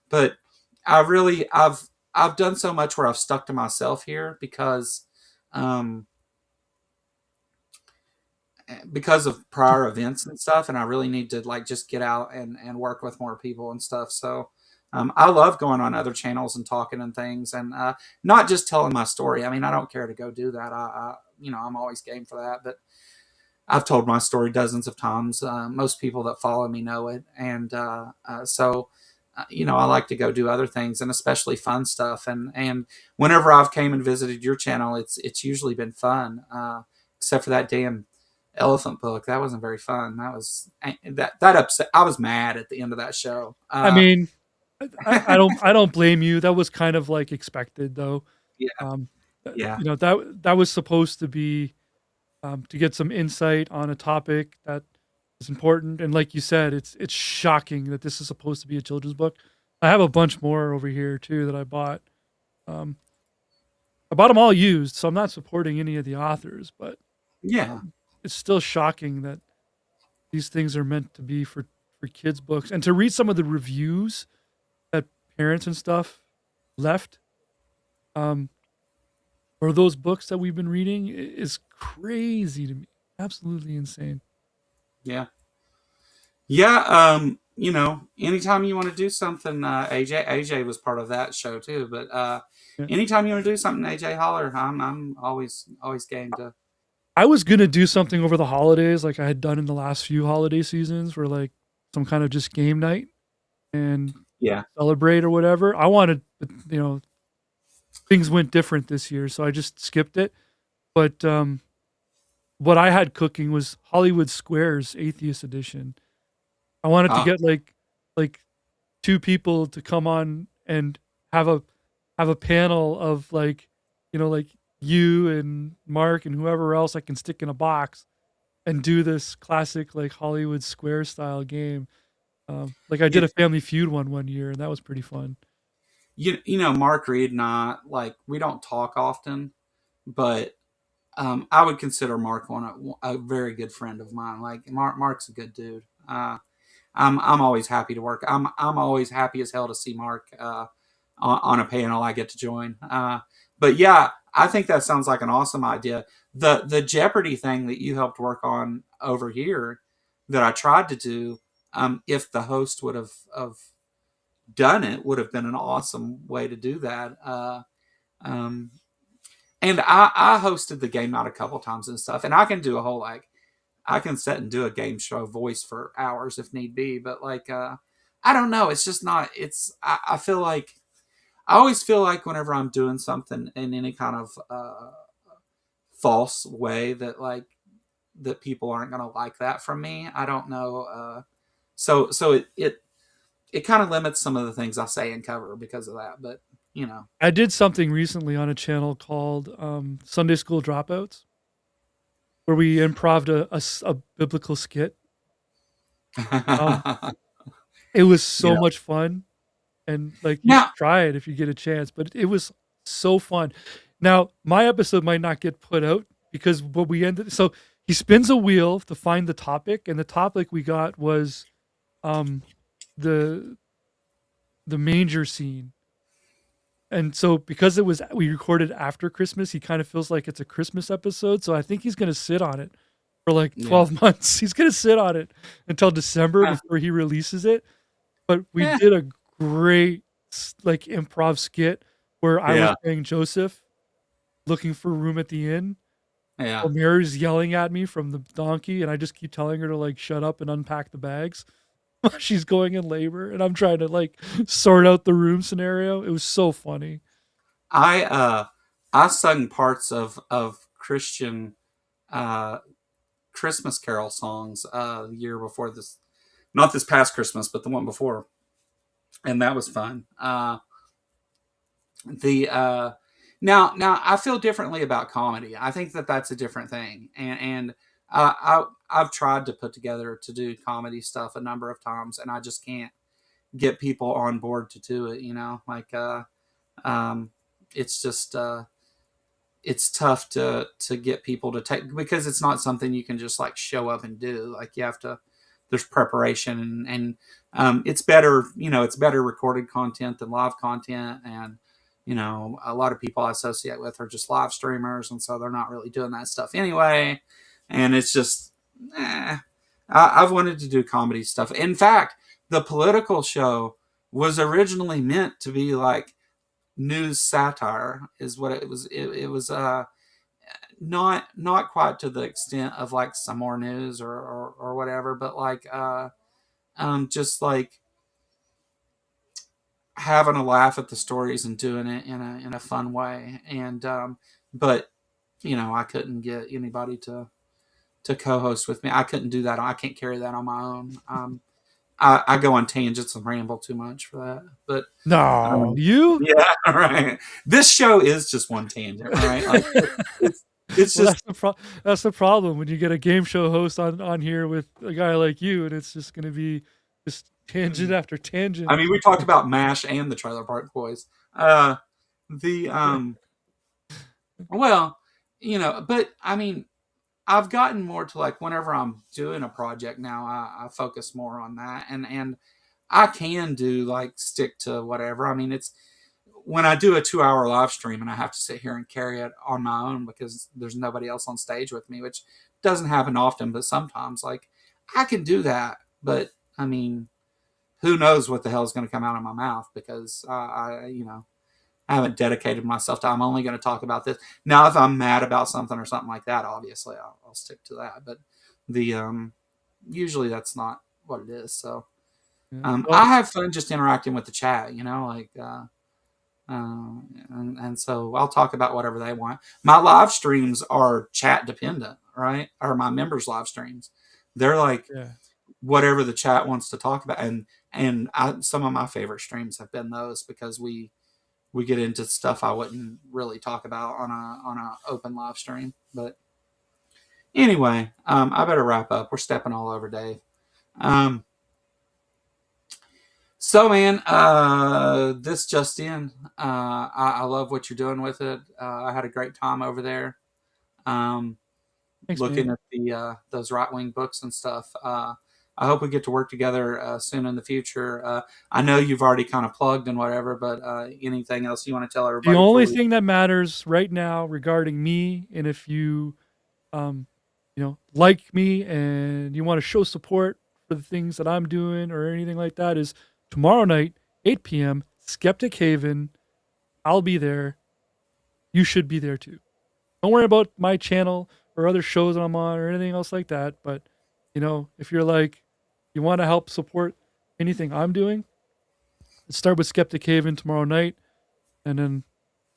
But I've done so much where I've stuck to myself here um, because of prior events and stuff, and I really need to like just get out and work with more people and stuff. So I love going on other channels and talking and things, and not just telling my story. I mean, I don't care to go do that. I'm always game for that, but I've told my story dozens of times. Most people that follow me know it, and I like to go do other things, and especially fun stuff. And whenever I've came and visited your channel, it's usually been fun, except for that damn elephant book. That wasn't very fun. That upset. I was mad at the end of that show. I mean, I don't blame you. That was kind of like expected though. Yeah, Um, yeah, that was supposed to be to get some insight on a topic that is important. And like you said, it's shocking that this is supposed to be a children's book. I have a bunch more over here too that I bought. Um, I bought them all used, so I'm not supporting any of the authors, but yeah. it's still shocking that these things are meant to be for kids' books. And to read some of the reviews that parents and stuff left um, for those books that we've been reading is crazy to me. Absolutely insane. Yeah. Yeah, anytime you want to do something, AJ was part of that show too. But Yeah. anytime you want to do something, AJ, holler. I'm always game to. I was gonna do something over the holidays, like I had done in the last few holiday seasons, for like some kind of just game night and Yeah, celebrate or whatever. I wanted, you know, things went different this year, so I just skipped it. But what I had cooking was Hollywood Squares Atheist Edition. I wanted to uh, get like two people to come on and have a have a panel of like, like you and Mark and whoever else I can stick in a box and do this classic like Hollywood Square style game. Like I did you, a Family Feud one year, and that was pretty fun. Mark Reed and I, like, we don't talk often, but I would consider Mark a very good friend of mine. Like Mark's a good dude. I'm always happy to work. I'm always happy as hell to see Mark on a panel I get to join. But yeah, I think that sounds like an awesome idea. The Jeopardy thing that you helped work on over here that I tried to do, if the host would have done it, would have been an awesome way to do that. Um, and I hosted the game out a couple times and stuff, and I can do a whole like I can sit and do a game show voice for hours if need be. But like, I don't know. It's just not. I feel like I always feel like whenever I'm doing something in any kind of false way that like that people aren't going to like that from me. I don't know. So it kind of limits some of the things I say and cover because of that. But you know, I did something recently on a channel called Sunday School Dropouts, where we improved a biblical skit. Um, it was so yeah. much fun, and like you Now, should try it if you get a chance. But it was so fun. Now my episode might not get put out because what we ended. So he spins a wheel to find the topic, and the topic we got was um, the manger scene. And so because it was we recorded after Christmas, he kind of feels like it's a Christmas episode. So I think he's gonna sit on it for like yeah, 12 months. He's gonna sit on it until December uh, before he releases it. But we eh, did a great like improv skit where I was yeah, playing Joseph looking for a room at the inn. yeah. While Mary's yelling at me from the donkey, and I just keep telling her to like shut up and unpack the bags. She's going in labor, and I'm trying to like sort out the room scenario. It was so funny. I uh, I sung parts of Christian uh Christmas carol songs the year before this, not this past Christmas, but the one before, and that was fun. The Now I feel differently about comedy. I think that that's a different thing, and I've tried to put together to do comedy stuff a number of times, and I just can't get people on board to do it. You know, like um, it's just it's tough to get people to take, because it's not something you can just like show up and do. Like you have to, there's preparation, and it's better, it's better recorded content than live content. And a lot of people I associate with are just live streamers, and so they're not really doing that stuff anyway. And it's just I've wanted to do comedy stuff. In fact, the political show was originally meant to be like news satire, is what it was. It was not quite to the extent of like some more news or whatever, but like just like having a laugh at the stories and doing it in a fun way. And but I couldn't get anybody to co-host with me. I couldn't do that. I can't carry that on my own. I go on tangents and ramble too much for that. But No, you? yeah, right. This show is just one tangent, right? Like it's Well, just that's the problem when you get a game show host on here with a guy like you, and it's just gonna be just tangent after I tangent. mean, we talked about MASH and the Trailer Park Boys. The Well, but I mean, I've gotten more to like whenever I'm doing a project now, I focus more on that, and I can do like stick to whatever. I mean, it's when I do a 2 hour live stream and I have to sit here and carry it on my own because there's nobody else on stage with me, which doesn't happen often, but sometimes like I can do that. But I mean, who knows what the hell is going to come out of my mouth, because I haven't dedicated myself to, I'm only going to talk about this. Now, if I'm mad about something or something like that, obviously I'll stick to that. But the usually that's not what it is. So Yeah. I Well, have fun just interacting with the chat, like, and so I'll talk about whatever they want. My live streams are chat dependent, right? Or my members' live streams, they're like yeah. whatever the chat wants to talk about, and some of my favorite streams have been those, because we get into stuff I wouldn't really talk about on a open live stream. But anyway, I better wrap up. We're stepping all over Dave. Um, so man, this just in. I love what you're doing with it. I had a great time over there. Um, Thanks, man. Looking at the those right wing books and stuff. I hope we get to work together soon in the future. I know you've already kind of plugged and whatever, but anything else you want to tell The everybody before only we? thing that matters right now regarding me, and if you, um, like me and you want to show support for the things that I'm doing or anything like that, is tomorrow night, 8 p.m., Skeptic Haven. I'll be there. You should be there too. Don't worry about my channel or other shows I'm on or anything else like that. But if you're like you want to help support anything I'm doing, let's start with Skeptic Haven tomorrow night, and then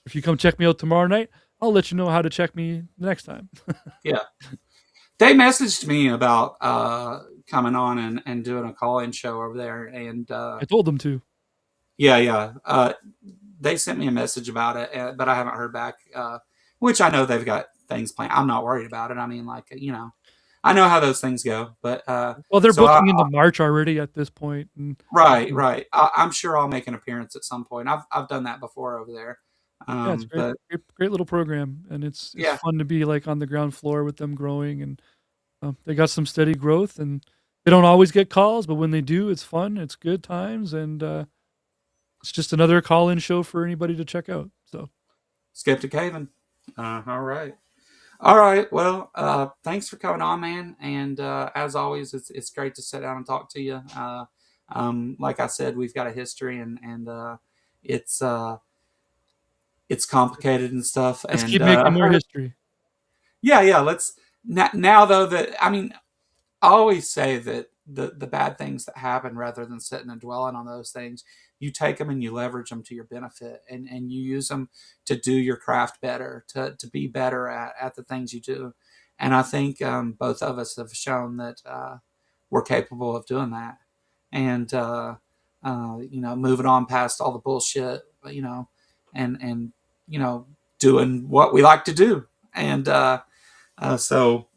if you come check me out tomorrow night, I'll let you know how to check me the next time. Yeah. They messaged me about coming on and doing a call-in show over there, and I told them to. yeah. They sent me a message about it, but I haven't heard back. Which I know they've got things planned. I'm not worried about it. I mean, like I know how those things go. But Well, they're so booking into March already at this point, and right. I'm sure I'll make an appearance at some point. I've done that before over there. yeah, it's great, But great little program, and it's yeah, fun to be like on the ground floor with them growing, and they got some steady growth, and they don't always get calls, but when they do, it's fun, it's good times, and it's just another call-in show for anybody to check out. So Skeptic Haven. All right. All right. Well, thanks for coming on, man. And as always, it's great to sit down and talk to you. Like I said, we've got a history, and it's it's complicated and stuff. let's And keep making more history. yeah. Let's now though that I mean, I always say that the bad things that happen, rather than sitting and dwelling on those things, you take them and you leverage them to your benefit, and you use them to do your craft better, to be better at the things you do. And I think both of us have shown that we're capable of doing that. And moving on past all the bullshit, and doing what we like to do. And so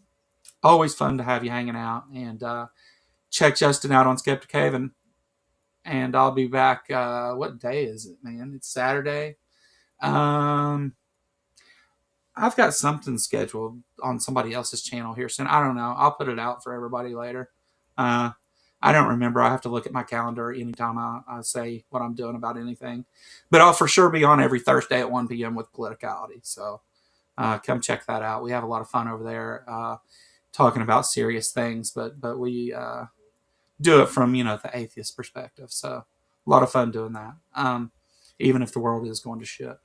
always fun to have you hanging out. And check Justin out on Skeptic Haven. And I'll be back. What day is it, man? It's Saturday. Um, I've got something scheduled on somebody else's channel here soon. I don't know. I'll put it out for everybody later. Uh, I don't remember. I have to look at my calendar anytime I say what I'm doing about anything. But I'll for sure be on every Thursday at 1 p.m. with Politicality. So come check that out. We have a lot of fun over there talking about serious things, but we do it from the atheist perspective. So a lot of fun doing that. Even if the world is going to shit.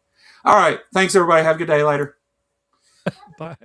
All right. Thanks, everybody. Have a good day. Later. Bye.